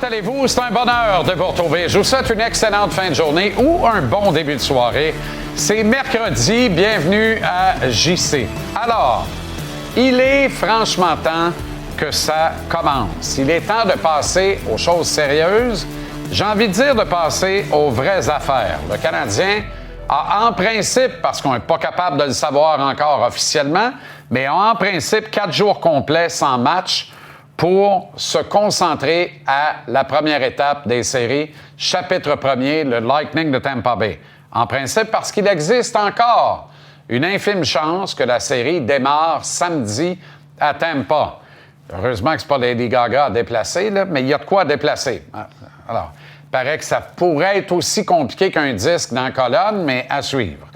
allez-vous? C'est un bonheur de vous retrouver. Je vous souhaite une excellente fin de journée ou un bon début de soirée. C'est mercredi. Bienvenue à JC. Alors, il est franchement temps que ça commence. Il est temps de passer aux choses sérieuses. J'ai envie de dire de passer aux vraies affaires. Le Canadien a en principe, parce qu'on n'est pas capable de le savoir encore officiellement, mais a en principe 4 jours complets sans match pour se concentrer à la première étape des séries, chapitre 1er, le Lightning de Tampa Bay. En principe, parce qu'il existe encore une infime chance que la série démarre samedi à Tampa. Heureusement que ce n'est pas Lady Gaga à déplacer, là, mais il y a de quoi à déplacer. Alors, il paraît que ça pourrait être aussi compliqué qu'un disque dans la colonne, mais à suivre.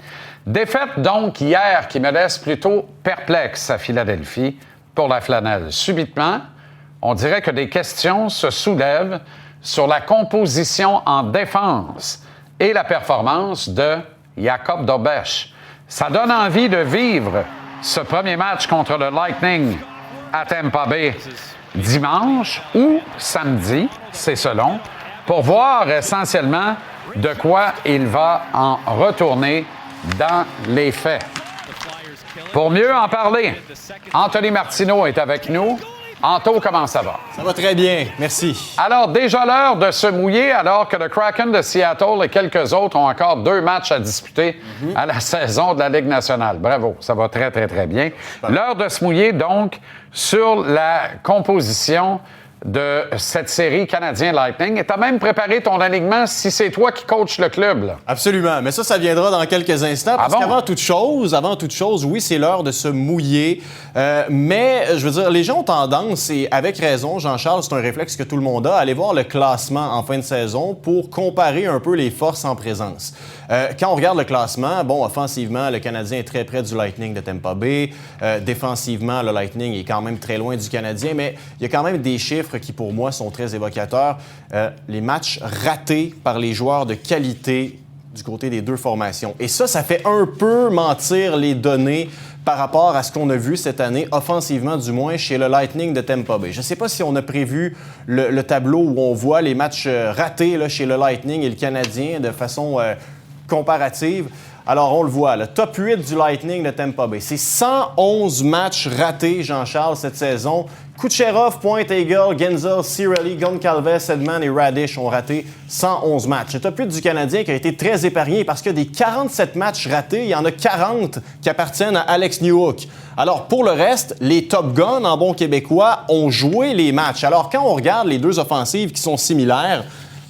Défaite donc hier qui me laisse plutôt perplexe à Philadelphie pour la flanelle. Subitement, on dirait que des questions se soulèvent sur la composition en défense et la performance de Jakub Dobeš. Ça donne envie de vivre ce premier match contre le Lightning à Tampa Bay dimanche ou samedi, c'est selon, pour voir essentiellement de quoi il va en retourner dans les faits. Pour mieux en parler, Anthony Martineau est avec nous. Anto, comment ça va? Ça va très bien, merci. Alors, déjà l'heure de se mouiller alors que le Kraken de Seattle et quelques autres ont encore 2 matchs à disputer à la saison de la Ligue nationale. Bravo, ça va très, très, très bien. L'heure de se mouiller, donc, sur la composition de cette série Canadien Lightning. Et tu as même préparé ton alignement si c'est toi qui coaches le club, là. Absolument, mais ça viendra dans quelques instants. Parce qu'avant toute chose, oui, c'est l'heure de se mouiller. Mais, je veux dire, les gens ont tendance, et avec raison, Jean-Charles, c'est un réflexe que tout le monde a, à aller voir le classement en fin de saison pour comparer un peu les forces en présence. Quand on regarde le classement, bon, offensivement, le Canadien est très près du Lightning de Tampa Bay. Défensivement, le Lightning est quand même très loin du Canadien, mais il y a quand même des chiffres qui, pour moi, sont très évocateurs. Les matchs ratés par les joueurs de qualité du côté des deux formations. Et ça fait un peu mentir les données par rapport à ce qu'on a vu cette année, offensivement du moins, chez le Lightning de Tampa Bay. Je ne sais pas si on a prévu le tableau où on voit les matchs ratés là, chez le Lightning et le Canadien de façon comparative. Alors, on le voit, le top 8 du Lightning de Tampa Bay. C'est 111 matchs ratés, Jean-Charles, cette saison. Kucherov, Point Eagle, Genzel, Cirelli, Goncalves, Edman et Radish ont raté 111 matchs. Le top 8 du Canadien qui a été très épargné parce que des 47 matchs ratés, il y en a 40 qui appartiennent à Alex Newhook. Alors, pour le reste, les Top Guns, en bon québécois, ont joué les matchs. Alors, quand on regarde les deux offensives qui sont similaires,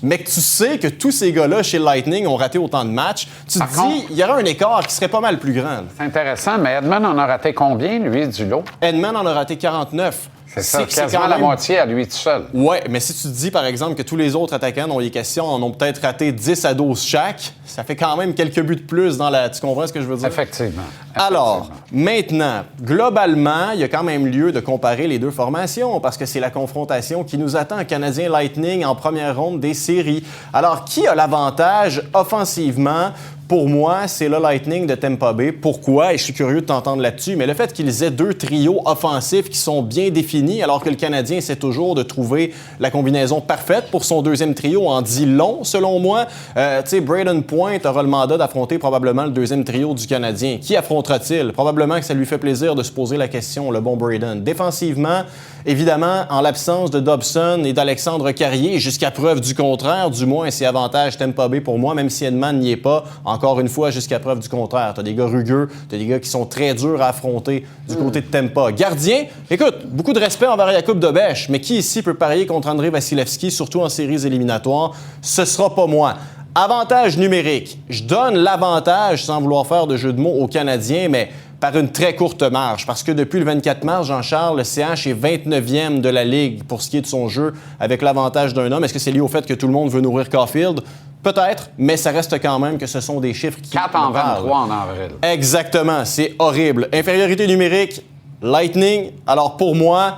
mais que tu sais que tous ces gars-là chez Lightning ont raté autant de matchs, tu te dis, il y aurait un écart qui serait pas mal plus grand. C'est intéressant, mais Edman en a raté combien, lui, du lot? Edman en a raté 49. C'est ça, quasiment la moitié à lui tout seul. Oui, mais si tu te dis, par exemple, que tous les autres attaquants dont il est question en ont peut-être raté 10 à 12 chaque, ça fait quand même quelques buts de plus dans la... Tu comprends ce que je veux dire? Effectivement. Alors, maintenant, globalement, il y a quand même lieu de comparer les deux formations parce que c'est la confrontation qui nous attend, Canadien Lightning en première ronde des séries. Alors, qui a l'avantage offensivement? Pour moi, c'est le Lightning de Tampa Bay. Pourquoi? Et je suis curieux de t'entendre là-dessus, mais le fait qu'ils aient 2 trios offensifs qui sont bien définis, alors que le Canadien essaie toujours de trouver la combinaison parfaite pour son deuxième trio, en dit long, selon moi. Tu sais, Brayden Point aura le mandat d'affronter probablement le deuxième trio du Canadien. Qui affrontera-t-il? Probablement que ça lui fait plaisir de se poser la question, le bon Brayden. Défensivement, évidemment, en l'absence de Dobson et d'Alexandre Carrier, jusqu'à preuve du contraire, du moins, c'est avantage Tampa Bay pour moi, même si Edman n'y est pas. Encore une fois, jusqu'à preuve du contraire. T'as des gars rugueux, t'as des gars qui sont très durs à affronter du côté de Tampa. Gardien, écoute, beaucoup de respect envers Jakub Dobeš, mais qui ici peut parier contre Andrei Vasilevskiy, surtout en séries éliminatoires? Ce sera pas moi. Avantage numérique. Je donne l'avantage, sans vouloir faire de jeu de mots, aux Canadiens, mais par une très courte marge. Parce que depuis le 24 mars, Jean-Charles, le CH est 29e de la Ligue pour ce qui est de son jeu avec l'avantage d'un homme. Est-ce que c'est lié au fait que tout le monde veut nourrir Caulfield? Peut-être, mais ça reste quand même que ce sont des chiffres qui... 4 en 23 en avril. Exactement, c'est horrible. Infériorité numérique, Lightning. Alors pour moi,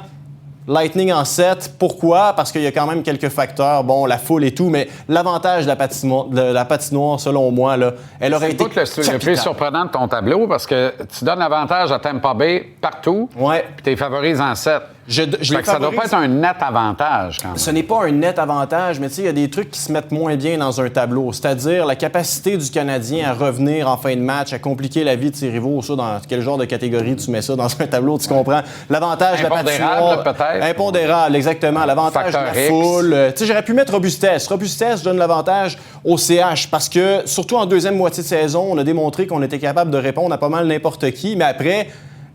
Lightning en 7. Pourquoi? Parce qu'il y a quand même quelques facteurs. Bon, la foule et tout, mais l'avantage de la patinoire, selon moi, là, elle aurait été C'est le plus surprenant de ton tableau parce que tu donnes l'avantage à Tampa Bay partout, ouais, puis tu les favorises en 7. Je les ça doit pas être un net avantage, quand même. Ce n'est pas un net avantage, mais tu sais, il y a des trucs qui se mettent moins bien dans un tableau. C'est-à-dire la capacité du Canadien à revenir en fin de match, à compliquer la vie de ses rivaux. Ça, dans quel genre de catégorie tu mets ça dans un tableau, tu comprends? L'avantage de la patinoire... peut-être. Impondérable, exactement. L'avantage de la foule. Tu sais, j'aurais pu mettre robustesse. Robustesse donne l'avantage au CH parce que, surtout en deuxième moitié de saison, on a démontré qu'on était capable de répondre à pas mal n'importe qui. Mais après,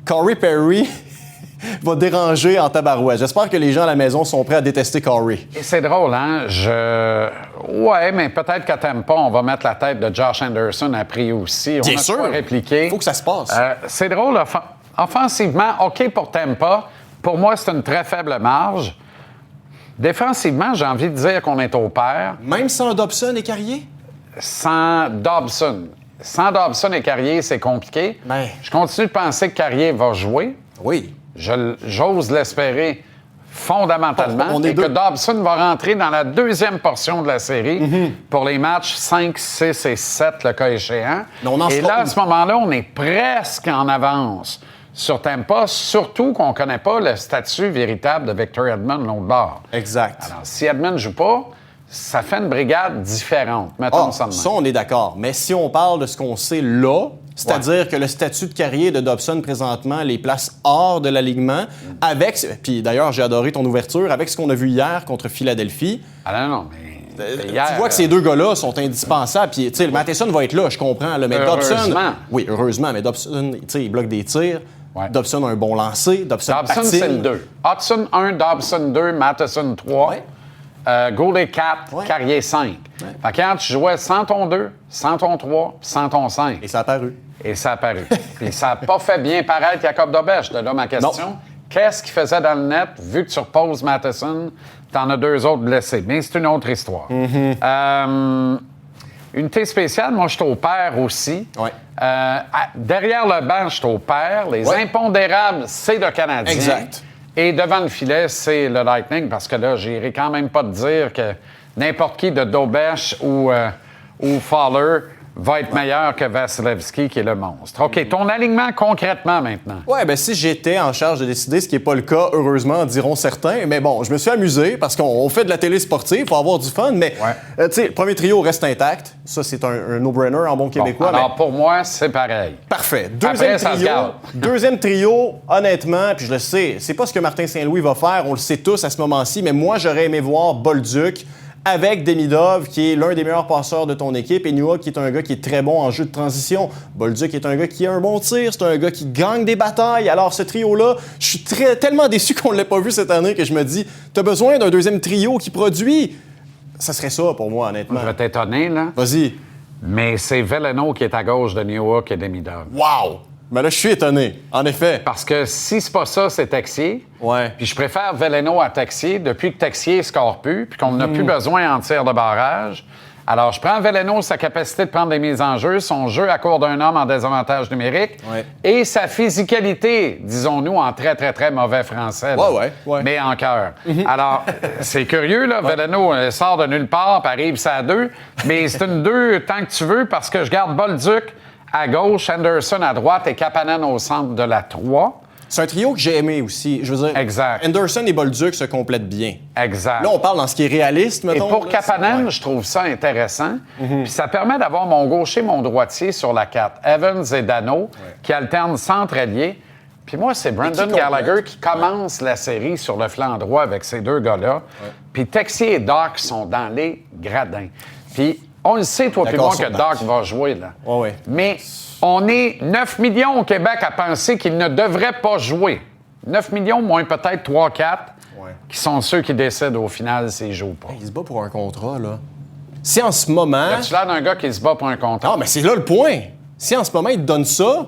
Corey Perry... va déranger en tabarouette. J'espère que les gens à la maison sont prêts à détester Corey. Et c'est drôle, hein? Ouais, mais peut-être qu'à Tampa, on va mettre la tête de Josh Anderson à prix aussi. Bien sûr. On a répliquer. Il faut que ça se passe. C'est drôle. Offensivement, OK pour Tampa. Pour moi, c'est une très faible marge. Défensivement, j'ai envie de dire qu'on est au pair. Même sans Dobson et Carrier? Sans Dobson. Sans Dobson et Carrier, c'est compliqué. Ben... Je continue de penser que Carrier va jouer. Oui. J'ose l'espérer fondamentalement. Et que Dobson va rentrer dans la deuxième portion de la série pour les matchs 5, 6 et 7, le cas échéant. Et là, à ce moment-là, on est presque en avance sur Tampa, surtout qu'on ne connaît pas le statut véritable de Victor Edmond l'autre bord. Exact. Alors, si Edmond ne joue pas, ça fait une brigade différente. Mettons ça de même. Ça, on est d'accord. Mais si on parle de ce qu'on sait là, c'est-à-dire que le statut de carrière de Dobson, présentement, les place hors de l'alignement, avec... Puis d'ailleurs, j'ai adoré ton ouverture, avec ce qu'on a vu hier contre Philadelphie. Ah non, mais... Hier, tu vois que ces deux gars-là sont indispensables. Puis, tu sais, le Matheson va être là, je comprends. Là, mais heureusement. Dobson... Oui, heureusement, mais Dobson, tu sais, il bloque des tirs. Ouais. Dobson a un bon lancer. Dobson c'est le 2. Hudson 1, Dobson 2, Matheson 3. Ouais. Goulet 4, Carrier 5. Ouais. Fait que quand tu jouais sans ton 2, sans ton 3, sans ton 5. Et ça a apparu. Puis ça n'a pas fait bien paraître Jacob Dobèche. De là, ma question. Non. Qu'est-ce qu'il faisait dans le net, vu que tu reposes Matheson, t'en as 2 autres blessés? Mais c'est une autre histoire. Unité spéciale, moi, je suis au pair aussi. Ouais. Derrière le banc, je suis au pair. Les impondérables, c'est le Canadien. Exact. Et devant le filet, c'est le Lightning, parce que là, j'irai quand même pas te dire que n'importe qui de Dobèche ou Fowler va être meilleur que Vasilevski, qui est le monstre. OK, ton alignement concrètement maintenant. Oui, bien, si j'étais en charge de décider, ce qui n'est pas le cas, heureusement, diront certains. Mais bon, je me suis amusé parce qu'on fait de la télé sportive, il faut avoir du fun. Mais, tu sais, le premier trio reste intact. Ça, c'est un no-brainer en bon québécois. Alors, pour moi, c'est pareil. Parfait. Deuxième trio, honnêtement, puis je le sais, c'est pas ce que Martin Saint-Louis va faire, on le sait tous à ce moment-ci, mais moi, j'aurais aimé voir Bolduc avec Demidov, qui est l'un des meilleurs passeurs de ton équipe, et Nua, qui est un gars qui est très bon en jeu de transition. Bolduc est un gars qui a un bon tir, c'est un gars qui gagne des batailles. Alors, ce trio-là, je suis tellement déçu qu'on ne l'ait pas vu cette année que je me dis, t'as besoin d'un deuxième trio qui produit. Ça serait ça pour moi, honnêtement. Je vais t'étonner, là. Vas-y. Mais c'est Veleno qui est à gauche de Newhook et Demidov. Wow! Mais là, je suis étonné, en effet. Parce que si c'est pas ça, c'est Texier. Ouais. Puis je préfère Veleno à Texier depuis que Texier score plus, puis qu'on n'a plus besoin en tir de barrage. Alors, je prends Veleno, sa capacité de prendre des mises en jeu, son jeu à court d'un homme en désavantage numérique, et sa physicalité, disons-nous, en très, très, très mauvais français. Ouais. Mais en cœur. Alors, c'est curieux, là. Veleno sort de nulle part, puis arrive ça à 2. Mais c'est une 2 tant que tu veux, parce que je garde Bolduc à gauche, Anderson à droite et Kapanen au centre de la 3. C'est un trio que j'ai aimé aussi. Je veux dire, exact. Anderson et Bolduc se complètent bien. Exact. Là, on parle dans ce qui est réaliste, mettons. Et pour Kapanen, je trouve ça intéressant. Puis ça permet d'avoir mon gaucher, mon droitier sur la 4. Evans et Dano, qui alternent centre-allié. Puis moi, c'est Brendan Gallagher qui commence la série sur le flanc droit avec ces deux gars-là. Puis Texier et Doc sont dans les gradins. Puis on le sait, toi puis moi, que Doc va jouer, là. Mais on est 9 millions au Québec à penser qu'il ne devrait pas jouer. 9 millions, moins peut-être 3-4, qui sont ceux qui décident au final s'ils jouent pas. Il se bat pour un contrat, là. Si en ce moment... As-tu l'air d'un gars qui se bat pour un contrat? Non, mais c'est là le point. Si en ce moment, il te donne ça,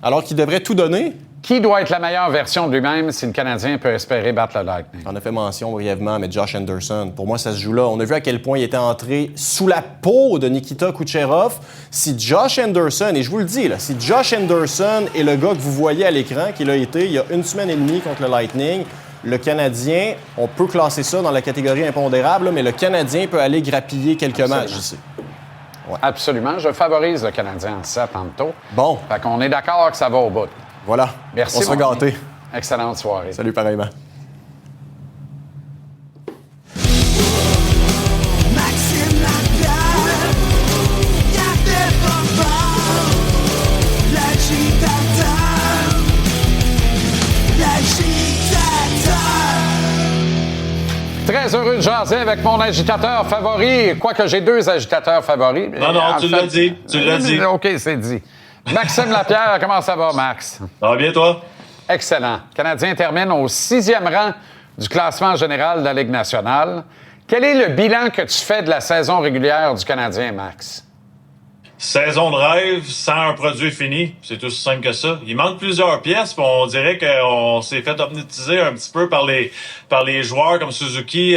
alors qu'il devrait tout donner... Qui doit être la meilleure version de lui-même si le Canadien peut espérer battre le Lightning? On a fait mention brièvement, mais Josh Anderson, pour moi, ça se joue là. On a vu à quel point il était entré sous la peau de Nikita Kucherov. Si Josh Anderson, et je vous le dis, là, si Josh Anderson est le gars que vous voyez à l'écran, qu'il a été il y a 1 semaine et demie contre le Lightning, le Canadien, on peut classer ça dans la catégorie impondérable, là, mais le Canadien peut aller grappiller quelques matchs ici. Absolument. Je favorise le Canadien en 7 en taux. Bon. Fait qu'on est d'accord que ça va au bout. Voilà. Merci. On se fait gâter. Excellente soirée. Salut, pareillement. Très heureux de jaser avec mon agitateur favori, quoique j'ai 2 agitateurs favoris. Non, tu l'as dit. Tu l'as dit. OK, c'est dit. Maxime Lapierre, comment ça va, Max? Ça va bien, toi? Excellent. Le Canadien termine au 6e rang du classement général de la Ligue nationale. Quel est le bilan que tu fais de la saison régulière du Canadien, Max? Saison de rêve sans un produit fini. C'est aussi simple que ça. Il manque plusieurs pièces, puis on dirait qu'on s'est fait hypnotiser un petit peu par les joueurs comme Suzuki,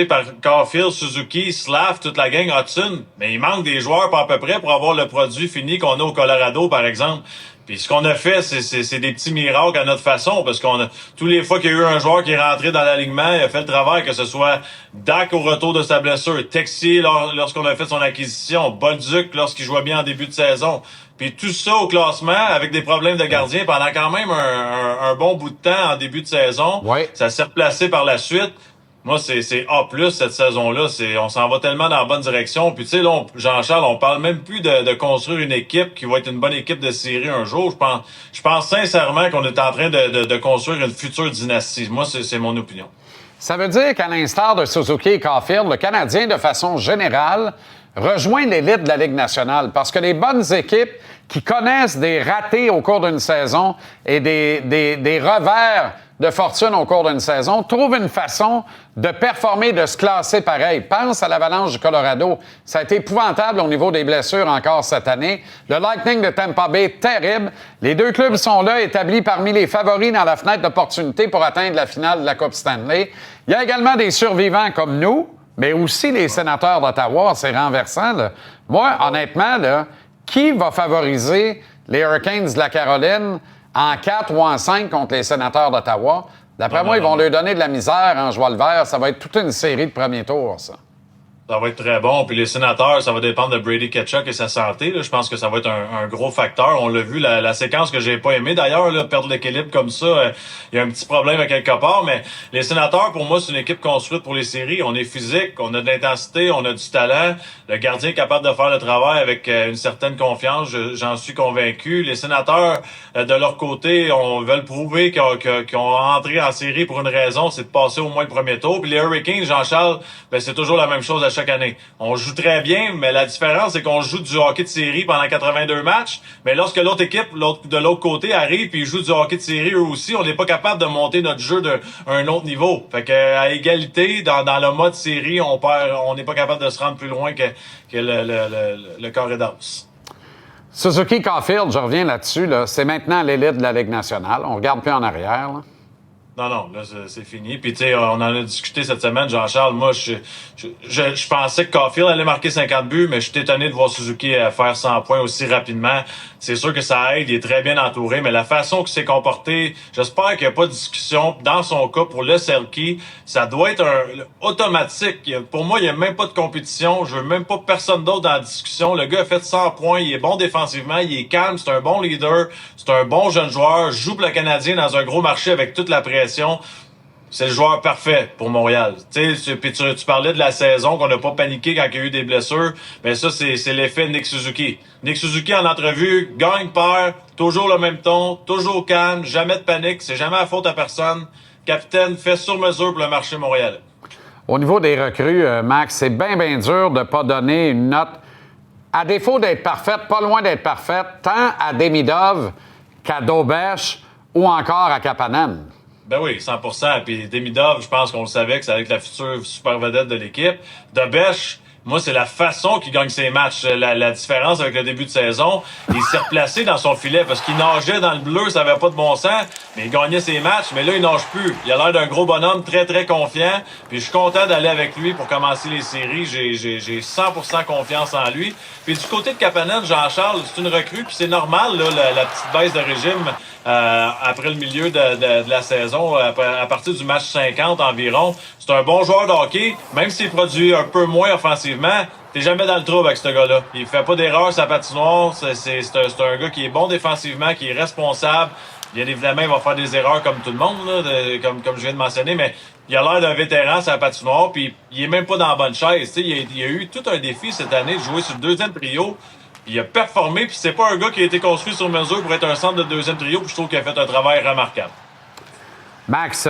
par Caulfield, Suzuki, Slav, toute la gang, Hudson. Mais il manque des joueurs pas à peu près pour avoir le produit fini qu'on a au Colorado, par exemple. Puis ce qu'on a fait, c'est des petits miracles à notre façon, parce tous les fois qu'il y a eu un joueur qui est rentré dans l'alignement, il a fait le travail, que ce soit Dak au retour de sa blessure, Texier lorsqu'on a fait son acquisition, Bolduc lorsqu'il jouait bien en début de saison. Puis tout ça au classement avec des problèmes de gardien pendant quand même un bon bout de temps en début de saison. Ouais. Ça s'est replacé par la suite. Moi, c'est A+, cette saison-là. On s'en va tellement dans la bonne direction. Puis, tu sais, là, Jean-Charles, on parle même plus de construire une équipe qui va être une bonne équipe de série un jour. Je pense sincèrement qu'on est en train de construire une future dynastie. Moi, c'est mon opinion. Ça veut dire qu'à l'instar de Suzuki et Caulfield, le Canadien, de façon générale, rejoint l'élite de la Ligue nationale. Parce que les bonnes équipes qui connaissent des ratés au cours d'une saison et des revers de fortune au cours d'une saison, trouve une façon de performer, de se classer pareil. Pense à l'Avalanche du Colorado. Ça a été épouvantable au niveau des blessures encore cette année. Le Lightning de Tampa Bay, terrible. Les 2 clubs sont là, établis parmi les favoris dans la fenêtre d'opportunité pour atteindre la finale de la Coupe Stanley. Il y a également des survivants comme nous, mais aussi les Sénateurs d'Ottawa. C'est renversant, là. Moi, honnêtement, là, qui va favoriser les Hurricanes de la Caroline en 4 ou en 5 contre les Sénateurs d'Ottawa? D'après moi, ils vont leur donner de la misère en jouant le vert. Ça va être toute une série de premiers tours, ça. Ça va être très bon. Puis les Sénateurs, ça va dépendre de Brady Tkachuk et sa santé. Là. Je pense que ça va être un gros facteur. On l'a vu, la séquence que j'ai pas aimée. D'ailleurs, là, perdre l'équilibre comme ça, il y a un petit problème à quelque part. Mais les Sénateurs, pour moi, c'est une équipe construite pour les séries. On est physique, on a de l'intensité, on a du talent. Le gardien est capable de faire le travail avec une certaine confiance. J'en suis convaincu. Les Sénateurs, de leur côté, veulent prouver qu'ils ont entré en série pour une raison, c'est de passer au moins le premier tour. Puis les Hurricanes, Jean-Charles, c'est toujours la même chose à chaque année. On joue très bien, mais la différence, c'est qu'on joue du hockey de série pendant 82 matchs, mais lorsque l'autre équipe, de l'autre côté, arrive et joue du hockey de série eux aussi, on n'est pas capable de monter notre jeu d'un autre niveau. Fait que à égalité, dans le mode série, on n'est pas capable de se rendre plus loin que le carré d'as. Suzuki Caulfield, je reviens là-dessus, là, c'est maintenant l'élite de la Ligue nationale. On regarde plus en arrière, là. Non, là, c'est fini. Puis, tu sais, on en a discuté cette semaine, Jean-Charles. Moi, je pensais que Caulfield allait marquer 50 buts, mais je suis étonné de voir Suzuki faire 100 points aussi rapidement. C'est sûr que ça aide, il est très bien entouré, mais la façon qu'il s'est comporté, j'espère qu'il n'y a pas de discussion. Dans son cas, pour le Selke, ça doit être automatique. Pour moi, il n'y a même pas de compétition. Je veux même pas personne d'autre dans la discussion. Le gars a fait 100 points, il est bon défensivement, il est calme, c'est un bon leader, c'est un bon jeune joueur, joue pour le Canadien dans un gros marché avec toute la pression. C'est le joueur parfait pour Montréal. Tu parlais de la saison, qu'on n'a pas paniqué quand il y a eu des blessures. Mais ça, c'est l'effet Nick Suzuki. Nick Suzuki, en entrevue, gagne, perd, toujours le même ton, toujours calme, jamais de panique, c'est jamais la faute à personne. Capitaine fait sur mesure pour le marché montréalais. Au niveau des recrues, Max, c'est bien dur de ne pas donner une note, à défaut d'être parfaite, pas loin d'être parfaite, tant à Demidov qu'à Dobèche ou encore à Kapanen. Ben oui, 100%. Puis Demidov, je pense qu'on le savait que ça allait être la future super vedette de l'équipe. Dobèche, moi, c'est la façon qu'il gagne ses matchs. La différence avec le début de saison, il s'est replacé dans son filet parce qu'il nageait dans le bleu, ça n'avait pas de bon sens, mais il gagnait ses matchs. Mais là, il nage plus. Il a l'air d'un gros bonhomme très, très confiant. Puis je suis content d'aller avec lui pour commencer les séries. J'ai 100% confiance en lui. Puis du côté de Kapanen, Jean-Charles, c'est une recrue, puis c'est normal, là, la petite baisse de régime après le milieu de la saison, à partir du match 50 environ. C'est un bon joueur de hockey, même s'il produit un peu moins offensivement, t'es jamais dans le trouble avec ce gars-là. Il fait pas d'erreur sa patinoire, c'est un gars qui est bon défensivement, qui est responsable, Bien évidemment, il va faire des erreurs comme tout le monde, là, comme je viens de mentionner, mais il a l'air d'un vétéran sur la patinoire, puis il est même pas dans la bonne chaise. Il a eu tout un défi cette année de jouer sur le deuxième trio. Il a performé, puis c'est pas un gars qui a été construit sur mesure pour être un centre de deuxième trio, puis je trouve qu'il a fait un travail remarquable. Max,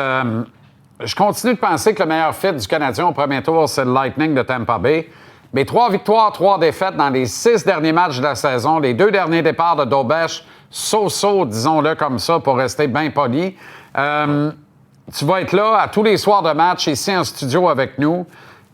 je continue de penser que le meilleur fit du Canadien au premier tour, c'est le Lightning de Tampa Bay. Mais 3 victoires, 3 défaites dans les 6 derniers matchs de la saison. Les 2 derniers départs de Dobeš, so-so, disons-le comme ça, pour rester bien poli. Tu vas être là à tous les soirs de match ici en studio avec nous.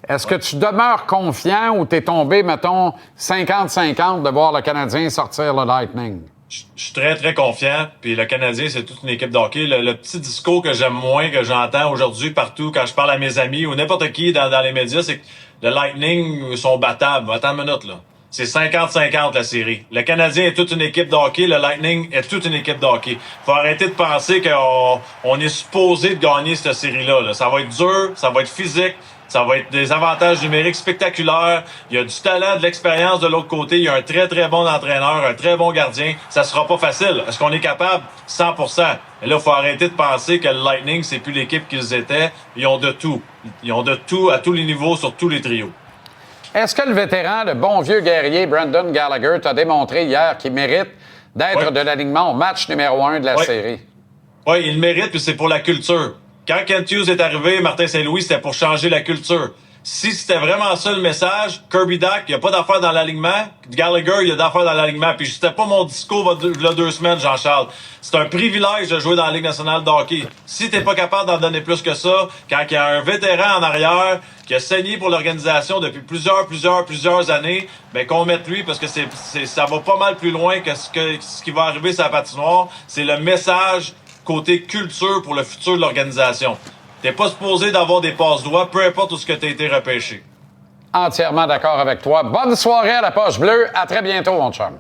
Est-ce que tu demeures confiant ou t'es tombé, mettons, 50-50 de voir le Canadien sortir le Lightning? Je suis très, très confiant. Puis le Canadien, c'est toute une équipe de hockey. Le petit discours que j'aime moins, que j'entends aujourd'hui partout quand je parle à mes amis ou n'importe qui dans les médias, c'est que le Lightning sont battables. Attends une minute, là. C'est 50-50 la série. Le Canadien est toute une équipe de hockey. Le Lightning est toute une équipe de hockey. Faut arrêter de penser qu'on est supposé de gagner cette série-là. Là. Ça va être dur, ça va être physique. Ça va être des avantages numériques spectaculaires. Il y a du talent, de l'expérience de l'autre côté. Il y a un très, très bon entraîneur, un très bon gardien. Ça sera pas facile. Est-ce qu'on est capable? 100%. Mais là, il faut arrêter de penser que le Lightning, c'est plus l'équipe qu'ils étaient. Ils ont de tout. Ils ont de tout à tous les niveaux, sur tous les trios. Est-ce que le vétéran, le bon vieux guerrier Brendan Gallagher t'a démontré hier qu'il mérite d'être de l'alignement au match numéro 1 de la série? Oui, il le mérite, puis c'est pour la culture. Quand Kent Hughes est arrivé, Martin Saint-Louis, c'était pour changer la culture. Si c'était vraiment ça le message, Kirby Dach, il n'y a pas d'affaires dans l'alignement. Gallagher, il y a d'affaires dans l'alignement. Puis c'était pas mon discours il y a 2 semaines, Jean-Charles. C'est un privilège de jouer dans la Ligue nationale de hockey. Si t'es pas capable d'en donner plus que ça, quand il y a un vétéran en arrière qui a saigné pour l'organisation depuis plusieurs années, ben qu'on mette lui, parce que ça va pas mal plus loin que ce qui va arriver sur la patinoire. C'est le message côté culture pour le futur de l'organisation. T'es pas supposé d'avoir des passe-doigts, peu importe où ce que t'as été repêché. Entièrement d'accord avec toi. Bonne soirée à la Poche Bleue. À très bientôt, mon chum.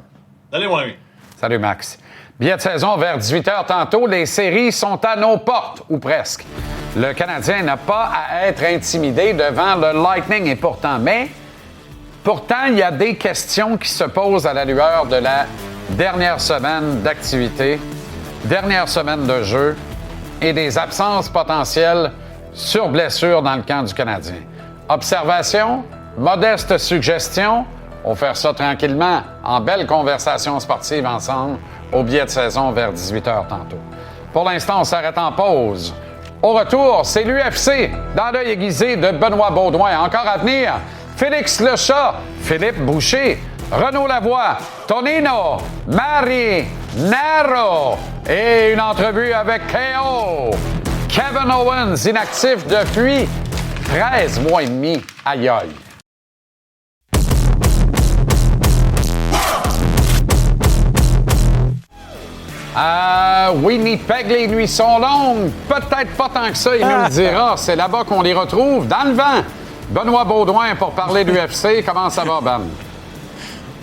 Salut, mon ami. Salut, Max. Billet de saison vers 18h tantôt. Les séries sont à nos portes, ou presque. Le Canadien n'a pas à être intimidé devant le Lightning. Et pourtant, il y a des questions qui se posent à la lueur de la dernière semaine d'activité. Dernière semaine de jeu et des absences potentielles sur blessure dans le camp du Canadien. Observation, modeste suggestion, on va faire ça tranquillement en belle conversation sportive ensemble au billet de saison vers 18h tantôt. Pour l'instant, on s'arrête en pause. Au retour, c'est l'UFC dans l'œil aiguisé de Benoît Beaudoin. Encore à venir, Félix Lechat, Philippe Boucher, Renaud Lavoie, Tonino, Marinaro et une entrevue avec KO. Kevin Owens, inactif depuis 13 mois et demi. Aïe aïe. Winnipeg, les nuits sont longues. Peut-être pas tant que ça, il nous le dira. C'est là-bas qu'on les retrouve, dans le vent. Benoît Beaudoin pour parler du UFC. Comment ça va, Ben?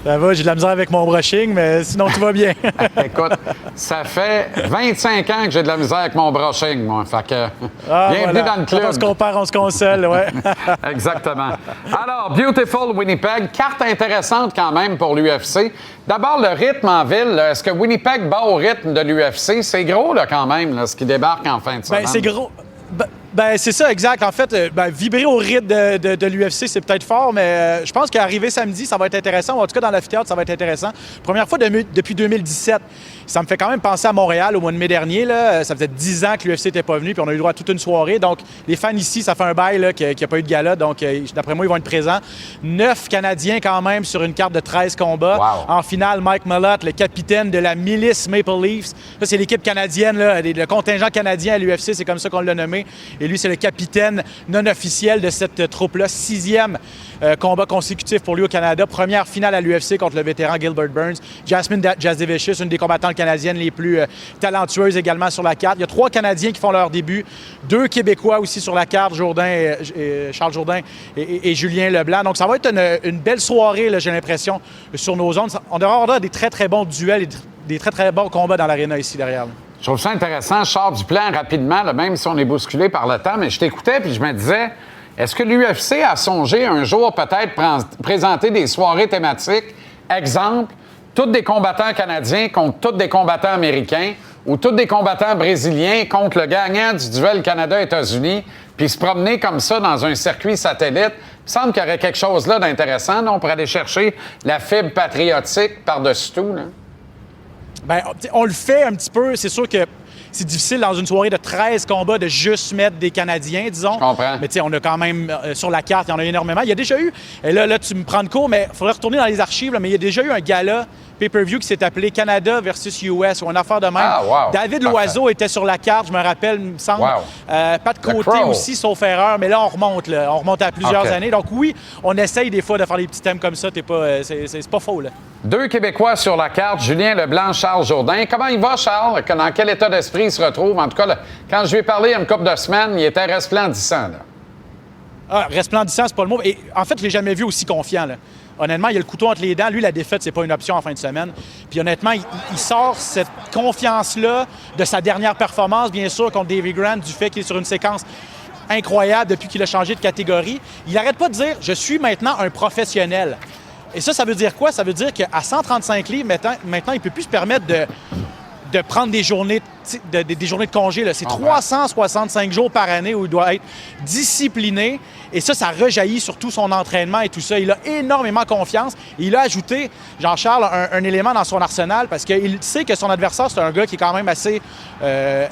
Ça va, j'ai de la misère avec mon brushing, mais sinon, tout va bien. Écoute, ça fait 25 ans que j'ai de la misère avec mon brushing, moi. Fait que, bienvenue dans le club. Quand on se compare, on se console, ouais. Exactement. Alors, Beautiful Winnipeg, carte intéressante quand même pour l'UFC. D'abord, le rythme en ville. Est-ce que Winnipeg bat au rythme de l'UFC? C'est gros, là, quand même, là, ce qui débarque en fin de semaine. Bien, c'est gros. Ben, c'est ça, exact. En fait, vibrer au rythme de l'UFC, c'est peut-être fort, mais je pense qu'arriver samedi, ça va être intéressant. En tout cas, dans l'amphithéâtre, ça va être intéressant. Première fois depuis 2017. Ça me fait quand même penser à Montréal au mois de mai dernier. Là. Ça faisait 10 ans que l'UFC n'était pas venu, puis on a eu droit à toute une soirée. Donc, les fans ici, ça fait un bail qu'il n'y a pas eu de gala. Donc, d'après moi, ils vont être présents. 9 Canadiens quand même sur une carte de 13 combats. Wow. En finale, Mike Malott, le capitaine de la milice Maple Leafs. Ça, c'est l'équipe canadienne, là, le contingent canadien à l'UFC, c'est comme ça qu'on l'a nommé. Et lui, c'est le capitaine non officiel de cette troupe-là. 6e combat consécutif pour lui au Canada. Première finale à l'UFC contre le vétéran Gilbert Burns. Jasmine Jasdevicius, une des combattantes canadiennes les plus talentueuses également sur la carte. Il y a 3 Canadiens qui font leur début. 2 Québécois aussi sur la carte, Charles Jourdain et Julien Leblanc. Donc, ça va être une belle soirée, là, j'ai l'impression, sur nos zones. On devrait avoir des très, très bons duels et des très, très bons combats dans l'aréna ici derrière. Je trouve ça intéressant. Je sors du plan rapidement, là, même si on est bousculé par le temps, mais je t'écoutais puis je me disais, est-ce que l'UFC a songé un jour peut-être présenter des soirées thématiques? Exemple, tous des combattants canadiens contre tous des combattants américains où tous des combattants brésiliens contre le gagnant du duel Canada-États-Unis, puis se promener comme ça dans un circuit satellite, il me semble qu'il y aurait quelque chose là d'intéressant, non, pour aller chercher la fibre patriotique par-dessus tout, là. Bien, on le fait un petit peu. C'est sûr que c'est difficile dans une soirée de 13 combats de juste mettre des Canadiens, disons. Je comprends. Mais tu sais, on a quand même, sur la carte, il y en a énormément. Il y a déjà eu, et là tu me prends de court, mais il faudrait retourner dans les archives, là, mais il y a déjà eu un gala pay-per-view qui s'est appelé Canada versus US, ou une affaire de même. Ah, wow. David Loiseau était sur la carte, je me rappelle, il me semble. Wow. Pas de côté aussi, sauf erreur, mais là, on remonte à plusieurs années. Donc oui, on essaye des fois de faire des petits thèmes comme ça, c'est pas faux, là. 2 Québécois sur la carte, Julien Leblanc, Charles Jourdain. Comment il va, Charles? Dans quel état d'esprit il se retrouve? En tout cas, là, quand je lui ai parlé il y a une couple de semaines, il était resplendissant, là. Ah, resplendissant, c'est pas le mot. Et en fait, je l'ai jamais vu aussi confiant, là. Honnêtement, il a le couteau entre les dents. Lui, la défaite, c'est pas une option en fin de semaine. Puis honnêtement, il sort cette confiance-là de sa dernière performance, bien sûr, contre Davy Grant, du fait qu'il est sur une séquence incroyable depuis qu'il a changé de catégorie. Il n'arrête pas de dire « Je suis maintenant un professionnel ». Et ça veut dire quoi? Ça veut dire qu'à 135 livres, maintenant il ne peut plus se permettre de prendre des journées de congé. Là. C'est 365 jours par année où il doit être discipliné. Et ça rejaillit sur tout son entraînement et tout ça. Il a énormément confiance. Et il a ajouté, Jean-Charles, un élément dans son arsenal parce qu'il sait que son adversaire, c'est un gars qui est quand même assez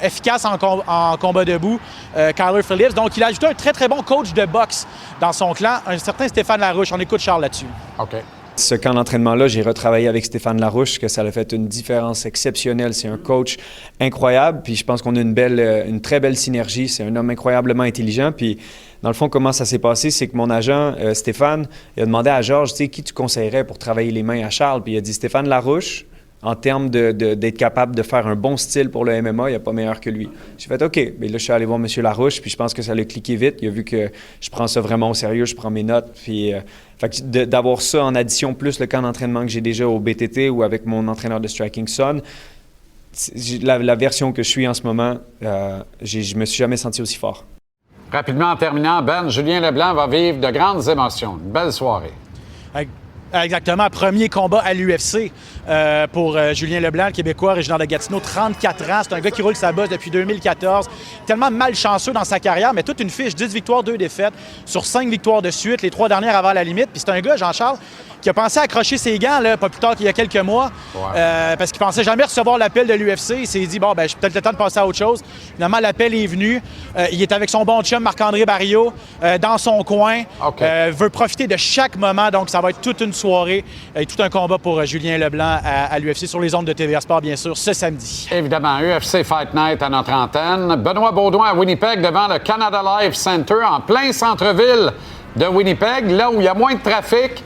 efficace en combat debout, Kyler Phillips. Donc, il a ajouté un très, très bon coach de boxe dans son clan, un certain Stéphane Larouche. On écoute Charles là-dessus. OK. Ce camp d'entraînement-là, j'ai retravaillé avec Stéphane Larouche, que ça a fait une différence exceptionnelle. C'est un coach incroyable, puis je pense qu'on a une très belle synergie. C'est un homme incroyablement intelligent, puis dans le fond, comment ça s'est passé, c'est que mon agent, Stéphane, il a demandé à Georges, tu sais, qui tu conseillerais pour travailler les mains à Charles? Puis il a dit Stéphane Larouche. En termes d'être capable de faire un bon style pour le MMA, il n'y a pas meilleur que lui. J'ai fait OK. Mais là, je suis allé voir M. Larouche, puis je pense que ça l'a cliqué vite. Il a vu que je prends ça vraiment au sérieux, je prends mes notes. Puis d'avoir ça en addition, plus le camp d'entraînement que j'ai déjà au BTT ou avec mon entraîneur de Striking Son, la version que je suis en ce moment, je me suis jamais senti aussi fort. Rapidement, en terminant, Ben, Julien Leblanc va vivre de grandes émotions. Une belle soirée. Exactement. Premier combat à l'UFC pour Julien Leblanc, le Québécois originaire de Gatineau, 34 ans. C'est un gars qui roule sa bosse depuis 2014. Tellement malchanceux dans sa carrière, mais toute une fiche, 10 victoires, 2 défaites, sur 5 victoires de suite, les 3 dernières avant la limite. Puis c'est un gars, Jean-Charles, qui a pensé à accrocher ses gants, là, pas plus tard qu'il y a quelques mois, parce qu'il pensait jamais recevoir l'appel de l'UFC. Il s'est dit, bon, ben, j'ai peut-être le temps de passer à autre chose. Finalement, l'appel est venu. Il est avec son bon chum, Marc-André Barriot, dans son coin. Veut profiter de chaque moment. Donc, ça va être toute une soirée et tout un combat pour Julien Leblanc à l'UFC sur les ondes de TVA Sport, bien sûr, ce samedi. Évidemment, UFC Fight Night à notre antenne. Benoît Baudouin à Winnipeg devant le Canada Life Center, en plein centre-ville de Winnipeg, là où il y a moins de trafic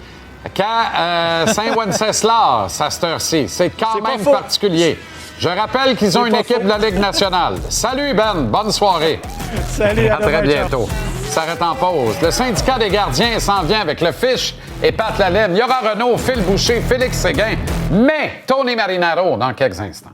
qu'à Saint-Wenceslas à cette heure-ci. C'est quand même particulier. Je rappelle qu'ils ont une équipe de la Ligue nationale. Salut Ben, bonne soirée. Salut, à très bientôt. Ça s'arrête en pause. Le syndicat des gardiens s'en vient avec le Fish et Pat Lalaine. Il y aura Renaud, Phil Boucher, Félix Séguin, mais Tony Marinaro dans quelques instants.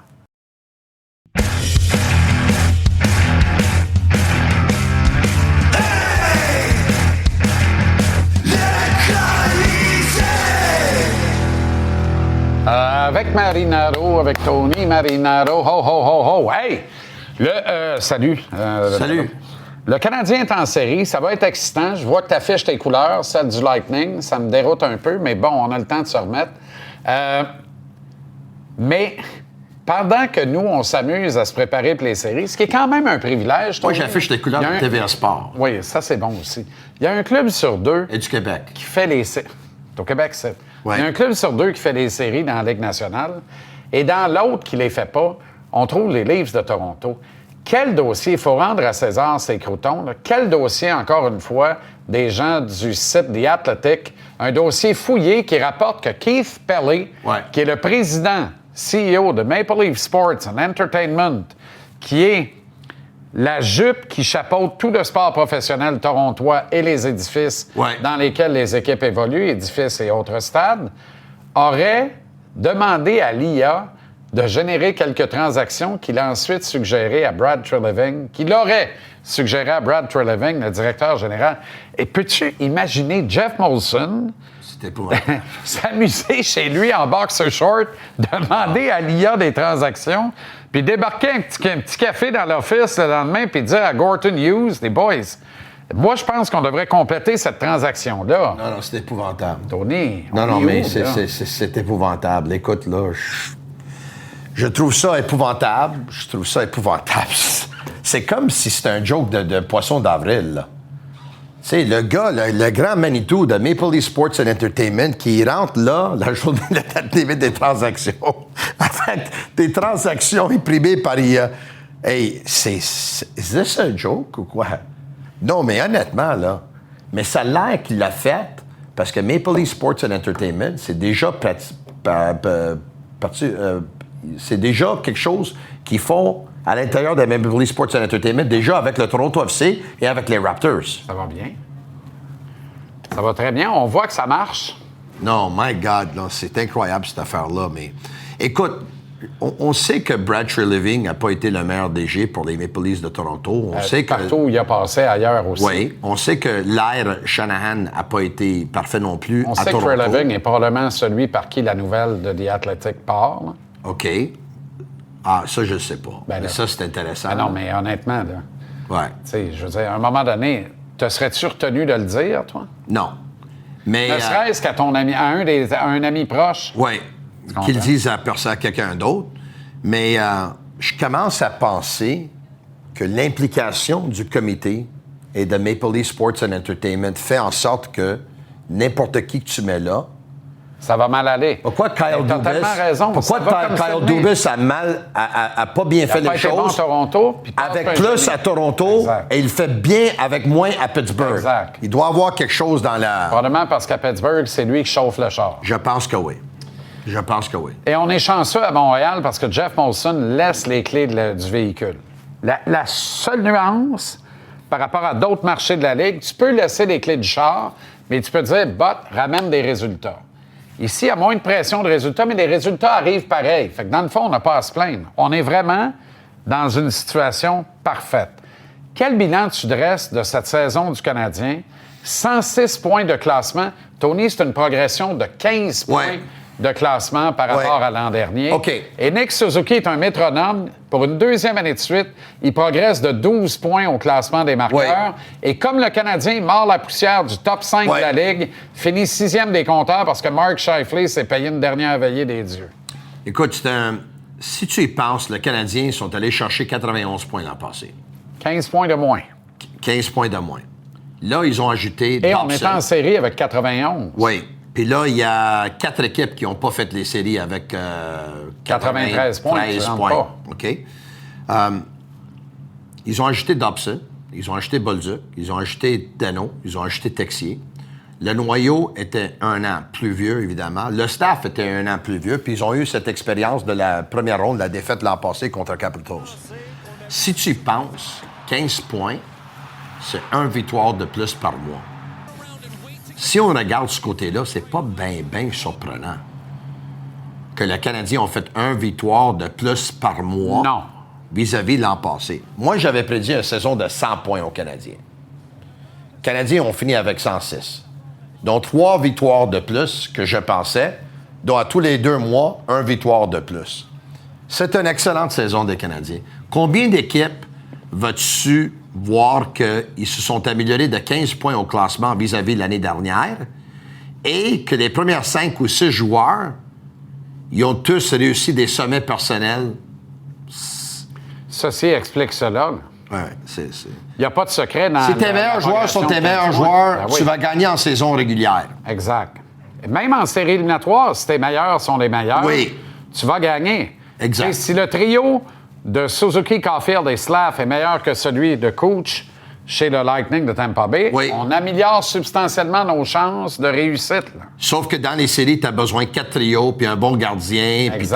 Avec Marinaro, avec Tony Marinaro. Ho, ho, ho, ho. Hey! Salut. Salut. Le Canadien est en série. Ça va être excitant. Je vois que tu affiches tes couleurs, celle du Lightning. Ça me déroute un peu, mais bon, on a le temps de se remettre. Mais pendant que nous, on s'amuse à se préparer pour les séries, ce qui est quand même un privilège. Moi, j'affiche tes couleurs de TVA Sport. Oui, ça, c'est bon aussi. Il y a un club sur 2... Et du Québec. ...qui fait les séries. Au Québec, c'est... Ouais. Il y a un club sur 2 qui fait des séries dans la Ligue nationale. Et dans l'autre qui les fait pas, on trouve les Leafs de Toronto. Quel dossier, il faut rendre à César ses croutons, là. Quel dossier, encore une fois, des gens du site The Athletic, un dossier fouillé qui rapporte que Keith Pelley, qui est le président, CEO de Maple Leaf Sports and Entertainment, qui est la jupe qui chapeaute tout le sport professionnel torontois et les édifices dans lesquels les équipes évoluent, édifices et autres stades, aurait demandé à l'IA de générer quelques transactions qu'il a ensuite suggérées à Brad Treliving, qu'il aurait suggéré à Brad Treliving, le directeur général. Et peux-tu imaginer Jeff Molson, C'est épouvantable. S'amuser chez lui en boxer short, demander à l'IA des transactions, puis débarquer un petit café dans l'office le lendemain, puis dire à Gorton Hughes, les boys, moi, je pense qu'on devrait compléter cette transaction-là. Non, c'est épouvantable. Tony, Non, mais c'est épouvantable. Écoute, là, je trouve ça épouvantable. C'est comme si c'était un joke de poisson d'avril, là. Tu sais, le gars, le grand Manitou de Maple Leaf Sports and Entertainment qui rentre là, la journée de la limite des transactions, avec des transactions imprimées par IA. Hey, c'est un joke ou quoi? Non, mais honnêtement, là, mais ça a l'air qu'il l'a fait parce que Maple Leaf Sports and Entertainment, c'est déjà c'est déjà quelque chose qu'ils font à l'intérieur de Maple Leaf Sports and Entertainment, déjà avec le Toronto FC et avec les Raptors. Ça va bien. Ça va très bien. On voit que ça marche. Non, my God, là, c'est incroyable cette affaire-là. Mais écoute, on sait que Brad Treliving n'a pas été le meilleur DG pour les Maple Leafs de Toronto. On sait partout où il a passé ailleurs aussi. Oui, on sait que l'ère Shanahan n'a pas été parfait non plus on à sait Toronto. que Treliving est probablement celui par qui la nouvelle de The Athletic part. Là. OK. Ah, ça, je ne sais pas. Ben mais là, ça, c'est intéressant. Ben non, mais honnêtement, là, ouais. Tu sais, je veux dire, à un moment donné, te serais-tu retenu de le dire, toi? Non. Mais, ne serait-ce qu'à ton ami, à un ami proche. Oui. Qu'ils disent à quelqu'un d'autre. Mais je commence à penser que l'implication du comité et de Maple Leaf Sports and Entertainment fait en sorte que n'importe qui que tu mets là, ça va mal aller. Pourquoi Kyle Dubas... tellement raison. Pourquoi Kyle Dubas a pas bien fait les choses? Bon à Toronto, avec plus à Toronto, exact. Et il fait bien avec moins à Pittsburgh. Exact. Il doit avoir quelque chose dans la... Probablement parce qu'à Pittsburgh, c'est lui qui chauffe le char. Je pense que oui. Et on est chanceux à Montréal parce que Jeff Molson laisse les clés du véhicule. La seule nuance par rapport à d'autres marchés de la Ligue, tu peux laisser les clés du char, mais tu peux dire, ramène des résultats. Ici, il y a moins de pression de résultats, mais les résultats arrivent pareil. Fait que dans le fond, on n'a pas à se plaindre. On est vraiment dans une situation parfaite. Quel bilan tu dresses de cette saison du Canadien? 106 points de classement. Tony, c'est une progression de 15 points de classement par rapport à l'an dernier. OK. Et Nick Suzuki est un métronome. Pour une deuxième année de suite, il progresse de 12 points au classement des marqueurs. Et comme le Canadien mord la poussière du top 5 de la Ligue, finit 6e des compteurs parce que Mark Scheifele s'est payé une dernière veillée des dieux. Écoute, si tu y penses, le Canadien sont allés chercher 91 points l'an passé. 15 points de moins. 15 points de moins. Là, ils ont ajouté... Et on est en série avec 91. Oui. Puis là, il y a 4 équipes qui n'ont pas fait les séries avec 93 points. 13 points. OK. Ils ont ajouté Dobson, ils ont ajouté Bolduc, ils ont ajouté Dano, ils ont ajouté Texier. Le noyau était un an plus vieux, évidemment. Le staff était un an plus vieux, puis ils ont eu cette expérience de la première ronde, de la défaite l'an passé contre Capitals. Si tu y penses, 15 points, c'est 1 victoire de plus par mois. Si on regarde ce côté-là, c'est pas bien surprenant que les Canadiens ont fait 1 victoire de plus par mois vis-à-vis l'an passé. Moi, j'avais prédit une saison de 100 points aux Canadiens. Les Canadiens ont fini avec 106. Donc, 3 victoires de plus que je pensais, dont à tous les 2 mois, 1 victoire de plus. C'est une excellente saison des Canadiens. Combien d'équipes vas-tu voir qu'ils se sont améliorés de 15 points au classement vis-à-vis l'année dernière et que les premiers 5 ou 6 joueurs, ils ont tous réussi des sommets personnels? Ceci explique cela. Oui, Il n'y a pas de secret dans... Si tes meilleurs joueurs sont tes meilleurs joueurs, tu vas gagner en saison régulière. Exact. Même en série éliminatoire, si tes meilleurs sont les meilleurs, tu vas gagner. Exact. Et si le trio de Suzuki, Caulfield et Slav est meilleur que celui de Cooch chez le Lightning de Tampa Bay, on améliore substantiellement nos chances de réussite. Là. Sauf que dans les séries, tu as besoin de 4 trios, puis un bon gardien, puis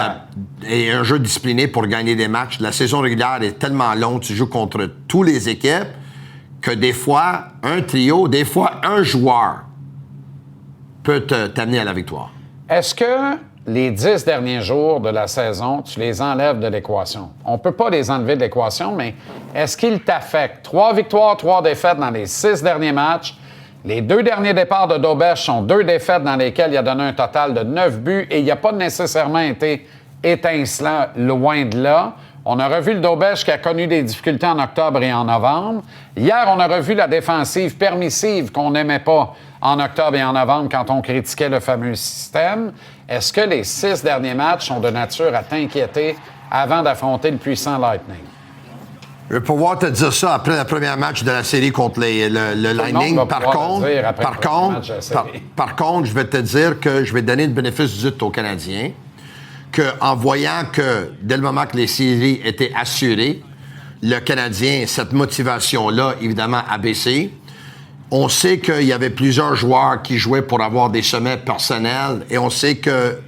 et un jeu discipliné pour gagner des matchs. La saison régulière est tellement longue, tu joues contre toutes les équipes, que des fois, un trio, des fois, un joueur peut t'amener à la victoire. Est-ce que les 10 derniers jours de la saison, tu les enlèves de l'équation? On ne peut pas les enlever de l'équation, mais est-ce qu'ils t'affectent? 3 victoires, 3 défaites dans les 6 derniers matchs. Les 2 derniers départs de Dobeš sont 2 défaites dans lesquelles il a donné un total de 9 buts et il n'a pas nécessairement été étincelant, loin de là. On a revu le Dobeš qui a connu des difficultés en octobre et en novembre. Hier, on a revu la défensive permissive qu'on n'aimait pas en octobre et en novembre quand on critiquait le fameux système. Est-ce que les 6 derniers matchs sont de nature à t'inquiéter avant d'affronter le puissant Lightning? Je vais pouvoir te dire ça après le premier match de la série contre le Lightning. Par contre, je vais te dire que je vais donner le bénéfice du doute aux Canadiens, qu'en voyant que dès le moment que les séries étaient assurées, le Canadien, cette motivation-là, évidemment, a baissé. On sait qu'il y avait plusieurs joueurs qui jouaient pour avoir des sommets personnels et on sait que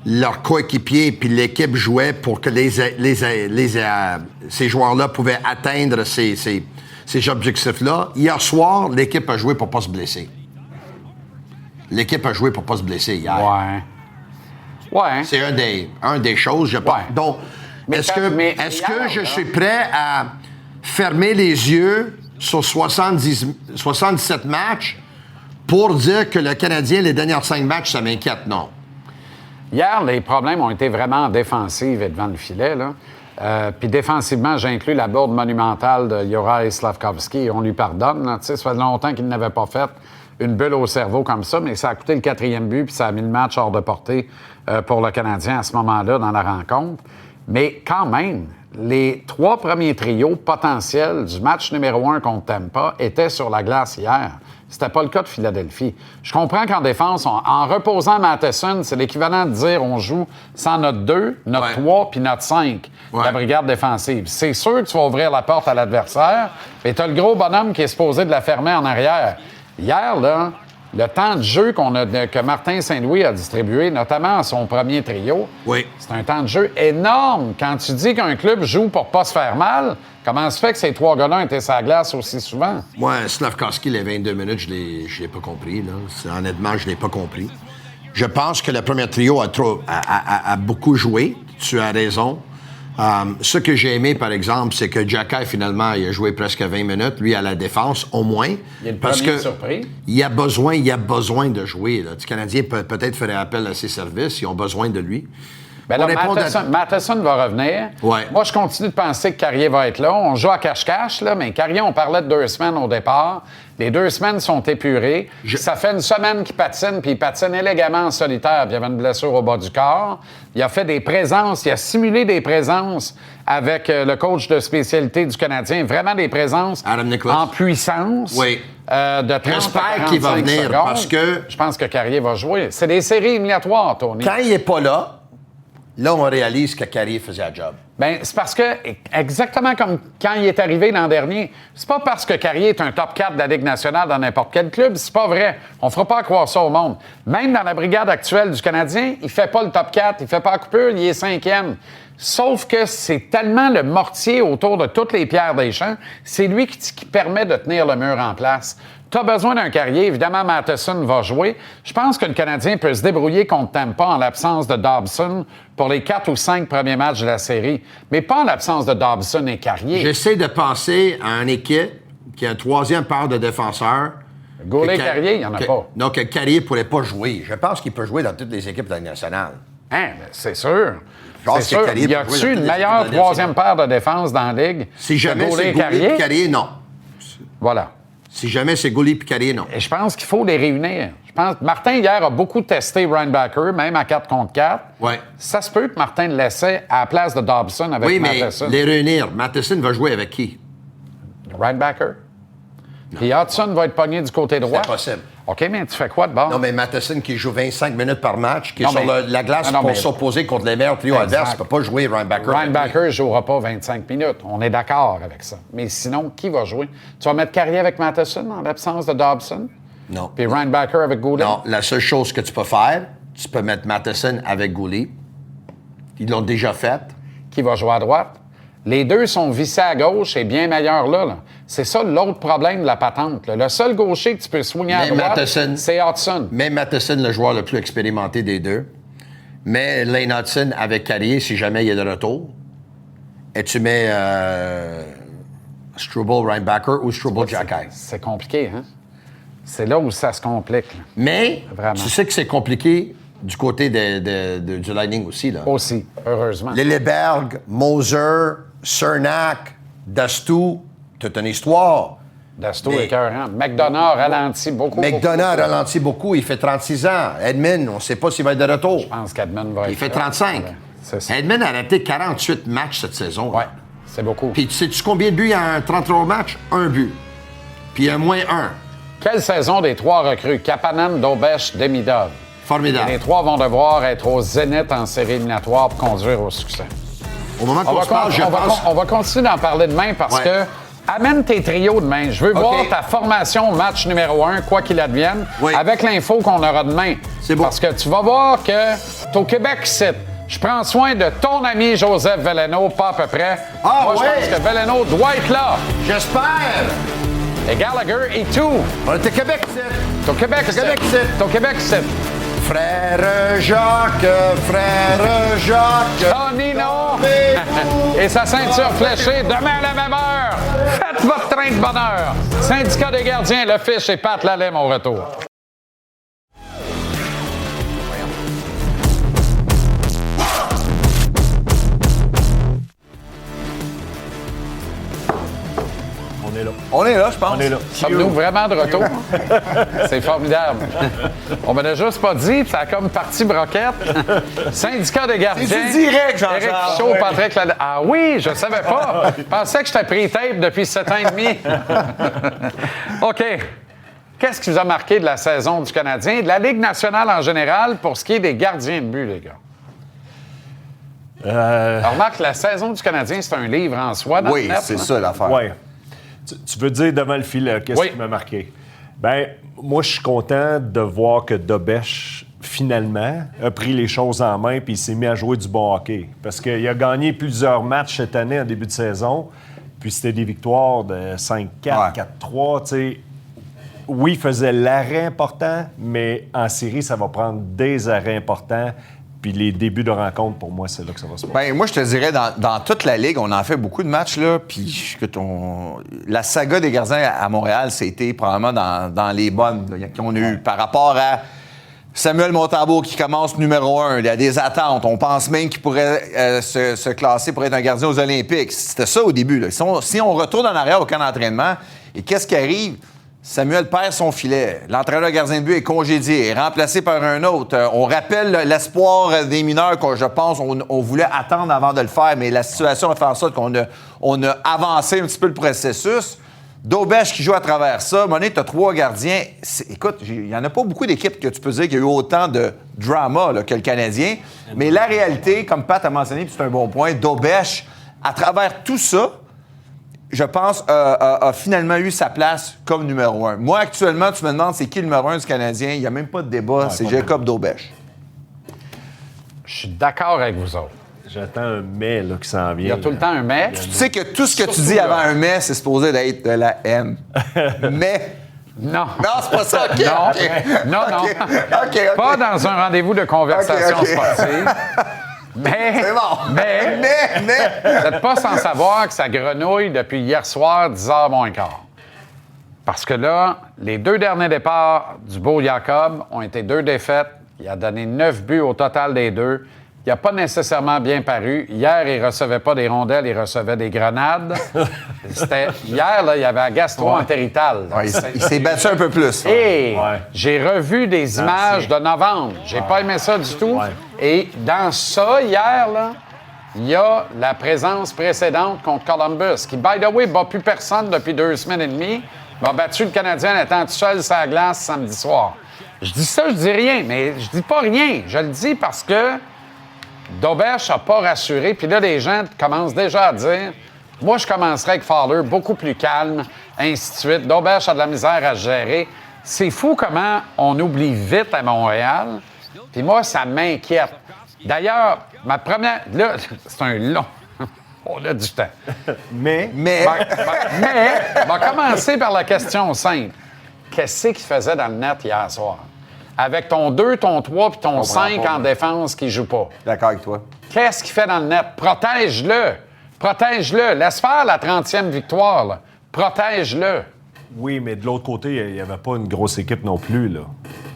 leurs coéquipiers puis l'équipe jouait pour que ces joueurs-là pouvaient atteindre ces objectifs-là. Hier soir, l'équipe a joué pour pas se blesser. L'équipe a joué pour pas se blesser hier. Ouais. C'est un des choses, je pense. Ouais. Donc, est-ce que je suis prêt à fermer les yeux sur 77 matchs pour dire que le Canadien, les derniers 5 matchs, ça m'inquiète? Non. Hier, les problèmes ont été vraiment en défensive et devant le filet, là. Puis défensivement, j'inclus la bourde monumentale de Juraj Slafkovský. On lui pardonne. Ça fait longtemps qu'il n'avait pas fait une bulle au cerveau comme ça, mais ça a coûté le 4e but puis ça a mis le match hors de portée pour le Canadien à ce moment-là dans la rencontre. Mais quand même, les 3 premiers trios potentiels du match numéro 1 contre Tampa étaient sur la glace hier. C'était pas le cas de Philadelphie. Je comprends qu'en défense, en reposant Matheson, c'est l'équivalent de dire on joue sans notre 2, notre 3 puis notre 5, la brigade défensive. C'est sûr que tu vas ouvrir la porte à l'adversaire, mais tu as le gros bonhomme qui est supposé de la fermer en arrière. Hier, là, le temps de jeu que Martin Saint-Louis a distribué, notamment à son premier trio, c'est un temps de jeu énorme. Quand tu dis qu'un club joue pour pas se faire mal, comment se fait que ces 3 gars-là étaient sur la glace aussi souvent? Moi, Slafkovský, les 22 minutes, je l'ai pas compris. Là. Honnêtement, je l'ai pas compris. Je pense que le premier trio a beaucoup joué. Tu as raison. Ce que j'ai aimé, par exemple, c'est que Xhekaj, finalement, il a joué presque 20 minutes, lui, à la défense, au moins. Il est le premier surpris. Il a besoin de jouer. Là. Le Canadien peut-être ferait appel à ses services. Ils ont besoin de lui. Bien là, Matheson va revenir. Ouais. Moi, je continue de penser que Carrier va être là. On joue à cache-cache, là, mais Carrier, on parlait de 2 semaines au départ. Les 2 semaines sont épurées. Ça fait une semaine qu'il patine, puis il patine élégamment en solitaire. Puis il y avait une blessure au bas du corps. Il a fait des présences, il a simulé des présences avec le coach de spécialité du Canadien. Vraiment des présences en puissance. Oui. De 30 J'espère qu'il va venir secondes. parce que... Je pense que Carrier va jouer. C'est des séries éliminatoires, Tony. Quand il n'est pas là, on réalise que Carrier faisait un job. Bien, c'est parce que, exactement comme quand il est arrivé l'an dernier, c'est pas parce que Carrier est un top 4 de la Ligue nationale dans n'importe quel club, c'est pas vrai. On fera pas croire ça au monde. Même dans la brigade actuelle du Canadien, il fait pas le top 4, il fait pas la coupure, il est 5e. Sauf que c'est tellement le mortier autour de toutes les pierres des champs, c'est lui qui permet de tenir le mur en place. Tu as besoin d'un Carrier. Évidemment, Matheson va jouer. Je pense que le Canadien peut se débrouiller contre Tampa en l'absence de Dobson pour les 4 ou 5 premiers matchs de la série, mais pas en l'absence de Dobson et Carrier. J'essaie de penser à une équipe qui a un 3e paire de défenseurs. Goulet-Carrier, il n'y en a pas. Donc, Carrier ne pourrait pas jouer. Je pense qu'il peut jouer dans toutes les équipes de la nationale. Hein, c'est sûr. C'est sûr. Y a-tu une meilleure 3e paire de défense dans la Ligue? Si jamais c'est Goulet et Carrier, non. Voilà. Si jamais c'est Goulet et Carrier, non. Et je pense qu'il faut les réunir. Je pense que Martin, hier, a beaucoup testé Reinbacher, même à 4 contre 4. Oui. Ça se peut que Martin le laissait à la place de Dobson avec Matheson. Oui, mais les réunir. Matheson va jouer avec qui? Reinbacher. Puis Hudson va être pogné du côté droit. C'est possible. OK, mais tu fais quoi de bon? Non, mais Matheson qui joue 25 minutes par match, qui est sur la glace pour s'opposer contre les meilleurs trios adverses, ne peut pas jouer Reinbacher. Reinbacher ne jouera pas 25 minutes. On est d'accord avec ça. Mais sinon, qui va jouer? Tu vas mettre Carrier avec Matheson en l'absence de Dobson? Non. Puis Reinbacher avec Goulet? Non, la seule chose que tu peux faire, tu peux mettre Matheson avec Goulet. Ils l'ont déjà fait. Qui va jouer à droite? Les deux sont vissés à gauche et bien meilleurs là. C'est ça l'autre problème de la patente. Là. Le seul gaucher que tu peux soigner à droite, c'est Hudson. Mais Matheson, le joueur le plus expérimenté des deux. Mais Lane Hudson avec Carrier, si jamais il est de retour. Et tu mets Struble Reinbacher ou Struble Xhekaj. C'est compliqué, hein? C'est là où ça se complique. Là. Mais Vraiment. tu sais que c'est compliqué du côté du Lightning aussi. Là. Aussi, heureusement. Lilleberg, Moser, Cernak, Dastou, toute une histoire. Dasto Mais- est écœurant. McDonough ralentit beaucoup. McDonough ralentit beaucoup, il fait 36 ans. Edmund, on ne sait pas s'il va être de retour. Je pense qu'Edmund va être Il fait là. 35. Ouais, c'est ça. Edmund a arrêté 48 matchs cette saison. Oui, c'est beaucoup. Puis sais-tu combien de buts il y a en 33 matchs? Un but. Puis un moins un. Quelle saison des 3 recrues? Kapanen, Dobesch, Demidov. Formidable. Les 3 vont devoir être au zénith en série éliminatoire pour conduire au succès. Au moment qu'on se parle, je pense... On va continuer d'en parler demain parce Ouais. que amène tes trios demain. Je veux voir ta formation au match numéro 1, quoi qu'il advienne, Oui. avec l'info qu'on aura demain. C'est beau. Parce que tu vas voir que t'es au Québec ici. Je prends soin de ton ami Joseph Veleno, pas à peu près. Ah, Moi, ouais. je pense que Veleno doit être là. J'espère! Et Gallagher et tout. On est au Québec, c'est... T'es au Québec ici. Québec ici. T'es au Québec ici. Frère Jacques, frère Jacques. Tonino! Et sa ceinture fléchée, demain à la même heure. Faites votre train de bonheur. Syndicat des gardiens, le fiche et Pat Lalème au retour. On est là, je pense. On est là. Sommes-nous vraiment de retour? C'est formidable. On me l'a juste pas dit, puis ça a comme parti broquette. Syndicat des gardiens. C'est direct, Jean-Charles. Éric Pichaud, Patrick Lalette. Ah oui, je savais pas. Je pensais que j'étais pris tape depuis 7 ans et demi. OK. Qu'est-ce qui vous a marqué de la saison du Canadien, de la Ligue nationale en général, pour ce qui est des gardiens de but, les gars? Alors, remarque, la saison du Canadien, c'est un livre en soi. Dans Oui, le net, c'est là. ça l'affaire. Oui. Tu veux dire devant le filet, qu'est-ce Oui. qui m'a marqué? Bien, moi, je suis content de voir que Dobesch, finalement, a pris les choses en main puis il s'est mis à jouer du bon hockey. Parce qu'il a gagné plusieurs matchs cette année en début de saison, puis c'était des victoires de 5-4, Ouais. 4-3, tu sais. Oui, il faisait l'arrêt important, mais en série, ça va prendre des arrêts importants. Puis les débuts de rencontre, pour moi, c'est là que ça va se passer. Ben, moi, je te dirais, dans toute la Ligue, on en fait beaucoup de matchs, là. Puis la saga des gardiens à Montréal, c'était probablement dans les bonnes là, qu'on a eues par rapport à Samuel Montembeault qui commence numéro 1. Il y a des attentes. On pense même qu'il pourrait se classer pour être un gardien aux Olympiques. C'était ça au début. Là. Si on retourne en arrière au camp d'entraînement, et qu'est-ce qui arrive? Samuel perd son filet. L'entraîneur gardien de but est congédié, est remplacé par un autre. On rappelle l'espoir des mineurs que, je pense, on voulait attendre avant de le faire, mais la situation a fait en sorte qu'on a avancé un petit peu le processus. Dobesch qui joue à travers ça. Monet, tu as 3 gardiens. Écoute, il n'y en a pas beaucoup d'équipes que tu peux dire qu'il y a eu autant de drama là, que le Canadien. Mais la réalité, comme Pat a mentionné, puis c'est un bon point, Dobesch, à travers tout ça, je pense, a finalement eu sa place comme numéro 1. Moi, actuellement, tu me demandes c'est qui le numéro 1 du Canadien, il n'y a même pas de débat, c'est Jacob Dobesch. Je suis d'accord avec vous autres. J'attends un mais là, qui s'en vient. Il y a tout le temps un mais. Tu sais que tout ce que tu dis avant un mais, c'est supposé d'être de la haine. Mais... Non. Non, c'est pas ça, OK. Non, OK. non, non. OK. Pas dans un rendez-vous de conversation OK. sportive. Mais, C'est bon. mais, Mais... vous n'êtes pas sans savoir que ça grenouille depuis hier soir, 10h moins quart. Parce que là, les 2 derniers départs du beau Jacob ont été 2 défaites. Il a donné 9 buts au total des 2. Il n'a pas nécessairement bien paru. Hier, il ne recevait pas des rondelles, il recevait des grenades. Hier, là, il y avait la gastro-entéricale. Ouais, il s'est battu un peu plus. Et Ouais. j'ai revu des images de novembre. J'ai pas aimé ça du tout. Ouais. Et dans ça, hier, là, il y a la présence précédente contre Columbus, qui, by the way, bat plus personne depuis 2 semaines et demie. Il a battu le Canadien en étant tout seul sur la glace samedi soir. Je dis ça, je dis rien, mais je dis pas rien. Je le dis parce que Dobesch n'a pas rassuré. Puis là, les gens commencent déjà à dire moi, je commencerai avec Fowler, beaucoup plus calme, ainsi de suite. Dobesch a de la misère à se gérer. C'est fou comment on oublie vite à Montréal. Puis moi, ça m'inquiète. D'ailleurs, ma première... Là, c'est un long... On a du temps. Mais Mais... On va commencer par la question simple. Qu'est-ce qu'il faisait dans le net hier soir? Avec ton 2, ton 3 puis ton 5 en défense qui ne joue pas. D'accord avec toi. Qu'est-ce qu'il fait dans le net? Protège-le. Protège-le. Laisse faire la 30e victoire. Là. Protège-le. Oui, mais de l'autre côté, il n'y avait pas une grosse équipe non plus, là.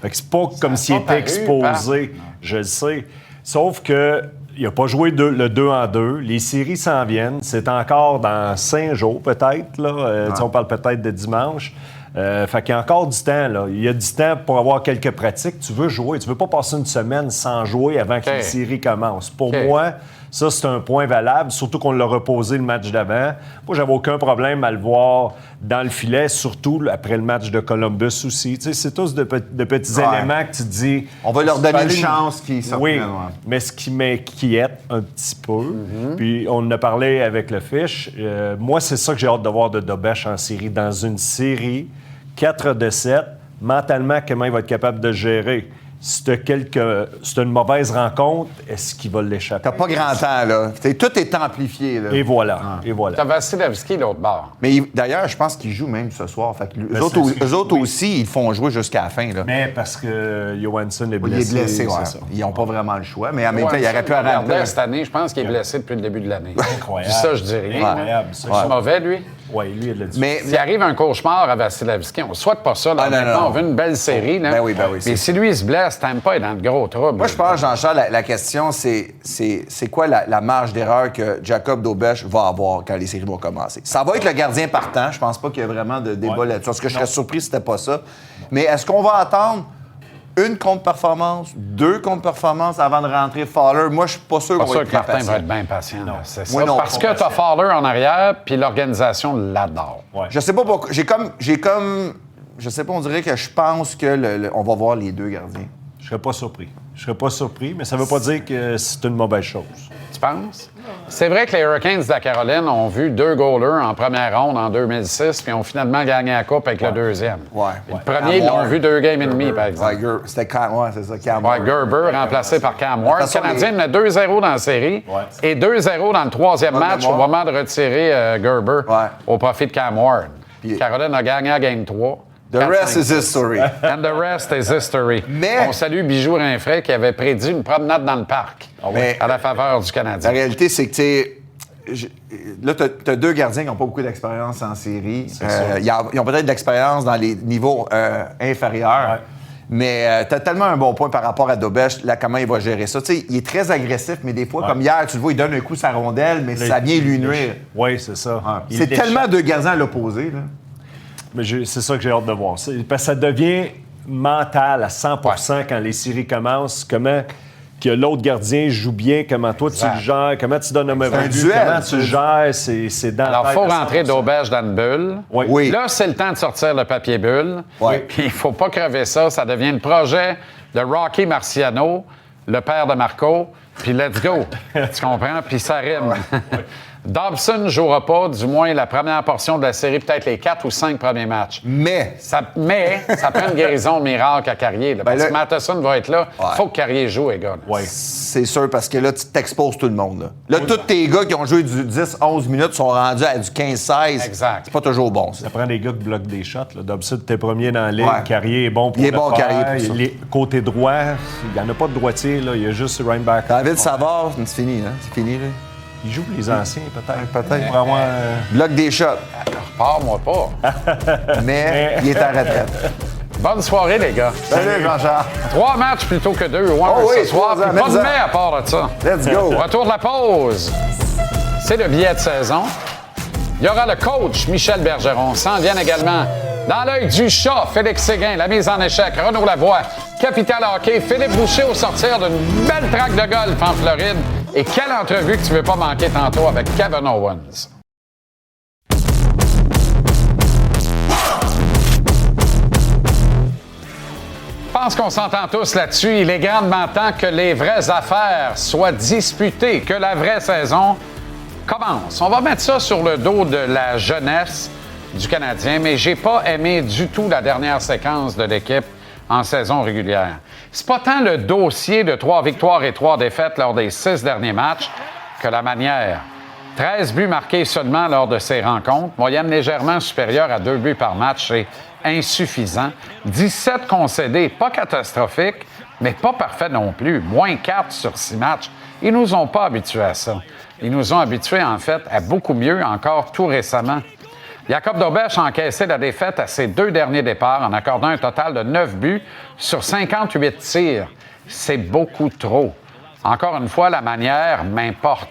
Fait que c'est pas comme s'il était paru, exposé, je le sais. Sauf que il n'a pas joué le 2-en-2. Les séries s'en viennent. C'est encore dans 5 jours, peut-être, là. On parle peut-être de dimanche. Fait qu'il y a encore du temps, là. Il y a du temps pour avoir quelques pratiques. Tu veux jouer. Tu veux pas passer une semaine sans jouer avant que les séries commencent. Pour moi, ça, c'est un point valable, surtout qu'on l'a reposé le match d'avant. Moi, j'avais aucun problème à le voir dans le filet, surtout après le match de Columbus aussi. Tu sais, c'est tous de petits éléments que tu te dis... On va leur donner une chance qu'ils sortent. Oui, mais ce qui m'inquiète un petit peu, puis on en a parlé avec le Fish, moi, c'est ça que j'ai hâte de voir de Dobeš en série. Dans une série, 4-7, mentalement, comment il va être capable de gérer? Si tu as une mauvaise rencontre, est-ce qu'il va l'échapper? T'as pas grand temps, là. Tout est amplifié, là. Et voilà. Et voilà. T'as Vasilevski, l'autre bord. Mais d'ailleurs, je pense qu'il joue même ce soir. Fait que eux autres aussi, ils font jouer jusqu'à la fin, là. Mais parce que Johansson est Il blessé. est blessé, ouais. Ça. Ils n'ont pas vraiment le choix. Mais en même temps, il aurait pu arrêter. Cette année, je pense qu'il est blessé depuis le début de l'année. Incroyable. Puis ça, je dis rien. Incroyable, C'est mauvais, lui. Oui, lui, il l'a dit. Mais S'il arrive un cauchemar à Vasilevski, on ne souhaite pas ça. Là, maintenant, on veut une belle série. Là. Ben oui, mais si lui, il se blesse, t'aimes pas, il est dans le gros trouble. moi, je pense, Jean-Charles, la question, c'est quoi la marge d'erreur que Jacob Dobeš va avoir quand les séries vont commencer? Ça va être le gardien partant. Je pense pas qu'il y a vraiment de débat là-dessus. Parce que je serais surpris si c'était pas ça. Mais est-ce qu'on va attendre une contre-performance, 2 contre-performances avant de rentrer Fowler? Moi, je suis pas sûr qu'on va être très Martin patient. va être bien patient. Là, c'est Moi ça. non, Parce pas que t'as Fowler en arrière, puis l'organisation l'adore. Ouais. Je sais pas pourquoi. J'ai comme... Je sais pas, on dirait que je pense que on va voir les 2 gardiens. Je serais pas surpris. Je serais pas surpris, mais ça veut pas dire que c'est une mauvaise chose. Tu penses? C'est vrai que les Hurricanes de la Caroline ont vu 2 goalers en première ronde en 2006, puis ont finalement gagné la Coupe avec le deuxième. Ouais. Puis le premier, ils l'ont vu 2 games et demi, par exemple. Ouais, c'était Cam, ouais, c'est ça, Cam. Ouais, Gerber, remplacé par Cam Ward. Le Canadien menait 2-0 dans la série et 2-0 dans le 3e match au moment de retirer Gerber au profit de Cam Ward. Caroline a gagné à Game 3. The rest is history. And the rest is history. Mais... On salue Bijou Rinfray qui avait prédit une promenade dans le parc à la faveur du Canadien. La réalité, c'est que, tu sais, là, tu as 2 gardiens qui n'ont pas beaucoup d'expérience en série. Ils ont peut-être de l'expérience dans les niveaux inférieurs. Ouais. Mais tu as tellement un bon point par rapport à Dobeš, là, comment il va gérer ça. Tu sais, il est très agressif, mais des fois, comme hier, tu le vois, il donne un coup sa rondelle, mais ça vient lui nuire. Oui, c'est ça. C'est tellement 2 gardiens à l'opposé, là. Mais c'est ça que j'ai hâte de voir. Parce que ça devient mental à 100% quand les séries commencent. Comment que l'autre gardien joue bien, comment toi tu le gères, comment tu donnes un mauvais but, comment tu le gères, c'est dans Alors, il faut rentrer Dobeš dans une bulle. Oui. Là, c'est le temps de sortir le papier bulle. Puis il ne faut pas crever ça. Ça devient le projet de Rocky Marciano, le père de Marco. Puis let's go. Tu comprends? Puis ça rime. Dobson ne jouera pas, du moins la première portion de la série, peut-être les 4 ou 5 premiers matchs. Mais ça prend une guérison miracle à Carrier. Là, parce que Matheson va être là. Il faut que Carrier joue, les gars. C'est sûr, parce que là, tu t'exposes tout le monde. Là, tous tes gars qui ont joué du 10-11 minutes sont rendus à du 15-16. Exact. C'est pas toujours bon, ça. Ça prend des gars qui bloquent des shots. Dobson, t'es premier dans la ligue. Carrier est bon pour Il est bon, Carrier, pour ça. Côté droit, il n'y en a pas de droitier. Là. Il y a juste Reinbach. David Savard, c'est fini. Hein? C'est fini, là. Il joue pour les anciens, peut-être. Peut-être. Pour avoir bloc des shots. Repars-moi pas. Mais il est en retraite. Bonne soirée, les gars. Salut, Jean-Charles. 3 matchs plutôt que 2 ce soir. Puis pas de mai à part de ça. Let's go. Retour de la pause. C'est le billet de saison. Il y aura le coach Michel Bergeron. S'en viennent également dans l'œil du chat, Félix Séguin, la mise en échec, Renaud Lavoie, Capital Hockey, Philippe Boucher au sortir d'une belle traque de golf en Floride. Et quelle entrevue que tu ne veux pas manquer tantôt avec Kevin Owens. Je pense qu'on s'entend tous là-dessus. Il est grandement temps que les vraies affaires soient disputées, que la vraie saison commence. On va mettre ça sur le dos de la jeunesse du Canadien, mais j'ai pas aimé du tout la dernière séquence de l'équipe en saison régulière. C'est pas tant le dossier de 3 victoires et 3 défaites lors des 6 derniers matchs que la manière. 13 buts marqués seulement lors de ces rencontres, moyenne légèrement supérieure à 2 buts par match, c'est insuffisant. 17 concédés, pas catastrophique, mais pas parfait non plus. Moins 4 sur 6 matchs. Ils nous ont pas habitués à ça. Ils nous ont habitués, en fait, à beaucoup mieux encore tout récemment. Jacob Dobèche a encaissé la défaite à ses 2 derniers départs en accordant un total de 9 buts sur 58 tirs. C'est beaucoup trop. Encore une fois, la manière m'importe.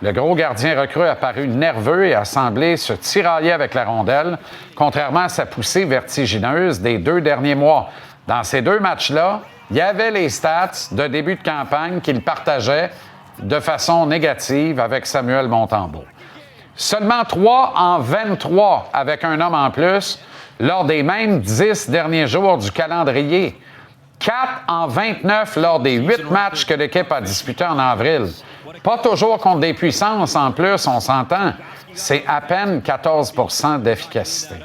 Le gros gardien recru a paru nerveux et a semblé se tirailler avec la rondelle, contrairement à sa poussée vertigineuse des 2 derniers mois. Dans ces 2 matchs-là, il y avait les stats de début de campagne qu'il partageait de façon négative avec Samuel Montembeault. Seulement 3 en 23 avec un homme en plus lors des mêmes 10 derniers jours du calendrier. 4 en 29 lors des 8 matchs que l'équipe a disputés en avril. Pas toujours contre des puissances en plus, on s'entend. C'est à peine 14 % d'efficacité.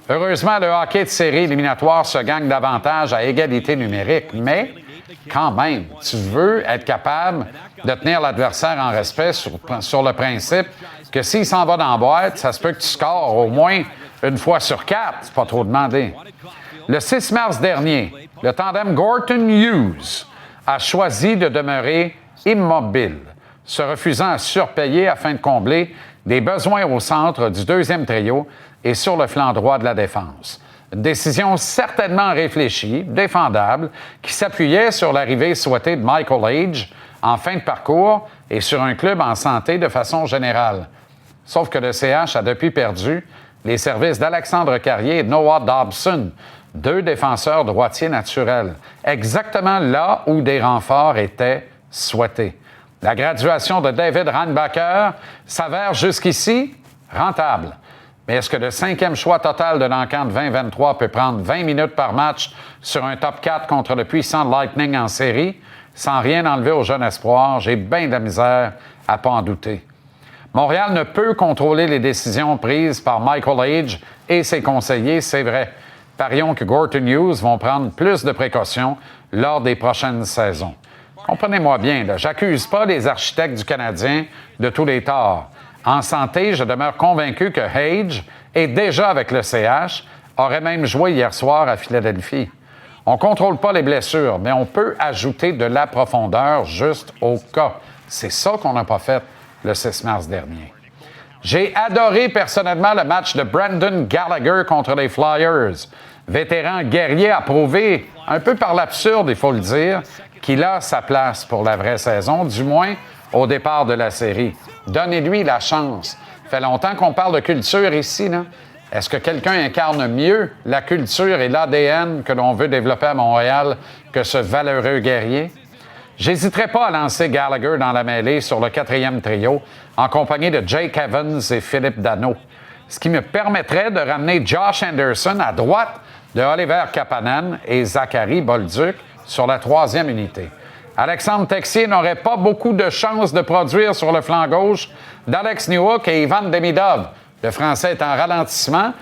Heureusement, le hockey de série éliminatoire se gagne davantage à égalité numérique, mais quand même, tu veux être capable de tenir l'adversaire en respect sur le principe que s'il s'en va dans la boîte, ça se peut que tu scores au moins une fois sur 4. C'est pas trop demandé. Le 6 mars dernier, le tandem Gorton-Hughes a choisi de demeurer immobile, se refusant à surpayer afin de combler des besoins au centre du 2e trio et sur le flanc droit de la défense. Une décision certainement réfléchie, défendable, qui s'appuyait sur l'arrivée souhaitée de Michael Age en fin de parcours et sur un club en santé de façon générale. Sauf que le CH a depuis perdu les services d'Alexandre Carrier et de Noah Dobson, 2 défenseurs droitiers naturels, exactement là où des renforts étaient souhaités. La graduation de David Reinbacher s'avère jusqu'ici rentable. Mais est-ce que le 5e choix total de l'encan de 2023 peut prendre 20 minutes par match sur un top 4 contre le puissant Lightning en série? Sans rien enlever au jeune espoir, j'ai bien de la misère à pas en douter. Montréal ne peut contrôler les décisions prises par Michael Age et ses conseillers, c'est vrai. Parions que Gorton-Hughes vont prendre plus de précautions lors des prochaines saisons. Comprenez-moi bien, j'accuse pas les architectes du Canadien de tous les torts. En santé, je demeure convaincu que Hage est déjà avec le CH, aurait même joué hier soir à Philadelphie. On ne contrôle pas les blessures, mais on peut ajouter de la profondeur juste au cas. C'est ça qu'on n'a pas fait le 6 mars dernier. J'ai adoré personnellement le match de Brendan Gallagher contre les Flyers. Vétéran guerrier a prouvé, un peu par l'absurde, il faut le dire, qu'il a sa place pour la vraie saison, du moins au départ de la série. Donnez-lui la chance. Ça fait longtemps qu'on parle de culture ici, là. Est-ce que quelqu'un incarne mieux la culture et l'ADN que l'on veut développer à Montréal que ce valeureux guerrier? J'hésiterai pas à lancer Gallagher dans la mêlée sur le 4e trio, en compagnie de Jake Evans et Philippe Danault, ce qui me permettrait de ramener Josh Anderson à droite de Oliver Kapanen et Zachary Bolduc sur la 3e unité. Alexandre Texier n'aurait pas beaucoup de chances de produire sur le flanc gauche d'Alex Newhook et Ivan Demidov. Le Français est en ralentissement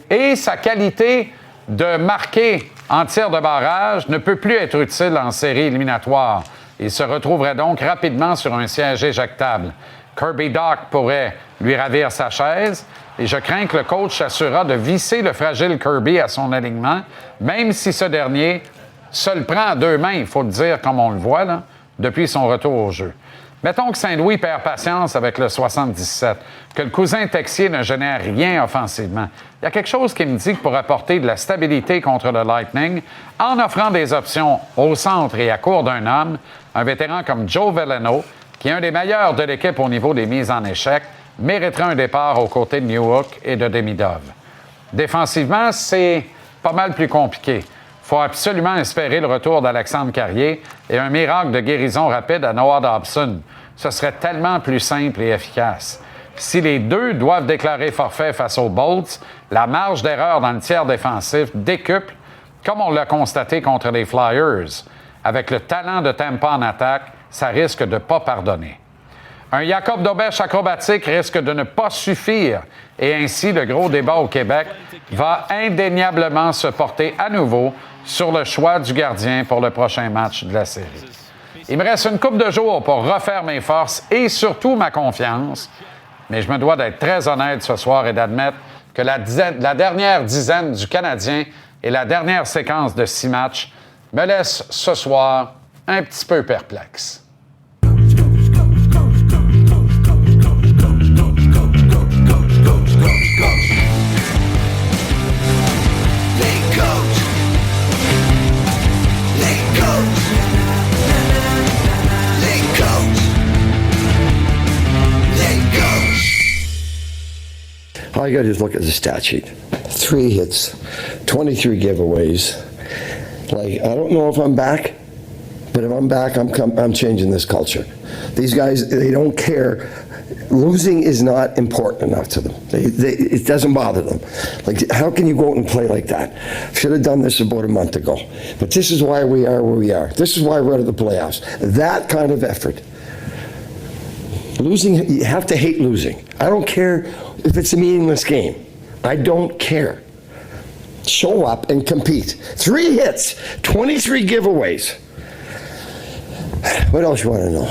et sa qualité de marquer en tir de barrage ne peut plus être utile en série éliminatoire. Il se retrouverait donc rapidement sur un siège éjectable. Kirby Dach pourrait lui ravir sa chaise et je crains que le coach s'assurera de visser le fragile Kirby à son alignement, même si ce dernier se le prend à 2 mains, il faut le dire comme on le voit, là, depuis son retour au jeu. Mettons que Saint-Louis perd patience avec le 77, que le cousin Texier ne génère rien offensivement. Il y a quelque chose qui me dit que pour apporter de la stabilité contre le Lightning, en offrant des options au centre et à court d'un homme, un vétéran comme Joe Veleno, qui est un des meilleurs de l'équipe au niveau des mises en échec, mériterait un départ aux côtés de Newhook et de Demidov. Défensivement, c'est pas mal plus compliqué. Il faut absolument espérer le retour d'Alexandre Carrier et un miracle de guérison rapide à Noah Dobson. Ce serait tellement plus simple et efficace. Si les 2 doivent déclarer forfait face aux Bolts, la marge d'erreur dans le tiers défensif décuple, comme on l'a constaté contre les Flyers. Avec le talent de Tampa en attaque, ça risque de ne pas pardonner. Un Jacob Dobèche acrobatique risque de ne pas suffire et ainsi le gros débat au Québec va indéniablement se porter à nouveau sur le choix du gardien pour le prochain match de la série. Il me reste une couple de jours pour refaire mes forces et surtout ma confiance, mais je me dois d'être très honnête ce soir et d'admettre que la dernière dizaine du Canadien et la dernière séquence de 6 matchs me laissent ce soir un petit peu perplexe. all you got to do is look at the stat sheet. 3 hits, 23 giveaways. Like, I don't know if I'm back, but if I'm back, I'm changing this culture. These guys, they don't care. Losing is not important enough to them. It doesn't bother them. Like, how can you go out and play like that? Should have done this about a month ago. But this is why we are where we are. This is why we're out of the playoffs. That kind of effort. Losing, you have to hate losing. I don't care if it's a meaningless game. I don't care. Show up and compete. 3 hits, 23 giveaways. What else you want to know?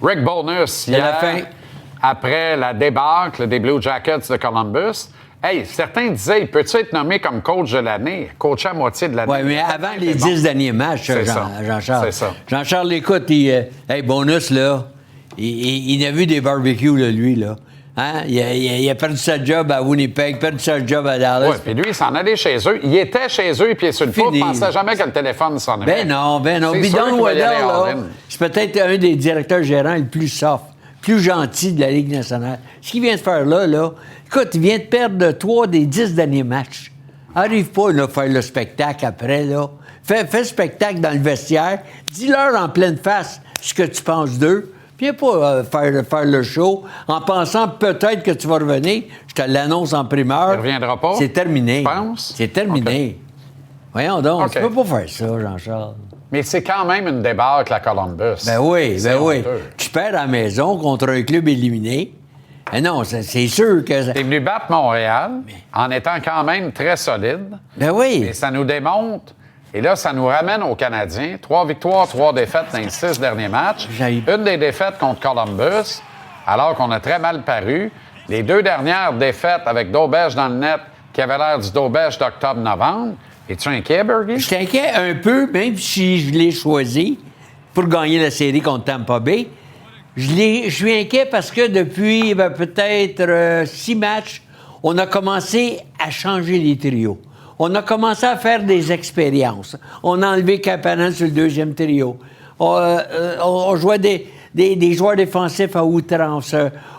Rick Bowness, hier, après la débâcle des Blue Jackets de Columbus, hey, certains disaient, il peut-tu être nommé comme coach de l'année, coach à moitié de l'année? Oui, mais avant les 10 derniers matchs, Jean-Charles. C'est ça. Jean-Charles, écoute, hey, Bowness, là, il a vu des barbecues, là, lui, là. Hein? Il a perdu sa job à Winnipeg, perdu sa job à Dallas. Oui, puis lui, il s'en allait chez eux. Il était chez eux, puis sur le pouce, il ne pensait jamais que le téléphone sonnerait. Ben non. Puis Don Waddell, là, c'est peut-être un des directeurs gérants le plus soft, plus gentil de la Ligue nationale. Ce qu'il vient de faire là, écoute, il vient de perdre 3 des 10 derniers matchs. Arrive pas à faire le spectacle après, là. Fais le spectacle dans le vestiaire. Dis-leur en pleine face ce que tu penses d'eux. Viens pas faire le show en pensant peut-être que tu vas revenir. Je te l'annonce en primeur. Il ne reviendra pas? C'est terminé. Tu penses? C'est terminé. Okay. Voyons donc, tu peux pas faire ça, Jean-Charles. Mais c'est quand même une débâcle à Columbus. Ben oui. Tu perds à la maison contre un club éliminé. Mais non, c'est sûr que... T'es venu battre Montréal en étant quand même très solide. Ben oui. Et ça nous démontre... Et là, ça nous ramène aux Canadiens. 3 victoires, 3 défaites dans les 6 derniers matchs. Une des défaites contre Columbus, alors qu'on a très mal paru. Les 2 dernières défaites avec Daubèche dans le net, qui avait l'air du Daubèche d'octobre-novembre. Es-tu inquiet, Bergie? Je suis inquiet un peu, même si je l'ai choisi pour gagner la série contre Tampa Bay. Je suis inquiet parce que depuis peut-être 6 matchs, on a commencé à changer les trios. On a commencé à faire des expériences. On a enlevé Kapanen sur le 2e trio. On jouait des joueurs défensifs à outrance.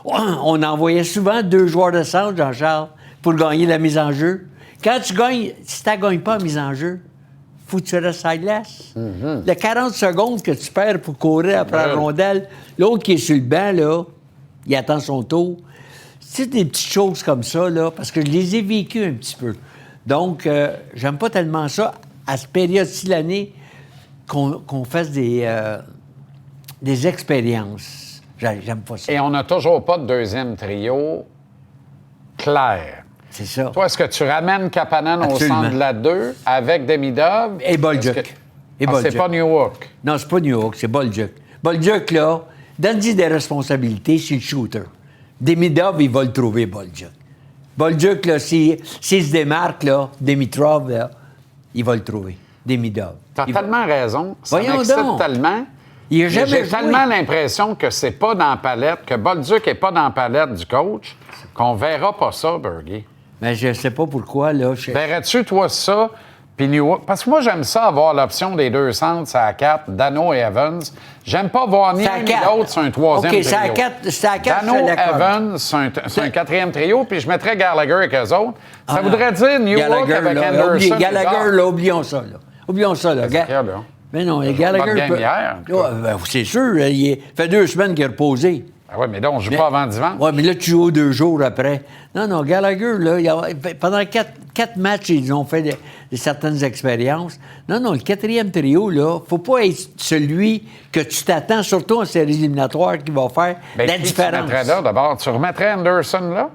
On envoyait souvent 2 joueurs de centre, Jean-Charles, pour gagner la mise en jeu. Quand tu gagnes, si tu ne gagnes pas la mise en jeu, faut que tu restes à la glace. Les 40 secondes que tu perds pour courir après la rondelle, l'autre qui est sur le banc, là, il attend son tour. C'est des petites choses comme ça, là, parce que je les ai vécues un petit peu. Donc, j'aime pas tellement ça, à cette période-ci de l'année, qu'on fasse des expériences. J'aime pas ça. Et on n'a toujours pas de 2e trio clair. C'est ça. Toi, est-ce que tu ramènes Kapanen au centre de la 2 avec Demidov? Et Bolduc. C'est pas New York. Non, c'est pas New York, c'est Bolduc. Bolduc, là, donne-lui des responsabilités, c'est le shooter. Demidov, il va le trouver, Bolduc. Bolduc, là, s'il se démarque, là, Dimitrov, là, il va le trouver. Demidov. T'as tellement raison. Ça Voyons m'excite donc. tellement. J'ai tellement l'impression que c'est pas dans la palette, que Bolduc est pas dans la palette du coach, qu'on verra pas ça, Bergie. Mais je sais pas pourquoi, là. Verrais-tu, toi, ça? Puis parce que moi, j'aime ça avoir l'option des 2 centres, c'est à 4, Dano et Evans. J'aime pas voir ni un ni l'autre sur un 3e trio. OK, c'est à 4, Dano, Evans, c'est un 4e trio, puis je mettrais Gallagher avec eux autres. Ça voudrait dire New York avec Anderson. Gallagher, là, oublions ça, là. Oublions ça, là. Mais non, Gallagher... c'est sûr, il fait 2 semaines qu'il est reposé. Ah oui, mais là, on ne joue pas avant dimanche. Oui, mais là, tu joues 2 jours après. Non, Gallagher, là, pendant 4 matchs, ils ont fait certaines expériences. Non, le 4e trio, là, faut pas être celui que tu t'attends, surtout en séries éliminatoires, qui va faire la différence. Tu mettrais là, d'abord? Tu remettrais Anderson là?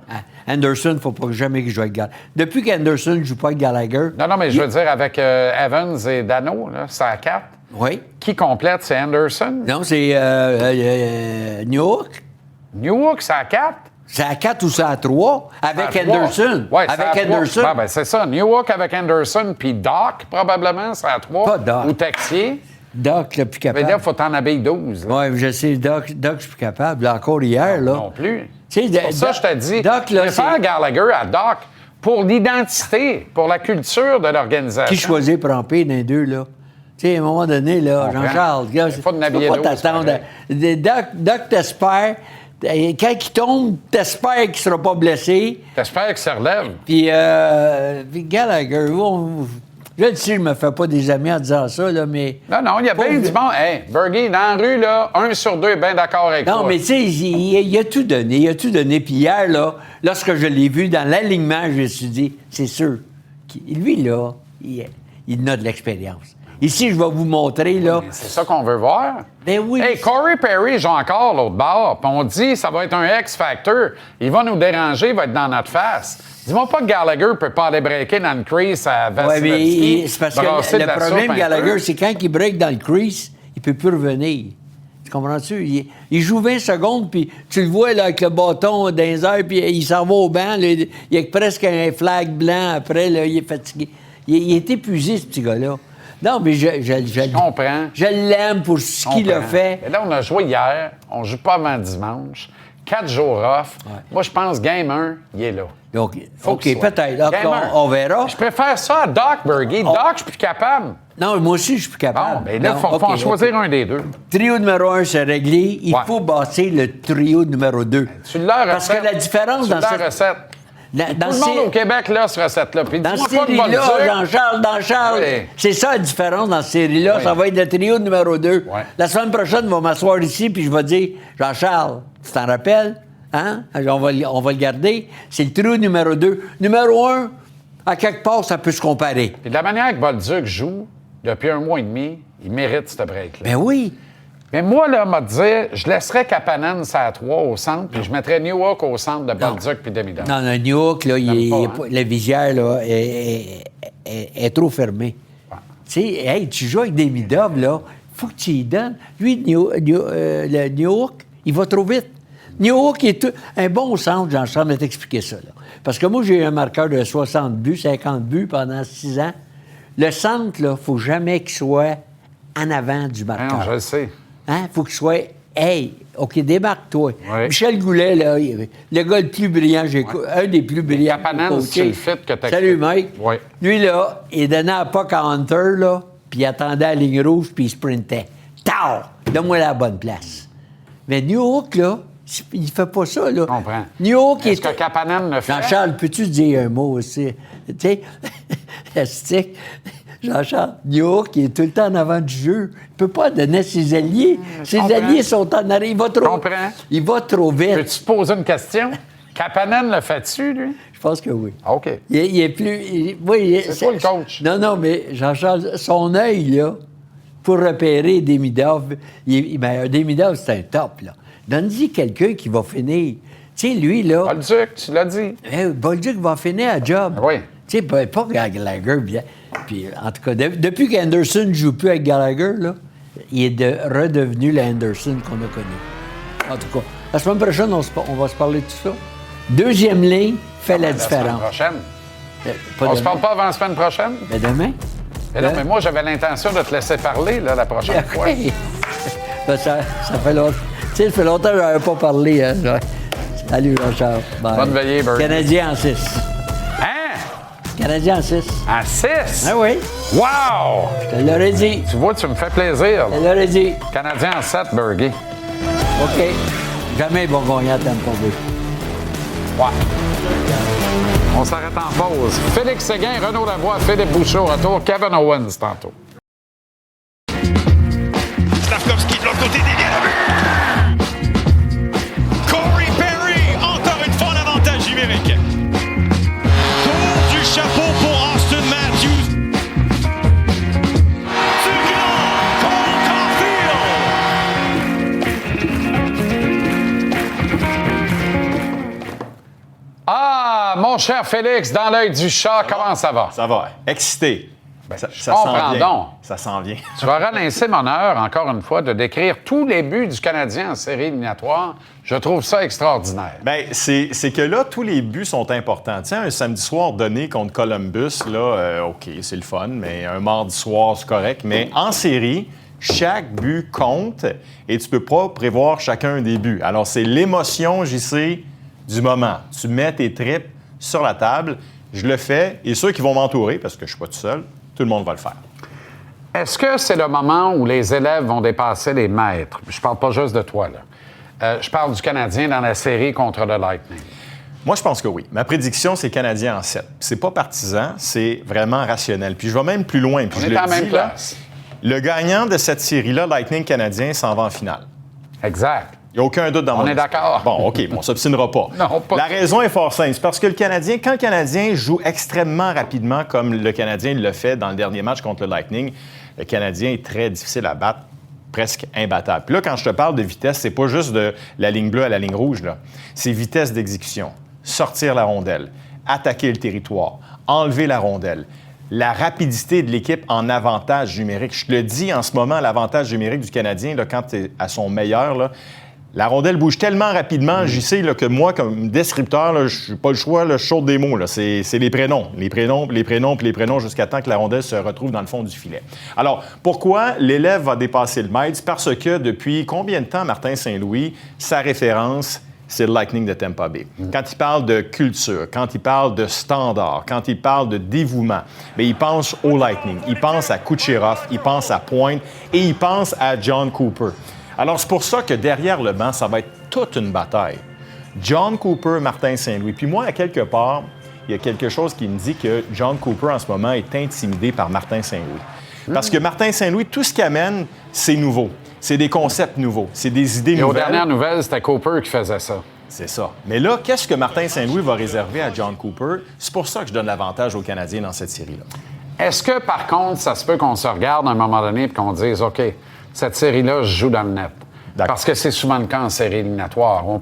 Anderson, faut pas jamais qu'il joue avec Gallagher. Depuis qu'Anderson ne joue pas avec Gallagher... Non, mais je veux dire, avec Evans et Dano, là, c'est à 4. Oui. Qui complète? C'est Anderson? Non, c'est New York. New York, c'est à 4? C'est à 4 ou c'est à 3 avec Anderson. Oui, avec Anderson. Ben, c'est ça. New York avec Anderson, puis Doc, probablement, c'est à 3. Pas Doc. Ou Texier. Doc, le plus capable. Mais là, il faut t'en habiller 12. Oui, je sais. Doc, je suis plus capable. Là, encore hier, là. Non plus. C'est pour ça, je te dis, Doc, là, je préfère Gallagher à Doc pour l'identité, pour la culture de l'organisation. Qui choisit Prampé dans les 2, là? Tu sais, à un moment donné, là, Jean-Charles, il faut pas t'attendre. Doc t'espère, Quand il tombe, t'espères qu'il ne sera pas blessé. T'espères qu'il se relève. Puis Gallagher, je le sais, je me fais pas des amis en disant ça, là, mais... Non, il y a bien du bon. Hey, Bergie, dans la rue, là, 1 sur 2 est bien d'accord avec toi. Non, mais tu sais, il a tout donné. Puis hier, là, lorsque je l'ai vu dans l'alignement, je me suis dit, c'est sûr, lui, là, il a de l'expérience. Ici, je vais vous montrer, là... C'est ça qu'on veut voir. Ben oui. Hey, Corey Perry joue encore l'autre bord. Puis on dit ça va être un X-Factor. Il va nous déranger, il va être dans notre face. Dis-moi pas que Gallagher ne peut pas aller breaker dans le crease à Vasilevski. Oui, mais c'est parce que le problème, Gallagher, c'est quand il break dans le crease, il peut plus revenir. Tu comprends-tu? Il joue 20 secondes, puis tu le vois là, avec le bâton dans les airs, puis il s'en va au banc. Là, il y a presque un flag blanc après, là, il est fatigué. Il est épuisé, ce petit gars-là. Non, mais je comprends. Je l'aime pour ce qu'il a fait. Mais là, on a joué hier. On joue pas avant dimanche. 4 jours off. Ouais. Moi, je pense Game 1, il est là. Donc, OK, peut-être. On verra. Je préfère ça à Doc, Bergie. Doc, je suis plus capable. Non, moi aussi, je suis plus capable. Bon, mais là, il faut en choisir un des deux. Trio numéro 1, c'est réglé. Il faut bâtir le trio numéro 2. Tu l'as Parce que la différence dans cette recette. Tout le monde au Québec, là, cette recette-là. Puis dans cette série-là, Jean-Charles, oui. C'est ça la différence dans cette série-là. Oui. Ça va être le trio numéro 2. Oui. La semaine prochaine, on va m'asseoir ici puis je vais dire, Jean-Charles, tu t'en rappelles? Hein? On va le garder. C'est le trio numéro 2. Numéro 1, à quelque part, ça peut se comparer. Et de la manière que Bolduc joue, depuis 1 mois et demi, il mérite ce break-là. Ben oui. Mais moi, là, m'a dit, je laisserais Kapanen à 3 au centre, puis je mettrais Newhook au centre de Bolduc puis Demidov. Non, Newhook, là, la visière, là, est trop fermée. Ouais. Tu sais, hey, tu joues avec Demidov, là, il faut que tu y donnes. Lui, le Newhook, il va trop vite. Newhook est un bon centre, Jean-Charles m'a expliqué ça, là. Parce que moi, j'ai eu un marqueur de 60 buts, 50 buts pendant 6 ans. Le centre, là, il ne faut jamais qu'il soit en avant du marqueur. Non, je le sais. Hein? Faut qu'il soit, hey, OK, démarque-toi. Oui. Michel Goulet, là, le gars le plus brillant, un des plus brillants. Kapanen, c'est le fit que tu as. Salut, Mike. Oui. Lui, là, il donnait à puck à Hunter, là, puis il attendait à la ligne rouge, puis il sprintait. Tao! Donne-moi la bonne place. Mais Newhook, là, il fait pas ça, là. Je comprends. Newhook est-ce que Kapanen le fait? Jean-Charles, peux-tu dire un mot aussi? Tu sais, Astic. Jean-Charles, Newhook, il est tout le temps en avant du jeu. Il ne peut pas donner ses alliés. Ses alliés sont en arrière. Il va trop vite. Peux-tu te poser une question? Kapanen le fait-tu, lui? Je pense que oui. OK. Il est plus... c'est toi le coach. Non, mais Jean-Charles, son œil, là, pour repérer Demidov, Demidov, c'est un top, là. Donne-y quelqu'un qui va finir. Tu sais, lui, là... Bolduc, tu l'as dit. Bolduc va finir à job. Oui. Tu sais, pas Gallagher, bien... Puis, en tout cas, depuis qu'Anderson ne joue plus avec Gallagher, là, il est redevenu l'Anderson qu'on a connu. En tout cas, la semaine prochaine, on va se parler de tout ça. Deuxième ligne fait la différence. La semaine prochaine? On se parle pas avant la semaine prochaine? Mais demain. Mais non, mais moi, j'avais l'intention de te laisser parler là, la prochaine fois. Ben, ça fait longtemps. Tu sais, ça fait longtemps que je n'avais pas parlé. Hein? Salut, Jean-Charles. Bonne veillée, Bergie. Canadien en 6. Canadien en 6. En 6? Ah oui. Wow! Je te l'aurais dit. Tu vois, tu me fais plaisir. Je te l'aurais dit. Canadien en 7, Bergie. OK. Jamais ils vont gagner à Tampa Bay. Ouais. On s'arrête en pause. Félix Séguin, Renaud Lavoie, Philippe Bouchard, retour, Kevin Owens tantôt. Slavkovski de l'autre côté dévié le but! Corey Perry, encore une fois l'avantage numérique. Du chapeau pour Austin Matthews. Du grand Cole Caulfield. Ah, mon cher Félix, dans l'œil du chat, comment ça va? Ça va. Excité. Ben, ça sent bien. Ça sent bien. Tu vas relancer mon heure, encore une fois, de décrire tous les buts du Canadien en série éliminatoire. Je trouve ça extraordinaire. Bien, c'est que là, tous les buts sont importants. Tiens, un samedi soir donné contre Columbus, là, OK, c'est le fun, mais un mardi soir, c'est correct. Mais en série, chaque but compte et tu peux pas prévoir chacun des buts. Alors, c'est l'émotion, j'y sais, du moment. Tu mets tes tripes sur la table. Je le fais et ceux qui vont m'entourer, parce que je suis pas tout seul, tout le monde va le faire. Est-ce que c'est le moment où les élèves vont dépasser les maîtres? Je parle pas juste de toi, là. Je parle du Canadien dans la série contre le Lightning. Moi, je pense que oui. Ma prédiction, c'est Canadien en 7. C'est pas partisan, c'est vraiment rationnel. Puis je vais même plus loin. Puis on est en même place. Le gagnant de cette série-là, Lightning-Canadien, s'en va en finale. Exact. Il n'y a aucun doute dans mon On est d'accord. Bon, OK, on ne s'obstinera pas. Non, pas. La raison est fort simple. C'est parce que quand le Canadien joue extrêmement rapidement, comme le Canadien le fait dans le dernier match contre le Lightning, le Canadien est très difficile à battre, presque imbattable. Puis là, quand je te parle de vitesse, c'est pas juste de la ligne bleue à la ligne rouge, là. C'est vitesse d'exécution. Sortir la rondelle, attaquer le territoire, enlever la rondelle. La rapidité de l'équipe en avantage numérique. Je te le dis en ce moment, l'avantage numérique du Canadien, là, quand tu es à son meilleur, là, la rondelle bouge tellement rapidement, j'y sais là, que moi, comme descripteur, je n'ai pas le choix, là, je saute des mots. Là. C'est les prénoms. Les prénoms jusqu'à temps que la rondelle se retrouve dans le fond du filet. Alors, pourquoi l'élève va dépasser le maître? C'est parce que depuis combien de temps, Martin Saint-Louis, sa référence, c'est le Lightning de Tampa Bay. Quand il parle de culture, quand il parle de standard, quand il parle de dévouement, bien, il pense au Lightning. Il pense à Kucherov, il pense à Pointe et il pense à John Cooper. Alors, c'est pour ça que derrière le banc, ça va être toute une bataille. John Cooper, Martin Saint-Louis. Puis moi, à quelque part, il y a quelque chose qui me dit que John Cooper, en ce moment, est intimidé par Martin Saint-Louis. Parce que Martin Saint-Louis, tout ce qu'il amène, c'est nouveau. C'est des concepts nouveaux. C'est des idées nouvelles. Et aux dernières nouvelles, c'était Cooper qui faisait ça. C'est ça. Mais là, qu'est-ce que Martin Saint-Louis va réserver à John Cooper? C'est pour ça que je donne l'avantage aux Canadiens dans cette série-là. Est-ce que, par contre, ça se peut qu'on se regarde à un moment donné et qu'on dise, OK, cette série-là, je joue dans le net? Parce que c'est souvent le cas en série éliminatoire. On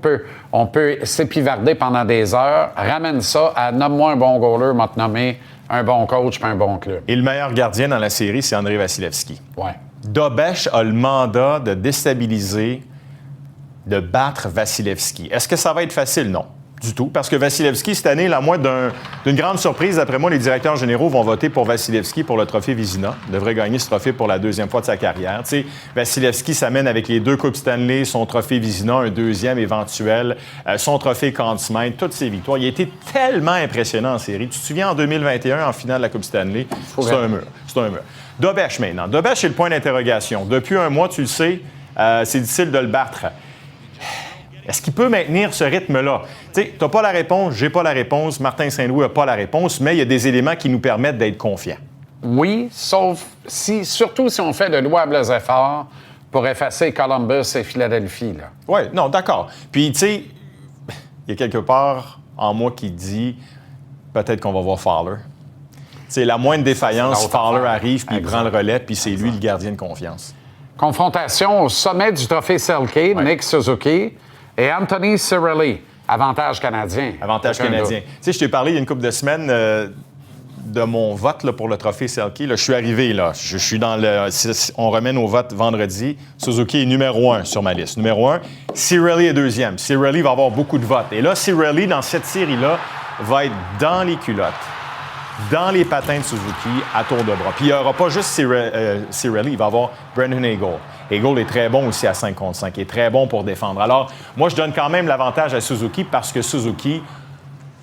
peut s'épivarder pendant des heures, ramène ça à nomme-moi un bon goaler, m'a nommé un bon coach puis un bon club. Et le meilleur gardien dans la série, c'est Andrei Vasilevski. Ouais. Dobech a le mandat de déstabiliser, de battre Vasilevski. Est-ce que ça va être facile? Non, du tout. Parce que Vasilevski, cette année, à moins d'une grande surprise, d'après moi, les directeurs généraux vont voter pour Vasilevski pour le trophée Vizina. Il devrait gagner ce trophée pour la deuxième fois de sa carrière. Tu sais, Vasilevski s'amène avec les 2 Coupes Stanley, son trophée Vizina, un deuxième éventuel, son trophée Conn Smythe, toutes ses victoires. Il a été tellement impressionnant en série. Tu te souviens, en 2021, en finale de la Coupe Stanley, c'est un mur. C'est un mur. Dobech, maintenant. Dobech, c'est le point d'interrogation. Depuis un mois, tu le sais, c'est difficile de le battre. Est-ce qu'il peut maintenir ce rythme-là? Tu sais, tu n'as pas la réponse, j'ai pas la réponse, Martin Saint-Louis n'a pas la réponse, mais il y a des éléments qui nous permettent d'être confiants. Oui, sauf surtout si on fait de louables efforts pour effacer Columbus et Philadelphie. Oui, non, d'accord. Puis, tu sais, il y a quelque part en moi qui dit peut-être qu'on va voir Fowler. C'est la moindre défaillance, Fowler arrive, puis il prend le relais, puis c'est lui le gardien de confiance. Confrontation au sommet du trophée Selke, Nick Suzuki et Anthony Cirelli. Avantage canadien. Avantage canadien. Tu sais, je t'ai parlé il y a une couple de semaines de mon vote là, pour le trophée Selke. Là, je suis arrivé, là. Je suis dans le... On remet nos votes vendredi. Suzuki est numéro 1 sur ma liste. Numéro 1. Cirelli est deuxième. Cirelli va avoir beaucoup de votes. Et là, Cirelli, dans cette série-là, va être dans les culottes, dans les patins de Suzuki à tour de bras. Puis il n'y aura pas juste Cirelli, il va y avoir Brendan Hagel. Hagel est très bon aussi à 5 contre 5, il est très bon pour défendre. Alors, moi, je donne quand même l'avantage à Suzuki parce que Suzuki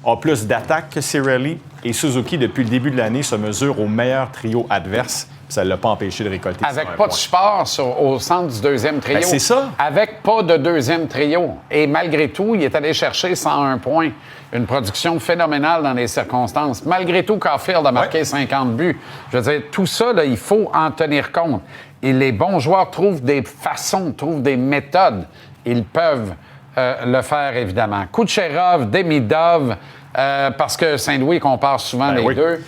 a plus d'attaques que Cirelli et Suzuki, depuis le début de l'année, se mesure au meilleur trio adverse. Ça ne l'a pas empêché de récolter. Avec pas de support au centre du deuxième trio. Ben, c'est ça. Avec pas de deuxième trio. Et malgré tout, il est allé chercher 101 points. Une production phénoménale dans les circonstances. Malgré tout, Caulfield a marqué 50 buts. Je veux dire, tout ça, là, il faut en tenir compte. Et les bons joueurs trouvent des façons, trouvent des méthodes. Ils peuvent le faire, évidemment. Kucherov, Demidov, parce que Saint-Louis compare souvent les deux.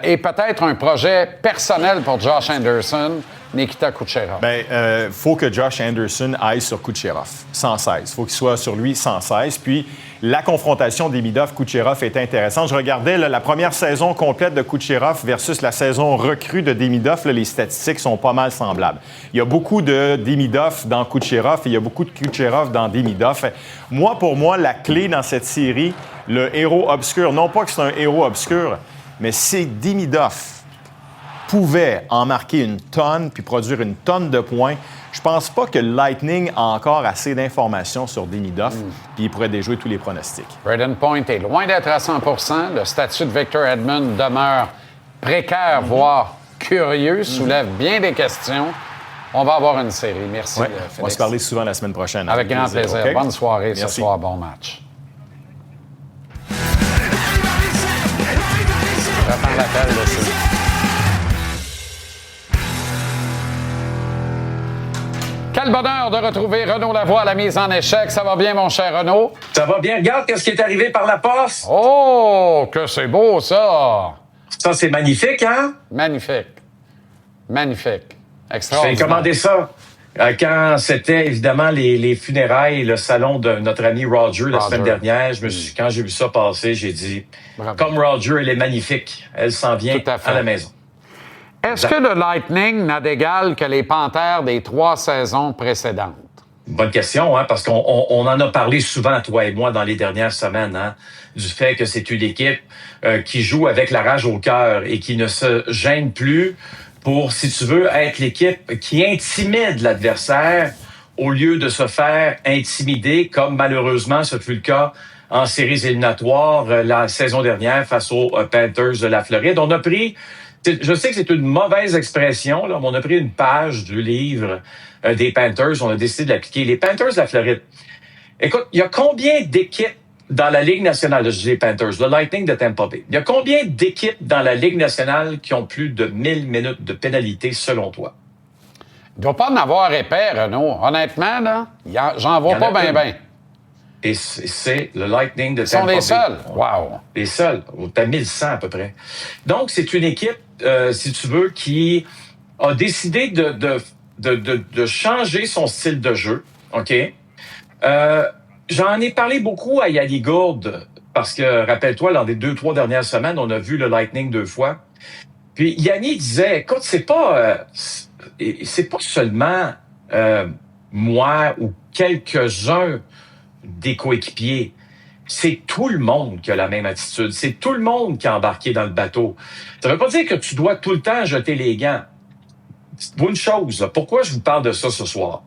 Et peut-être un projet personnel pour Josh Anderson, Nikita Kucherov. Bien, faut que Josh Anderson aille sur Kucherov, sans cesse. Faut qu'il soit sur lui sans cesse. Puis, la confrontation Demidov-Kucherov est intéressante. Je regardais là, la première saison complète de Kucherov versus la saison recrue de Demidov. Là, les statistiques sont pas mal semblables. Il y a beaucoup de Demidov dans Kucherov et il y a beaucoup de Kucherov dans Demidov. Moi, pour moi, la clé dans cette série, le héros obscur, non pas que c'est un héros obscur, mais si Demidov pouvait en marquer une tonne puis produire une tonne de points, je pense pas que le Lightning a encore assez d'informations sur Demidov puis il pourrait déjouer tous les pronostics. Brayden Point est loin d'être à 100 %. Le statut de Victor Edmond demeure précaire, voire curieux, soulève bien des questions. On va avoir une série. Merci, Ouais, Félix. on va se parler souvent la semaine prochaine. Avec grand plaisir. Okay? Bonne soirée Merci. ce soir. Bon match. J'attends l'appel dessus. Quel bonheur de retrouver Renaud Lavoie à la mise en échec. Ça va bien, mon cher Renaud? Ça va bien. Regarde qu'est-ce qui est arrivé par la poste. Oh, que c'est beau, ça! Ça, c'est magnifique, hein? Magnifique. Magnifique. J'ai Extraordinaire. commandé ça quand c'était, évidemment, les funérailles, le salon de notre ami Roger la semaine dernière. Quand j'ai vu ça passer, j'ai dit, comme Roger, elle est magnifique. Elle s'en vient à la maison. Est-ce que le Lightning n'a d'égal que les Panthères des 3 saisons précédentes? Bonne question, hein, parce qu'on en a parlé souvent, toi et moi, dans les dernières semaines, hein, du fait que c'est une équipe qui joue avec la rage au cœur et qui ne se gêne plus pour, si tu veux, être l'équipe qui intimide l'adversaire au lieu de se faire intimider, comme malheureusement ce fut le cas en séries éliminatoires la saison dernière face aux Panthers de la Floride. On a pris, je sais que c'est une mauvaise expression, là, mais on a pris une page du livre des Panthers, on a décidé de l'appliquer. Les Panthers de la Floride. Écoute, il y a combien d'équipes dans la Ligue nationale, je dis les Panthers, le Lightning de Tampa Bay, il y a combien d'équipes dans la Ligue nationale qui ont plus de 1000 minutes de pénalité, selon toi? Il ne doit pas en avoir épais, Renaud. Honnêtement, là, j'en vois pas bien. Et c'est le Lightning de Ils sont Tampa Bay. les seuls. Wow. Les seuls. T'as 1100 à peu près. Donc, c'est une équipe, si tu veux, qui a décidé de changer son style de jeu. OK? J'en ai parlé beaucoup à Yanni Gourde, parce que, rappelle-toi, dans les 2-3 dernières semaines, on a vu le Lightning 2 fois. Puis Yanni disait, écoute, c'est pas seulement moi ou quelques-uns des coéquipiers. C'est tout le monde qui a la même attitude. C'est tout le monde qui a embarqué dans le bateau. Ça veut pas dire que tu dois tout le temps jeter les gants. Une chose, là, pourquoi je vous parle de ça ce soir?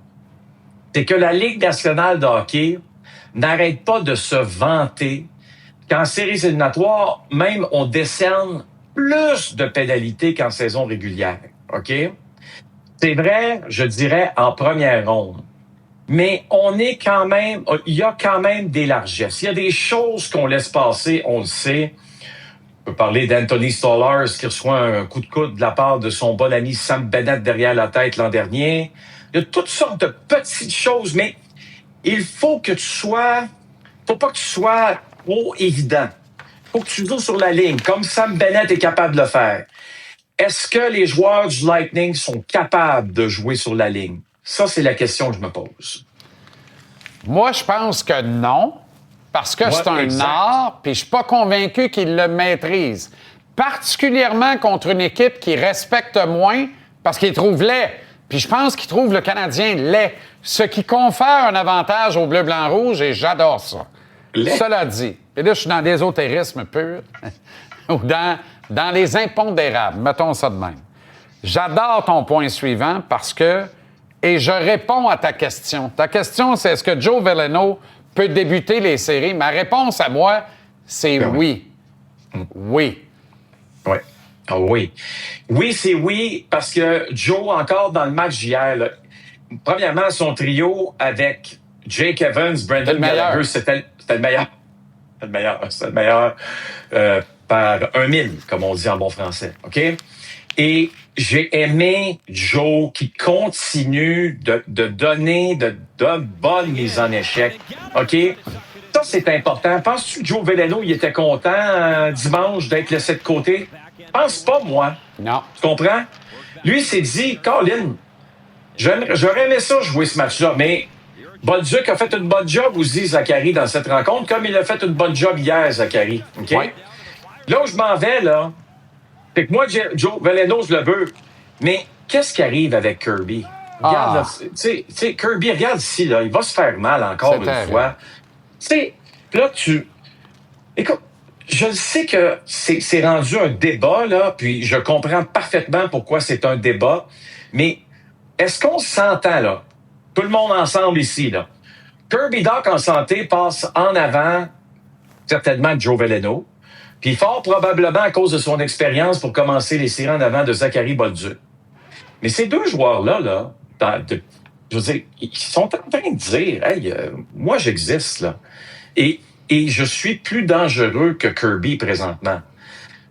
C'est que la Ligue nationale de hockey n'arrête pas de se vanter qu'en séries éliminatoires, même on décerne plus de pénalités qu'en saison régulière. OK? C'est vrai, je dirais, en première ronde. Mais il y a quand même des largesses. Il y a des choses qu'on laisse passer, on le sait. On peut parler d'Anthony Stolarz qui reçoit un coup de coude de la part de son bon ami Sam Bennett derrière la tête l'an dernier. Il y a toutes sortes de petites choses, mais il faut pas que tu sois trop évident. Il faut que tu joues sur la ligne, comme Sam Bennett est capable de le faire. Est-ce que les joueurs du Lightning sont capables de jouer sur la ligne? Ça, c'est la question que je me pose. Moi, je pense que non, parce que c'est un art, puis je suis pas convaincu qu'ils le maîtrisent. Particulièrement contre une équipe qui respecte moins, parce qu'ils trouvent laid. Puis je pense qu'ils trouvent le Canadien laid, ce qui confère un avantage au bleu-blanc-rouge, et j'adore ça. Cela dit, et là, je suis dans l'ésotérisme pur, ou dans les impondérables, mettons ça de même. J'adore ton point suivant parce que, et je réponds à ta question. Ta question, c'est est-ce que Joe Veleno peut débuter les séries? Ma réponse à moi, c'est oui. Oui. Oui. Ah oui. Oui, c'est oui, parce que Joe, encore dans le match d'hier, là, premièrement, son trio avec Jake Evans, Brendan Gallagher, c'était le meilleur. C'était le meilleur par 1000, comme on dit en bon français. OK? Et j'ai aimé Joe qui continue de donner de bonnes mises en échec. OK? Ça, c'est important. Penses-tu que Joe Veleno, il était content dimanche d'être laissé de côté? Pense pas, moi. Non. Tu comprends? Lui, il s'est dit, Colin, j'aurais aimé ça jouer ce match-là, mais Bolduc a fait une bonne job aussi, Zachary, dans cette rencontre, comme il a fait une bonne job hier, Zachary. OK? Ouais. Là où je m'en vais, là, c'est que moi, Joe Veleno, je le veux, mais qu'est-ce qui arrive avec Kirby? Regarde, tu sais, Kirby, regarde ici, là, il va se faire mal encore une fois. Tu sais, là, écoute, je sais que c'est rendu un débat, là, puis je comprends parfaitement pourquoi c'est un débat, mais est-ce qu'on s'entend, là? Tout le monde ensemble ici, là. Kirby Dach en santé passe en avant, certainement, de Joe Veleno, puis fort probablement à cause de son expérience pour commencer les séries en avant de Zachary Bolduc. Mais ces deux joueurs-là, là, je veux dire, ils sont en train de dire, hey, moi j'existe là, et je suis plus dangereux que Kirby présentement.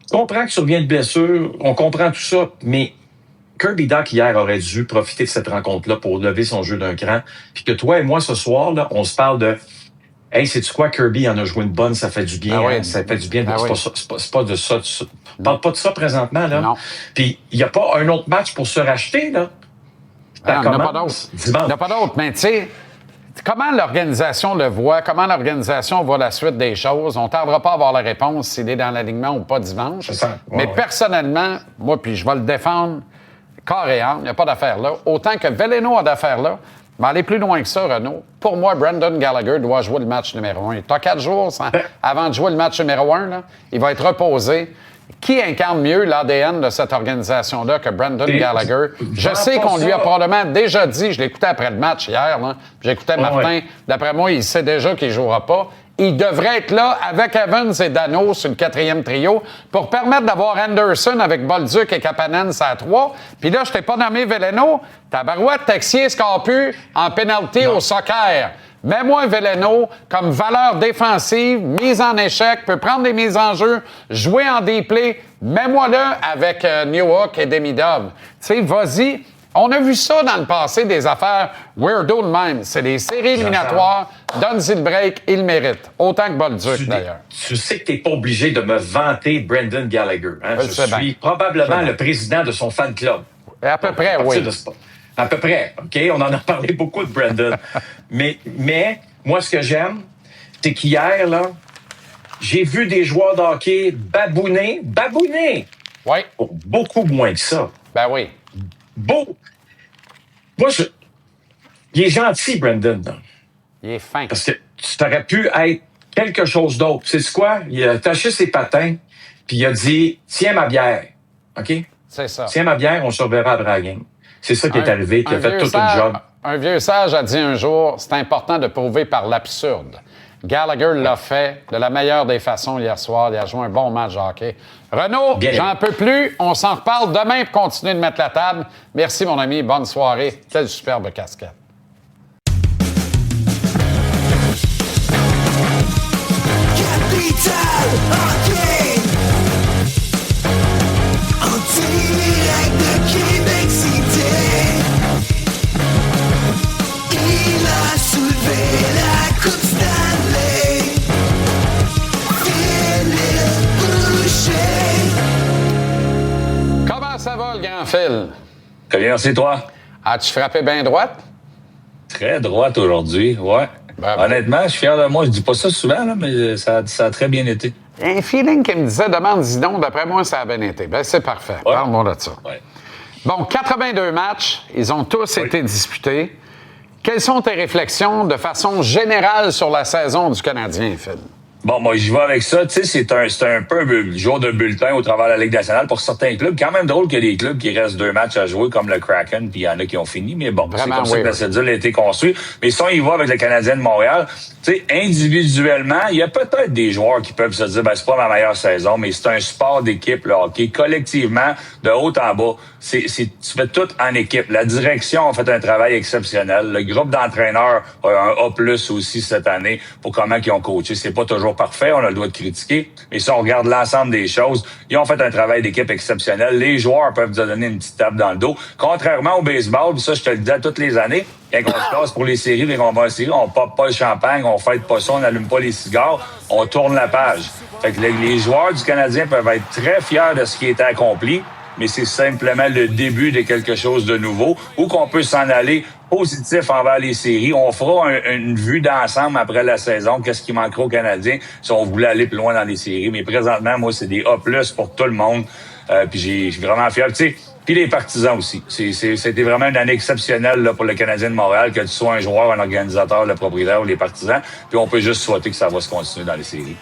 Je comprends que tu reviens de blessure, on comprend tout ça, mais Kirby Dach hier aurait dû profiter de cette rencontre-là pour lever son jeu d'un cran, puis que toi et moi ce soir là, on se parle de hey, sais-tu quoi, Kirby en a joué une bonne, ça fait du bien, ça fait du bien. C'est pas de ça. On parle pas de ça présentement, là. Non. Puis, il n'y a pas un autre match pour se racheter, là. Il n'y en a pas d'autre. Il n'y en a pas d'autre. Mais, tu sais, comment l'organisation le voit, comment l'organisation voit la suite des choses, on ne tardera pas à avoir la réponse s'il est dans l'alignement ou pas dimanche. C'est ça. Mais personnellement, moi, puis je vais le défendre corps et âme, il n'y a pas d'affaire là. Autant que Veleno a d'affaires là, mais aller plus loin que ça, Renaud. Pour moi, Brendan Gallagher doit jouer le match numéro 1. Tu as 4 jours avant de jouer le match numéro 1. Là. Il va être reposé. Qui incarne mieux l'ADN de cette organisation-là que Brendan Gallagher? Je sais qu'on lui a probablement déjà dit, je l'écoutais après le match hier, là, j'écoutais Martin, d'après moi, il sait déjà qu'il ne jouera pas. Il devrait être là avec Evans et Dano sur le 4e trio pour permettre d'avoir Anderson avec Bolduc et Kapanen à 3. Puis là, je t'ai pas nommé Veleno. Tabarouette, Texier score plus en pénalité au soccer. Mets-moi Veleno comme valeur défensive, mise en échec, peut prendre des mises en jeu, jouer en déplay. Mets-moi là avec Newhook et Demidov. Tu sais, vas-y. On a vu ça dans le passé, des affaires weirdo de même. C'est des séries éliminatoires. Donne-y le break, il le mérite. Autant que Bolduc, d'ailleurs. Tu sais que t'es pas obligé de me vanter Brendan Gallagher. Hein? Je suis probablement le président de son fan club. À peu près, oui. À peu près, OK? On en a parlé beaucoup de Brendan. mais moi, ce que j'aime, c'est qu'hier, là, j'ai vu des joueurs de hockey babouiner. Oui. Pour beaucoup moins que ça. Ben oui. Beau. Moi, il est gentil, Brendan. Là. Il est fin. Parce que tu aurais pu être quelque chose d'autre. C'est quoi? Il a attaché ses patins, puis il a dit « Tiens ma bière. » OK? C'est ça. Tiens ma bière, on se reverra après la game. C'est ça qui est arrivé, qui a fait tout un job. Un vieux sage a dit un jour, c'est important de prouver par l'absurde. Gallagher l'a fait de la meilleure des façons hier soir. Il a joué un bon match de hockey. Renaud, j'en peux plus. On s'en reparle demain pour continuer de mettre la table. Merci, mon ami. Bonne soirée. Quelle superbe casquette. Capital Hockey en direct de Québec City. Il a soulevé la Coupe Stanley. Philippe Boucher. Comment ça va, le grand Phil? Très bien, c'est toi. As-tu frappé bien droite? Très droite aujourd'hui, ouais. Honnêtement, je suis fier de moi. Je dis pas ça souvent, là, mais ça a très bien été. Il y a un feeling qui me disait, demande-y donc, d'après moi, ça a bien été. Ben, c'est parfait. Ouais. Parle-moi de ça. Ouais. Bon, 82 matchs, ils ont tous été disputés. Quelles sont tes réflexions de façon générale sur la saison du Canadien, Phil? Bon, moi, j'y vais avec ça. Tu sais, c'est un peu le jour de bulletin au travers de la Ligue nationale pour certains clubs. Quand même drôle qu'il y ait des clubs qui restent 2 matchs à jouer, comme le Kraken, puis il y en a qui ont fini. Mais bon, c'est comme ça que la cédule a été construite. Mais si on y va avec le Canadien de Montréal, tu sais, individuellement, il y a peut-être des joueurs qui peuvent se dire, ben, c'est pas ma meilleure saison, mais c'est un sport d'équipe, le hockey. Collectivement, de haut en bas, tu fais tout en équipe. La direction a fait un travail exceptionnel. Le groupe d'entraîneurs a un A+ aussi cette année pour comment ils ont coaché. C'est pas toujours parfait, on a le droit de critiquer, mais si on regarde l'ensemble des choses, ils ont fait un travail d'équipe exceptionnel. Les joueurs peuvent te donner une petite tape dans le dos. Contrairement au baseball, ça, je te le dis toutes les années, quand on se casse pour les séries, mais qu'on va en série, on pop pas le champagne, on fête pas ça, on n'allume pas les cigares, on tourne la page. Fait que les joueurs du Canadien peuvent être très fiers de ce qui a été accompli, mais c'est simplement le début de quelque chose de nouveau, ou qu'on peut s'en aller positif envers les séries. On fera une vue d'ensemble après la saison, qu'est-ce qui manquera aux Canadiens si on voulait aller plus loin dans les séries. Mais présentement, moi, c'est des A+ pour tout le monde. Puis je suis vraiment fier. Tu sais, puis les partisans aussi. C'était vraiment une année exceptionnelle là, pour le Canadien de Montréal, que tu sois un joueur, un organisateur, le propriétaire ou les partisans. Puis on peut juste souhaiter que ça va se continuer dans les séries.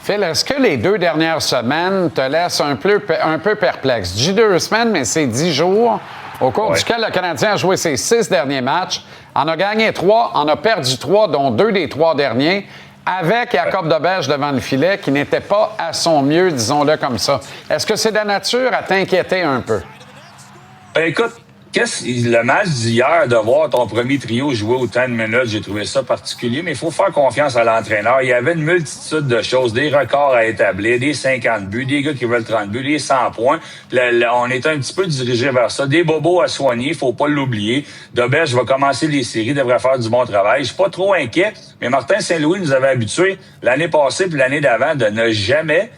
Phil, est-ce que les 2 dernières semaines te laissent un peu perplexe? Je dis 2 semaines, mais c'est 10 jours au cours duquel le Canadien a joué ses 6 derniers matchs, en a gagné 3, en a perdu 3, dont 2 des 3 derniers, avec Jacob Deberge devant le filet, qui n'était pas à son mieux, disons-le comme ça. Est-ce que c'est de la nature à t'inquiéter un peu? Ben écoute, le match d'hier, de voir ton premier trio jouer autant de minutes, j'ai trouvé ça particulier, mais il faut faire confiance à l'entraîneur. Il y avait une multitude de choses, des records à établir, des 50 buts, des gars qui veulent 30 buts, des 100 points. On est un petit peu dirigé vers ça. Des bobos à soigner, faut pas l'oublier. Dobèche va commencer les séries, devrait faire du bon travail. Je suis pas trop inquiet, mais Martin Saint-Louis nous avait habitués l'année passée puis l'année d'avant de ne jamais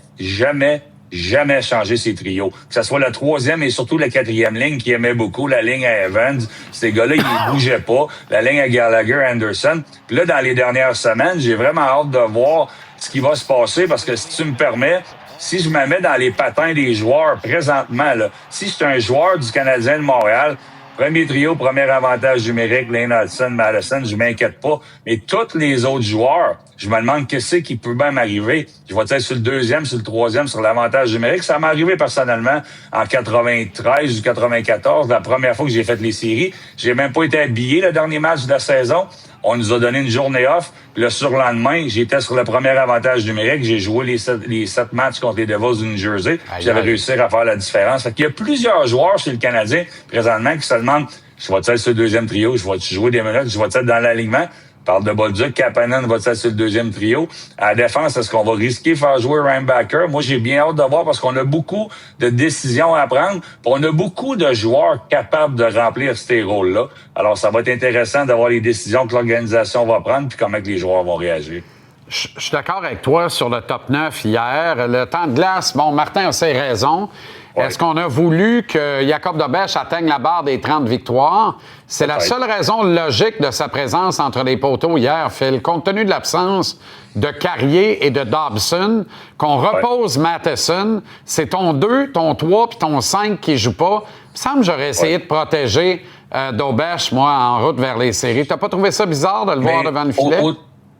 changer ses trios. Que ce soit la troisième et surtout la quatrième ligne qui aimait beaucoup, la ligne à Evans. Ces gars-là, ils bougeaient pas. La ligne à Gallagher, Anderson. Puis là, dans les dernières semaines, j'ai vraiment hâte de voir ce qui va se passer parce que si tu me permets, si je me mets dans les patins des joueurs présentement, là, si je suis un joueur du Canadien de Montréal, premier trio, premier avantage numérique, Lane Hudson, Madison, je m'inquiète pas. Mais tous les autres joueurs, je me demande qu'est-ce qui peut bien m'arriver. Je vais être sur le deuxième, sur le troisième, sur l'avantage numérique. Ça m'est arrivé personnellement en 93 ou 94, la première fois que j'ai fait les séries. J'ai même pas été habillé le dernier match de la saison. On nous a donné une journée off. Le surlendemain, j'étais sur le premier avantage numérique. J'ai joué les 7 matchs contre les Devils du New Jersey. J'avais réussi à faire la différence. Fait qu'il y a plusieurs joueurs chez le Canadien présentement qui se demandent, je vais-tu être sur le deuxième trio? Je vais-tu jouer des minutes? Je vais-tu être dans l'alignement? Parle de Bolduc, Kapanen va-t-il être sur le deuxième trio? À la défense, est-ce qu'on va risquer de faire jouer Reinbacker? Moi, j'ai bien hâte de voir parce qu'on a beaucoup de décisions à prendre. Puis on a beaucoup de joueurs capables de remplir ces rôles-là. Alors, ça va être intéressant d'avoir les décisions que l'organisation va prendre puis comment que les joueurs vont réagir. Je suis d'accord avec toi sur le top 9 hier. Le temps de glace, bon, Martin a ses raisons. Ouais. Est-ce qu'on a voulu que Jacob Dobèche atteigne la barre des 30 victoires? C'est la seule raison logique de sa présence entre les poteaux hier, Phil. Compte tenu de l'absence de Carrier et de Dobson, qu'on repose Matheson, c'est ton 2, ton 3 puis ton 5 qui ne jouent pas. Il me semble que j'aurais essayé de protéger Dobèche, moi, en route vers les séries. T'as pas trouvé ça bizarre de le voir devant le filet?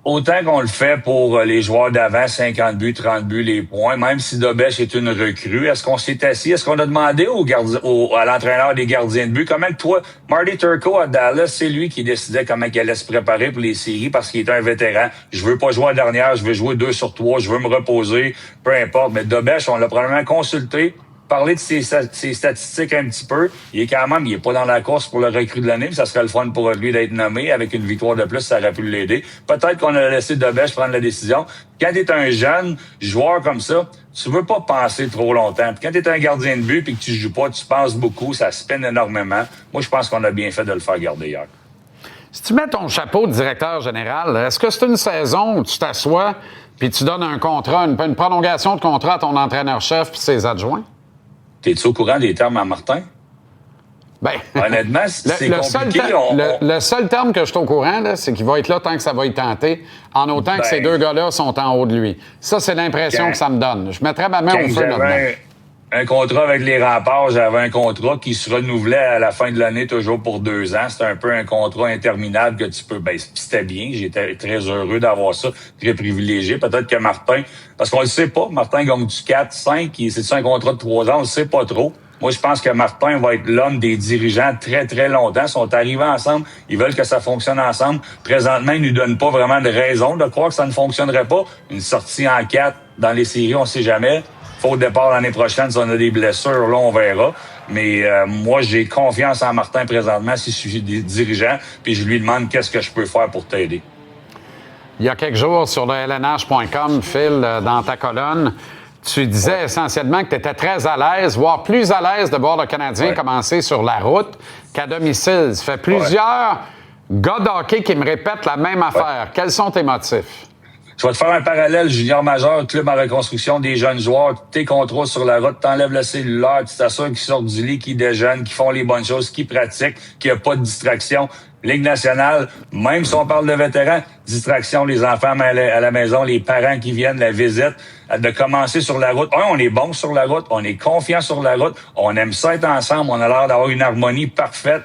Autant qu'on le fait pour les joueurs d'avant, 50 buts, 30 buts, les points, même si Dobèche est une recrue, est-ce qu'on s'est assis, est-ce qu'on a demandé à l'entraîneur des gardiens de but, comment que toi, Marty Turco à Dallas, c'est lui qui décidait comment il allait se préparer pour les séries parce qu'il est un vétéran. Je veux pas jouer à la dernière, je veux jouer 2 sur 3, je veux me reposer, peu importe. Mais Dobèche, on l'a probablement consulté, parler de ses statistiques un petit peu. Il est pas dans la course pour le recrue de l'année, mais ça serait le fun pour lui d'être nommé. Avec une victoire de plus, ça aurait pu l'aider. Peut-être qu'on a laissé Dobèche prendre la décision. Quand t'es un jeune joueur comme ça, tu veux pas penser trop longtemps. Puis quand t'es un gardien de but et que tu joues pas, tu penses beaucoup, ça se peine énormément. Moi, je pense qu'on a bien fait de le faire garder hier. Si tu mets ton chapeau de directeur général, est-ce que c'est une saison où tu t'assois puis tu donnes un contrat, une prolongation de contrat à ton entraîneur-chef puis ses adjoints? T'es-tu au courant des termes à Martin? Ben, honnêtement, c'est compliqué. Le seul terme que je suis au courant, là, c'est qu'il va être là tant que ça va y tenter, en autant que ces deux gars-là sont en haut de lui. Ça, c'est l'impression que ça me donne. Je mettrais ma main au feu là-dedans. Un contrat avec les Remparts, j'avais un contrat qui se renouvelait à la fin de l'année toujours pour 2 ans. C'était un peu un contrat interminable que tu peux... c'était bien. J'étais très heureux d'avoir ça, très privilégié. Peut-être que Martin... Parce qu'on le sait pas. Martin gagne du 4, 5. C'est un contrat de 3 ans. On le sait pas trop. Moi, je pense que Martin va être l'homme des dirigeants très, très longtemps. Ils sont arrivés ensemble. Ils veulent que ça fonctionne ensemble. Présentement, ils nous donnent pas vraiment de raison de croire que ça ne fonctionnerait pas. Une sortie en 4 dans les séries, on sait jamais. Faut au départ l'année prochaine, si on a des blessures, là, on verra. Mais moi, j'ai confiance en Martin présentement si je suis dirigeant, puis je lui demande qu'est-ce que je peux faire pour t'aider. Il y a quelques jours, sur le LNH.com, Phil, dans ta colonne, tu disais essentiellement que tu étais très à l'aise, voire plus à l'aise de voir le Canadien commencer sur la route qu'à domicile. Ça fait plusieurs gars de hockey qui me répètent la même affaire. Quels sont tes motifs? Je vais te faire un parallèle junior majeur, club en reconstruction, des jeunes joueurs, tes contrats sur la route, t'enlèves le cellulaire, tu t'assures qu'ils sortent du lit, qu'ils déjeunent, qu'ils font les bonnes choses, qu'ils pratiquent, qu'il n'y a pas de distraction. Ligue nationale, même si on parle de vétérans, distraction, les enfants à la maison, les parents qui viennent, la visite, de commencer sur la route. On est bon sur la route, on est confiant sur la route, on aime ça être ensemble, on a l'air d'avoir une harmonie parfaite,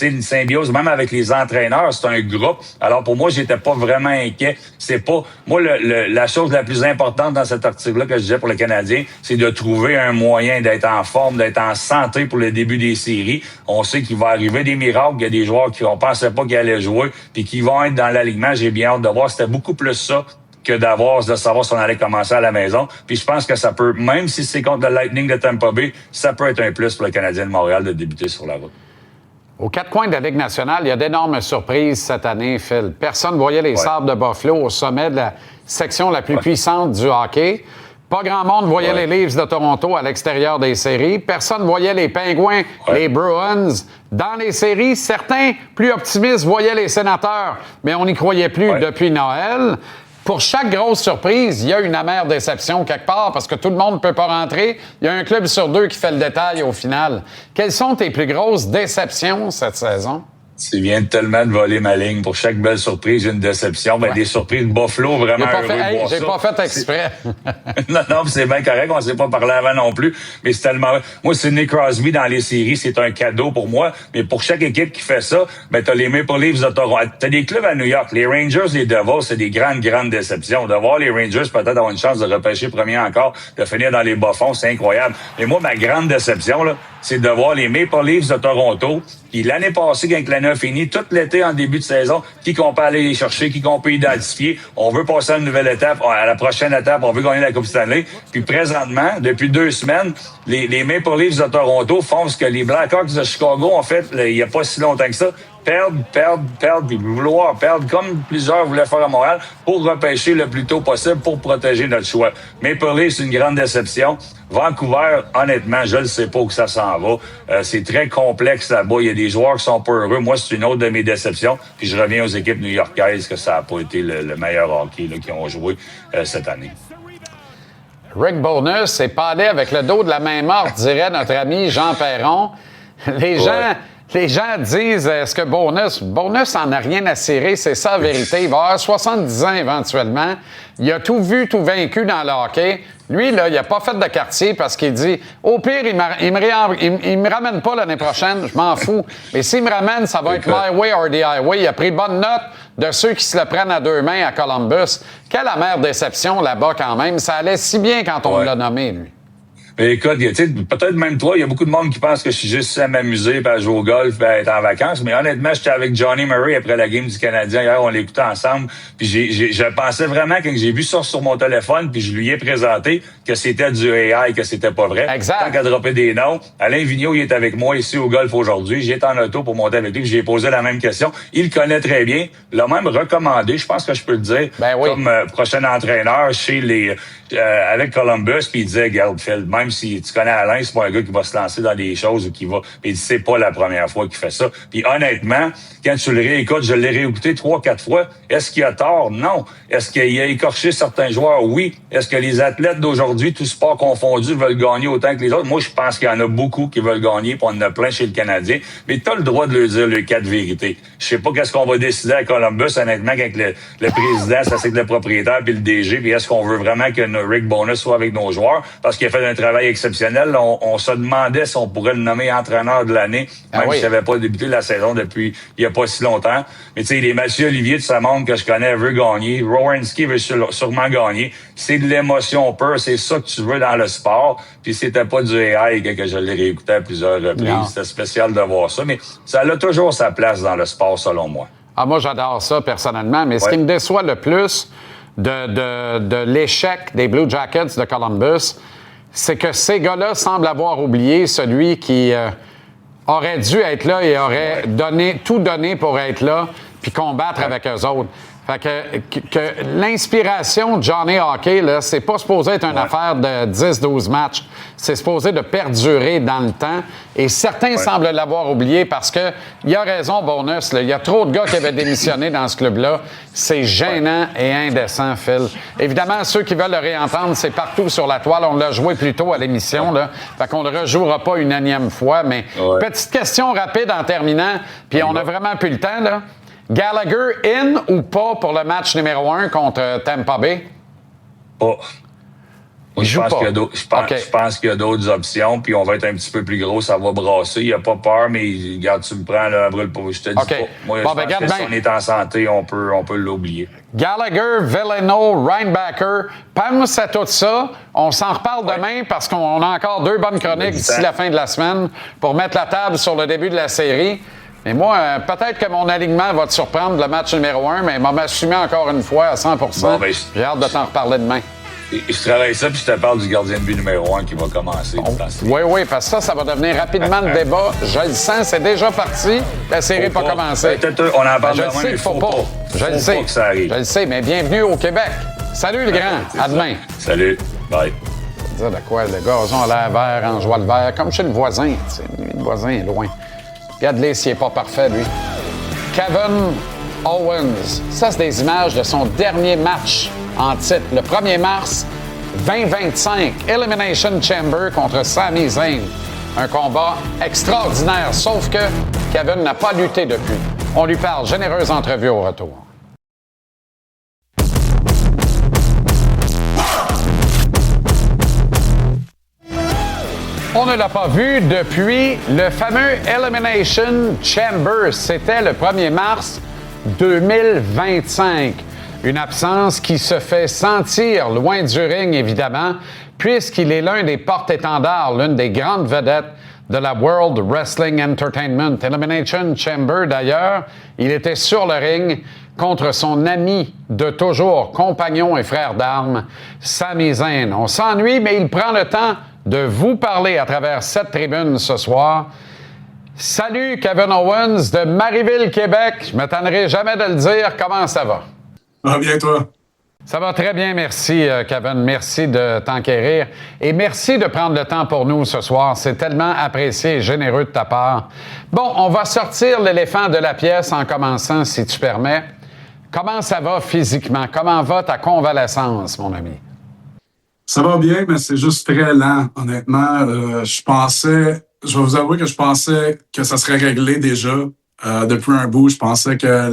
une symbiose, même avec les entraîneurs, c'est un groupe. Alors pour moi, j'étais pas vraiment inquiet. C'est pas... Moi, la chose la plus importante dans cet article-là que je disais pour le Canadien, c'est de trouver un moyen d'être en forme, d'être en santé pour le début des séries. On sait qu'il va arriver des miracles, il y a des joueurs qui on pensait pas qu'ils allaient jouer, puis qui vont être dans l'alignement. J'ai bien hâte de voir. C'était beaucoup plus ça que de savoir si on allait commencer à la maison. Puis je pense que ça peut, même si c'est contre le Lightning de Tampa Bay, ça peut être un plus pour le Canadien de Montréal de débuter sur la route. Aux quatre coins de la Ligue nationale, il y a d'énormes surprises cette année, Phil. Personne ne voyait les Sabres de Buffalo au sommet de la section la plus puissante du hockey. Pas grand monde voyait les Leafs de Toronto à l'extérieur des séries. Personne ne voyait les Penguins, les Bruins. Dans les séries, certains, plus optimistes, voyaient les Sénateurs, mais on n'y croyait plus depuis Noël. Pour chaque grosse surprise, il y a une amère déception quelque part parce que tout le monde ne peut pas rentrer. Il y a un club sur deux qui fait le détail au final. Quelles sont tes plus grosses déceptions cette saison? Tu viens tellement de voler ma ligne. Pour chaque belle surprise, une déception. Ben, des surprises de Buffalo, vraiment heureux de voir ça. J'ai pas fait exprès. non, c'est bien correct. On s'est pas parlé avant non plus. Mais c'est tellement... Moi, Sidney Crosby dans les séries, c'est un cadeau pour moi. Mais pour chaque équipe qui fait ça, ben, t'as les Maple Leafs de Toronto. T'as des clubs à New York. Les Rangers, les Devils, c'est des grandes déceptions. De voir les Rangers peut-être avoir une chance de repêcher premier encore, de finir dans les bas-fonds, c'est incroyable. Mais moi, ma grande déception, là, c'est de voir les Maple Leafs de Toronto. Puis l'année passée, quand l'année a fini, tout l'été en début de saison, qui qu'on peut aller les chercher, qui qu'on peut identifier. On veut passer à une nouvelle étape, à la prochaine étape, on veut gagner la Coupe Stanley. Puis présentement, depuis 2 semaines, les Maple Leafs de Toronto font ce que les Blackhawks de Chicago ont fait il y a pas si longtemps que ça. Perdre, puis vouloir perdre, comme plusieurs voulaient faire à Montréal, pour repêcher le plus tôt possible, pour protéger notre choix. Maple Leafs, c'est une grande déception. Vancouver, honnêtement, je ne sais pas où ça s'en va. C'est très complexe là-bas. Il y a des joueurs qui sont pas heureux. Moi, c'est une autre de mes déceptions. Puis je reviens aux équipes new-yorkaises que ça n'a pas été le meilleur hockey là, qu'ils ont joué cette année. Rick Bowness est padé avec le dos de la main morte, dirait notre ami Jean Perron. Les gens disent, est-ce que Bowness en a rien à cirer, c'est ça la vérité. Il va avoir 70 ans éventuellement. Il a tout vu, tout vaincu dans le hockey. Lui, là, il n'a pas fait de quartier parce qu'il dit, au pire, il me ramène pas l'année prochaine, je m'en fous. Mais s'il me ramène, ça va être my way or the highway. Il a pris bonne note de ceux qui se le prennent à 2 mains à Columbus. Quelle amère déception là-bas quand même. Ça allait si bien quand on l'a nommé, lui. Mais écoute, peut-être même toi, il y a beaucoup de monde qui pense que je suis juste à m'amuser, à jouer au golf, à être en vacances. Mais honnêtement, j'étais avec Johnny Murray après la game du Canadien. Hier, on l'écoutait ensemble. Puis je pensais vraiment, quand j'ai vu ça sur mon téléphone, puis je lui ai présenté que c'était du AI, que c'était pas vrai. Exact. Tant qu'à dropper des noms. Alain Vigneault, il est avec moi ici au golf aujourd'hui. J'étais en auto pour monter avec lui, puis j'ai posé la même question. Il le connaît très bien. Il l'a même recommandé, je pense que je peux le dire, comme prochain entraîneur chez avec Columbus. Puis il disait, regarde, Phil, même si tu connais Alain, c'est pas un gars qui va se lancer dans des choses ou qui va... Puis il dit, c'est pas la première fois qu'il fait ça. Puis honnêtement, quand tu le réécoutes, je l'ai réécouté 3-4 fois. Est-ce qu'il a tort? Non. Est-ce qu'il a écorché certains joueurs? Oui. Est-ce que les athlètes d'aujourd'hui, tous sports confondus, veulent gagner autant que les autres? Moi, je pense qu'il y en a beaucoup qui veulent gagner, puis on en a plein chez le Canadien. Mais tu as le droit de leur dire le cas de vérité. Je sais pas qu'est-ce qu'on va décider à Columbus, honnêtement, avec le président, ça c'est que le propriétaire puis le DG, puis est-ce qu'on veut vraiment que Rick Bowness soit avec nos joueurs? Parce qu'il a fait un travail exceptionnel. On se demandait si on pourrait le nommer entraîneur de l'année, même s'il n'avait pas débuté la saison depuis il n'y a pas si longtemps. Mais tu sais, les Mathieu Olivier de sa monde que je connais veut gagner. Rowanski veut sûrement gagner. C'est de l'émotion pure. C'est ça que tu veux dans le sport. Puis c'était pas du AI que je l'ai réécouté à plusieurs reprises. Non. C'était spécial de voir ça. Mais ça a toujours sa place dans le sport, selon moi. Ah, moi, j'adore ça, personnellement. Mais ce qui me déçoit le plus de l'échec des Blue Jackets de Columbus, c'est que ces gars-là semblent avoir oublié celui qui aurait dû être là et aurait tout donné pour être là puis combattre avec eux autres. Fait que l'inspiration de Johnny Hockey, là, c'est pas supposé être une affaire de 10-12 matchs. C'est supposé de perdurer dans le temps. Et certains semblent l'avoir oublié parce que il a raison, Bowness. Il y a trop de gars qui avaient démissionné dans ce club-là. C'est gênant et indécent, Phil. Évidemment, ceux qui veulent le réentendre, c'est partout sur la toile. On l'a joué plus tôt à l'émission. Là. Fait qu'on ne le rejouera pas une énième fois. Mais petite question rapide en terminant. Puis on a vraiment plus le temps, là. Gallagher in ou pas pour le match numéro 1 contre Tampa Bay? Pas. Je pense qu'il y a d'autres options, puis on va être un petit peu plus gros, ça va brasser. Il n'y a pas peur, mais regarde, tu me prends là, brûle pas. Je te dis pas. Moi, je pense que si on est en santé, on peut l'oublier. Gallagher, Veleno, Reinbacker, pense à tout ça. On s'en reparle demain parce qu'on a encore 2 bonnes chroniques d'ici la fin de la semaine pour mettre la table sur le début de la série. Mais moi, peut-être que mon alignement va te surprendre le match numéro 1, mais il m'a assumé encore une fois à 100%. J'ai hâte de t'en reparler demain. Je travaille ça, puis je te parle du gardien de but numéro 1 qui va commencer. Oui, parce que ça va devenir rapidement le débat. Je le sens, c'est déjà parti. La série n'a pas commencé. On en parle je le sais qu'il faut pas. Je le sais. Je le sais, mais bienvenue au Québec. Salut le grand. À demain. Salut. Bye. Dire de quoi le gazon a l'air vert en joie le vert, comme chez le voisin. Le voisin est loin. Regarde-les s'il n'est pas parfait, lui. Kevin Owens. Ça, c'est des images de son dernier match en titre. Le 1er mars 2025, Elimination Chamber contre Sami Zayn. Un combat extraordinaire, sauf que Kevin n'a pas lutté depuis. On lui parle. Généreuse entrevue au retour. On ne l'a pas vu depuis le fameux Elimination Chamber. C'était le 1er mars 2025. Une absence qui se fait sentir loin du ring, évidemment, puisqu'il est l'un des porte-étendards, l'une des grandes vedettes de la World Wrestling Entertainment. Elimination Chamber, d'ailleurs, il était sur le ring contre son ami de toujours, compagnon et frère d'armes, Sami Zayn. On s'ennuie, mais il prend le temps de vous parler à travers cette tribune ce soir. Salut, Kevin Owens de Marieville, Québec. Je ne m'étonnerai jamais de le dire. Comment ça va? Ça va bien, toi? Ça va très bien, merci, Kevin. Merci de t'enquérir. Et merci de prendre le temps pour nous ce soir. C'est tellement apprécié et généreux de ta part. Bon, on va sortir l'éléphant de la pièce en commençant, si tu permets. Comment ça va physiquement? Comment va ta convalescence, mon ami? Ça va bien, mais c'est juste très lent, honnêtement. Je vais vous avouer que je pensais que ça serait réglé déjà depuis un bout. Je pensais que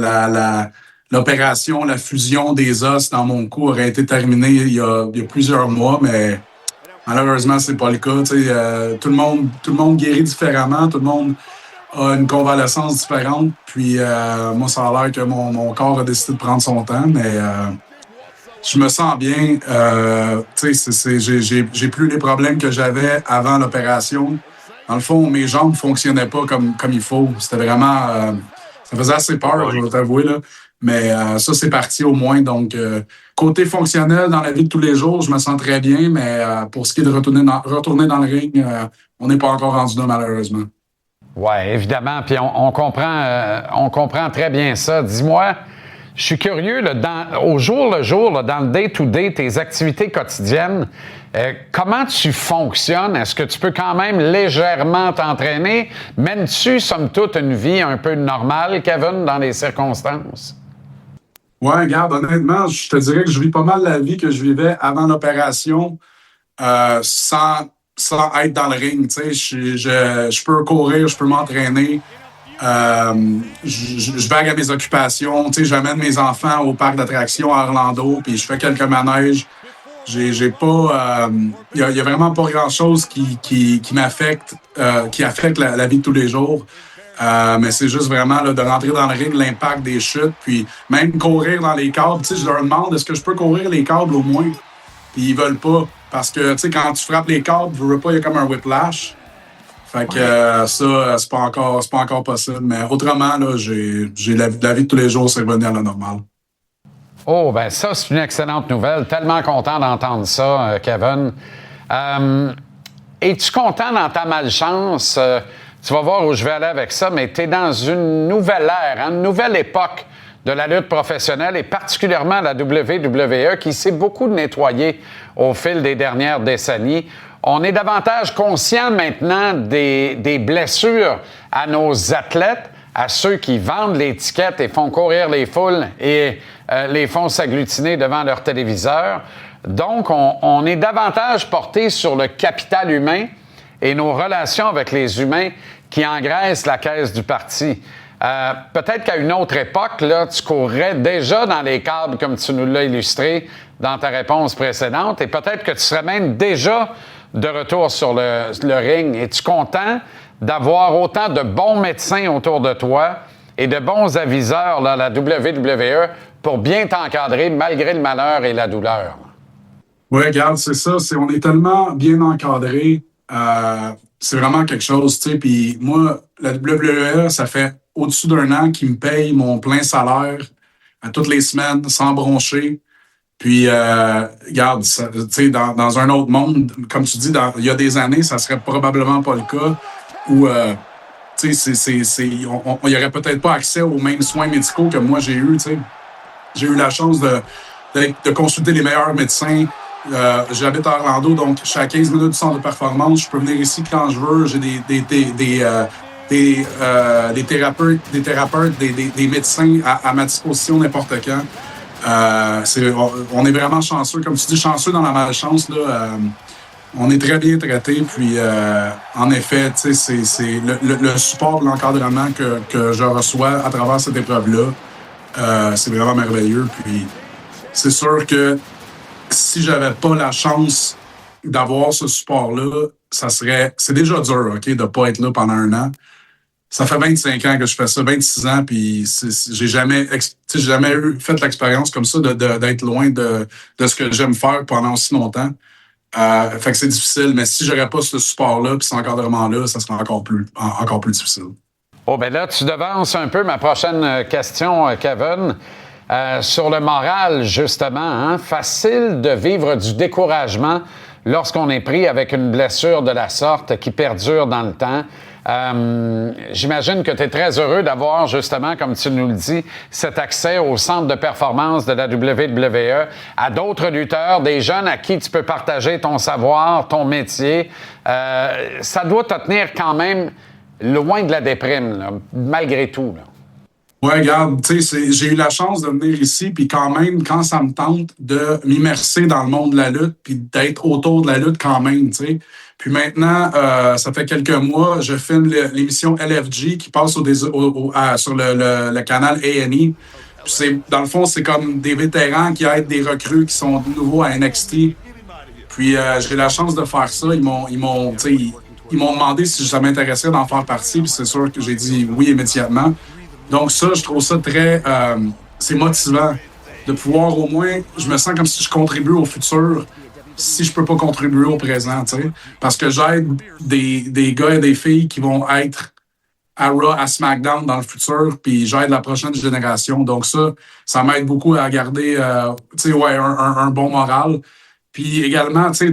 l'opération, la fusion des os dans mon cou aurait été terminée il y a plusieurs mois, mais malheureusement, c'est pas le cas. Tout le monde guérit différemment, tout le monde a une convalescence différente. Puis moi, ça a l'air que mon corps a décidé de prendre son temps, mais je me sens bien. J'ai plus les problèmes que j'avais avant l'opération. Dans le fond, mes jambes fonctionnaient pas comme il faut. C'était vraiment... ça faisait assez peur, je vais t'avouer, là. Mais ça, c'est parti au moins. Donc, côté fonctionnel dans la vie de tous les jours, je me sens très bien. Mais pour ce qui est de retourner dans le ring, on n'est pas encore rendu là, malheureusement. Oui, évidemment. Puis on comprend très bien ça. Dis-moi, je suis curieux, là, au jour le jour, là, dans le day-to-day, tes activités quotidiennes, comment tu fonctionnes? Est-ce que tu peux quand même légèrement t'entraîner? Mènes-tu, somme toute, une vie un peu normale, Kevin, dans les circonstances? Oui, regarde, honnêtement, je te dirais que je vis pas mal la vie que je vivais avant l'opération sans être dans le ring. Tu sais, je peux courir, je peux m'entraîner. Je vague à mes occupations. Tu sais, j'amène mes enfants au parc d'attractions à Orlando, puis je fais quelques manèges. J'ai pas... y a vraiment pas grand-chose qui m'affecte, qui affecte la vie de tous les jours. Mais c'est juste vraiment là, de rentrer dans le ring, l'impact des chutes, puis même courir dans les câbles. Tu sais, je leur demande, est-ce que je peux courir les câbles au moins? Puis ils veulent pas. Parce que, tu sais, quand tu frappes les câbles, il y a comme un whiplash. Fait que ça, c'est pas encore possible. Mais autrement, là, la vie de tous les jours, c'est revenu à la normale. Oh, ben ça, c'est une excellente nouvelle. Tellement content d'entendre ça, Kevin. Es-tu content dans ta malchance? Tu vas voir où je vais aller avec ça, mais tu es dans une nouvelle ère, une nouvelle époque de la lutte professionnelle et particulièrement la WWE qui s'est beaucoup nettoyée au fil des dernières décennies. On est davantage conscient maintenant des blessures à nos athlètes, à ceux qui vendent les tickets et font courir les foules et les font s'agglutiner devant leur téléviseur. Donc, on est davantage porté sur le capital humain et nos relations avec les humains qui engraissent la caisse du parti. Peut-être qu'à une autre époque, là, tu courrais déjà dans les câbles comme tu nous l'as illustré dans ta réponse précédente et peut-être que tu serais même déjà de retour sur le ring. Es-tu content d'avoir autant de bons médecins autour de toi et de bons aviseurs là, à la WWE pour bien t'encadrer malgré le malheur et la douleur? Oui, regarde, c'est ça. On est tellement bien encadré. C'est vraiment quelque chose, tu sais. Puis moi, la WWE, ça fait au-dessus d'un an qu'ils me payent mon plein salaire toutes les semaines, sans broncher. Puis, regarde, tu sais, dans un autre monde, comme tu dis, il y a des années, ça serait probablement pas le cas. Où, tu sais, il n'y aurait peut-être pas accès aux mêmes soins médicaux que moi j'ai eu, tu sais. J'ai eu la chance de consulter les meilleurs médecins. J'habite à Orlando, donc je suis à 15 minutes du centre de performance. Je peux venir ici quand je veux. J'ai des thérapeutes, des médecins à ma disposition n'importe quand. On est vraiment chanceux. Comme tu dis, chanceux dans la malchance, là. On est très bien traité. Puis, en effet, c'est le support, l'encadrement que je reçois à travers cette épreuve-là. C'est vraiment merveilleux. Puis, c'est sûr que si j'avais pas la chance d'avoir ce support-là, c'est déjà dur, OK, de pas être là pendant un an. Ça fait 25 ans que je fais ça, 26 ans, puis j'ai jamais fait l'expérience comme ça d'être loin de ce que j'aime faire pendant aussi longtemps. Fait que c'est difficile, mais si j'aurais pas ce support-là puis cet encadrement-là, ça serait encore plus difficile. Oh, ben là, tu devances un peu ma prochaine question, Kevin. Sur le moral, justement, hein? Facile de vivre du découragement lorsqu'on est pris avec une blessure de la sorte qui perdure dans le temps. J'imagine que tu es très heureux d'avoir, justement, comme tu nous le dis, cet accès au centre de performance de la WWE, à d'autres lutteurs, des jeunes à qui tu peux partager ton savoir, ton métier. Ça doit te tenir quand même loin de la déprime, là, malgré tout, là. Ouais, regarde, tu sais, j'ai eu la chance de venir ici, puis quand même, quand ça me tente de m'immerser dans le monde de la lutte, puis d'être autour de la lutte quand même, tu sais. Puis maintenant, ça fait quelques mois, je filme l'émission LFG qui passe sur le canal A&E. Dans le fond, c'est comme des vétérans qui aident des recrues qui sont nouveaux à NXT. Puis j'ai la chance de faire ça. Ils m'ont demandé si ça m'intéressait d'en faire partie, puis c'est sûr que j'ai dit oui immédiatement. Donc ça, je trouve ça très... c'est motivant de pouvoir au moins... Je me sens comme si je contribue au futur si je peux pas contribuer au présent, tu sais. Parce que j'aide des gars et des filles qui vont être à Raw, à SmackDown dans le futur, puis j'aide la prochaine génération. Donc ça m'aide beaucoup à garder tu sais, ouais, un bon moral. Puis également, tu sais,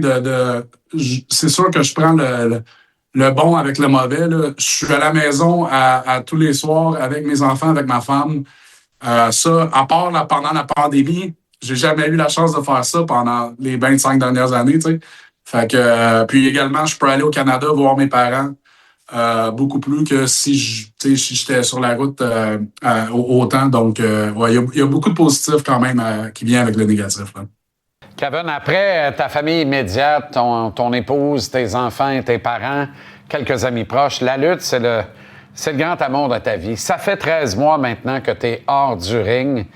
c'est sûr que je prends le bon avec le mauvais. Là. Je suis à la maison à tous les soirs avec mes enfants, avec ma femme. Ça, à part pendant la pandémie, j'ai jamais eu la chance de faire ça pendant les 25 dernières années. Tu sais. Fait que, puis également, je peux aller au Canada voir mes parents beaucoup plus que si j'étais sur la route autant. Donc, ouais, il y a beaucoup de positifs quand même qui viennent avec le négatif. Là. Kevin, après ta famille immédiate, ton épouse, tes enfants et tes parents, quelques amis proches, la lutte, c'est le grand amour de ta vie. Ça fait 13 mois maintenant que tu es hors du ring.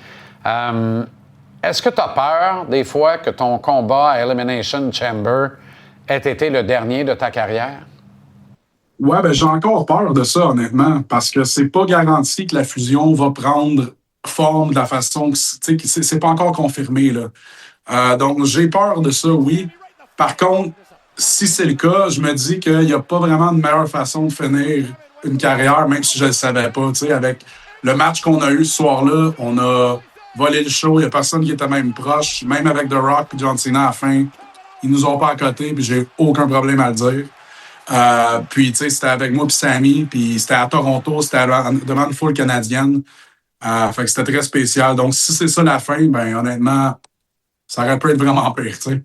Est-ce que tu as peur, des fois, que ton combat à Elimination Chamber ait été le dernier de ta carrière? Ouais, ben j'ai encore peur de ça, honnêtement, parce que c'est pas garanti que la fusion va prendre forme de la façon que... Tu sais, c'est pas encore confirmé, là. Donc, j'ai peur de ça, oui. Par contre, si c'est le cas, je me dis qu'il n'y a pas vraiment de meilleure façon de finir une carrière, même si je ne le savais pas. Tu sais, avec le match qu'on a eu ce soir-là, on a volé le show, il n'y a personne qui était même proche. Même avec The Rock et John Cena à la fin, ils nous ont pas à côté, puis j'ai aucun problème à le dire. Puis, tu sais, c'était avec moi puis Sammy, puis c'était à Toronto, c'était devant une foule canadienne. Fait que c'était très spécial. Donc, si c'est ça la fin, ben honnêtement... Ça aurait pu être vraiment pire, tu sais.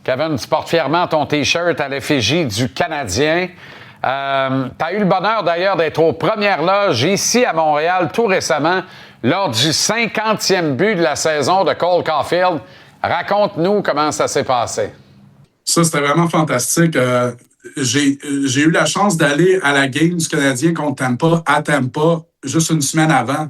Kevin, tu portes fièrement ton T-shirt à l'effigie du Canadien. Tu as eu le bonheur, d'ailleurs, d'être aux premières loges ici à Montréal tout récemment lors du 50e but de la saison de Cole Caulfield. Raconte-nous comment ça s'est passé. Ça, c'était vraiment fantastique. J'ai eu la chance d'aller à la game du Canadien contre Tampa, à Tampa, juste une semaine avant.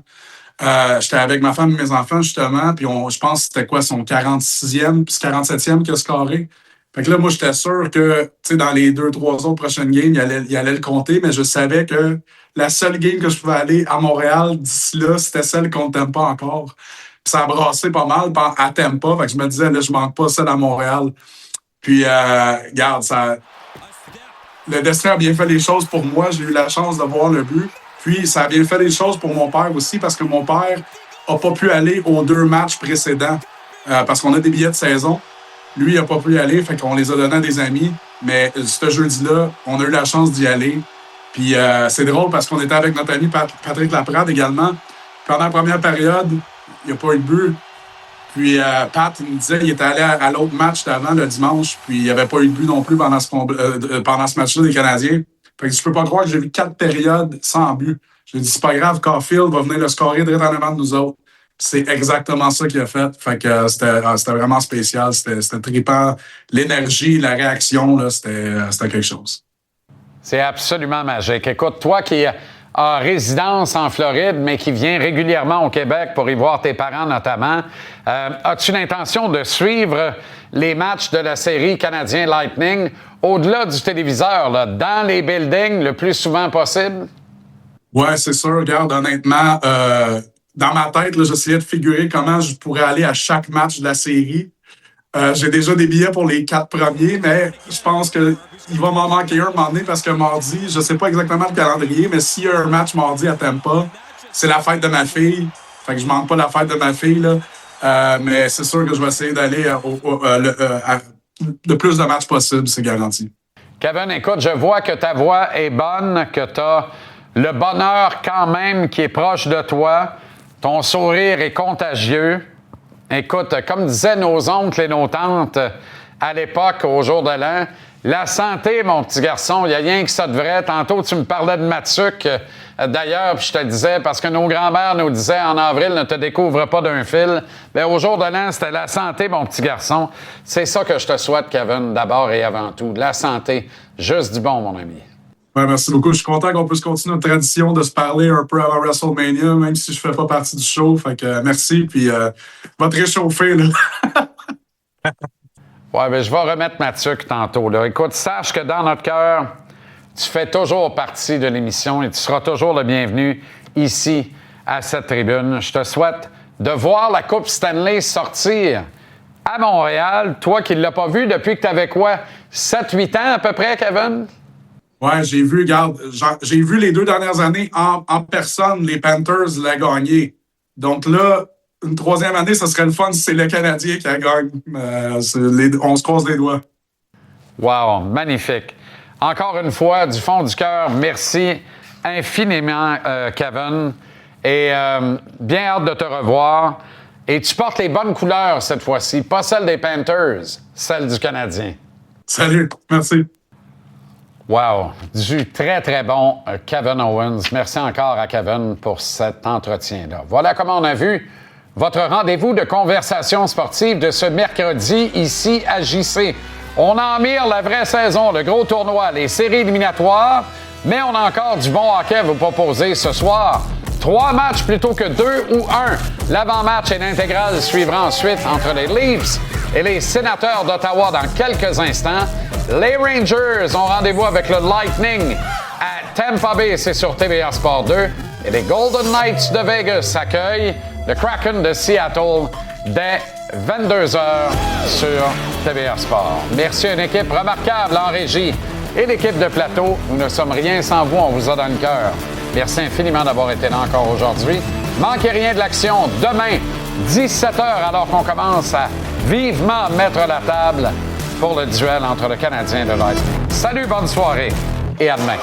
J'étais avec ma femme et mes enfants, justement, puis je pense que c'était quoi, son 46e, puis 47e qu'il a scoré. Fait que là, moi, j'étais sûr que, tu sais, dans les 2-3 autres prochaines games, il allait le compter, mais je savais que la seule game que je pouvais aller à Montréal d'ici là, c'était celle qu'on ne t'aime pas encore. Puis ça a brassé pas mal à Tampa, fait que je me disais, là, je manque pas celle à Montréal. Puis, regarde, le destin a bien fait les choses pour moi. J'ai eu la chance de voir le but. Puis, ça a bien fait les choses pour mon père aussi, parce que mon père n'a pas pu aller aux 2 matchs précédents parce qu'on a des billets de saison. Lui, il n'a pas pu y aller, fait qu'on les a donnés à des amis. Mais ce jeudi-là, on a eu la chance d'y aller. Puis c'est drôle parce qu'on était avec notre ami Patrick Laprade également. Pendant la première période, il n'y a pas eu de but. Puis Pat, il me disait qu'il était allé à l'autre match d'avant le dimanche, puis il n'y avait pas eu de but non plus pendant ce match-là des Canadiens. Fait que je peux pas croire que j'ai vu 4 périodes sans but. J'ai dit, c'est pas grave, Caulfield va venir le scorer direct en avant de nous autres. Puis c'est exactement ça qu'il a fait. Fait que c'était vraiment spécial. C'était trippant. L'énergie, la réaction, là, c'était quelque chose. C'est absolument magique. Écoute, toi qui as résidence en Floride, mais qui vient régulièrement au Québec pour y voir tes parents notamment, as-tu l'intention de suivre les matchs de la série Canadien Lightning au-delà du téléviseur, là, dans les buildings le plus souvent possible? Ouais, c'est sûr. Regarde, honnêtement, dans ma tête, là, j'essayais de figurer comment je pourrais aller à chaque match de la série. J'ai déjà des billets pour les 4 premiers, mais je pense qu'il va m'en manquer un moment donné parce que mardi, je sais pas exactement le calendrier, mais s'il y a un match mardi à Tampa, c'est la fête de ma fille. Fait que je manque pas la fête de ma fille, là. Mais c'est sûr que je vais essayer d'aller le plus de matchs possible, c'est garanti. Kevin, écoute, je vois que ta voix est bonne, que tu as le bonheur quand même qui est proche de toi. Ton sourire est contagieux. Écoute, comme disaient nos oncles et nos tantes à l'époque, au jour de l'an, la santé, mon petit garçon, il n'y a rien que ça de vrai. Tantôt, tu me parlais de Matsuk, d'ailleurs, puis je te disais, parce que nos grands-mères nous disaient en avril, ne te découvre pas d'un fil. Bien, au jour de l'an, c'était la santé, mon petit garçon. C'est ça que je te souhaite, Kevin, d'abord et avant tout. La santé. Juste du bon, mon ami. Ouais, merci beaucoup. Je suis content qu'on puisse continuer notre tradition de se parler un peu avant WrestleMania, même si je ne fais pas partie du show. Fait que merci, puis va te réchauffer, là. Ouais, bien, je vais remettre Matsuk tantôt, là. Écoute, sache que dans notre cœur, tu fais toujours partie de l'émission et tu seras toujours le bienvenu ici, à cette tribune. Je te souhaite de voir la Coupe Stanley sortir à Montréal. Toi qui ne l'as pas vu depuis que tu avais quoi? 7-8 ans à peu près, Kevin? Ouais, j'ai vu, regarde, j'ai vu les 2 dernières années en personne, les Panthers la gagner. Donc là, une 3e année, ça serait le fun si c'est le Canadien qui la gagne. On se croise les doigts. Wow, magnifique. Encore une fois, du fond du cœur, merci infiniment, Kevin. Et bien hâte de te revoir. Et tu portes les bonnes couleurs cette fois-ci, pas celles des Panthers, celles du Canadien. Salut, merci. Wow, du très, très bon Kevin Owens. Merci encore à Kevin pour cet entretien-là. Voilà comment on a vu votre rendez-vous de conversation sportive de ce mercredi ici à JC. On en mire la vraie saison, le gros tournoi, les séries éliminatoires, mais on a encore du bon hockey à vous proposer ce soir. 3 matchs plutôt que 2 ou 1. L'avant-match et l'intégrale suivra ensuite entre les Leafs et les Sénateurs d'Ottawa dans quelques instants. Les Rangers ont rendez-vous avec le Lightning à Tampa Bay, c'est sur TVA Sport 2. Et les Golden Knights de Vegas accueillent le Kraken de Seattle dès 22h sur TVA Sport. Merci à une équipe remarquable en régie et l'équipe de plateau. Nous ne sommes rien sans vous, on vous a dans le cœur. Merci infiniment d'avoir été là encore aujourd'hui. Manquez rien de l'action demain, 17h, alors qu'on commence à vivement mettre la table pour le duel entre le Canadien et le Lightning. Salut, bonne soirée et à demain.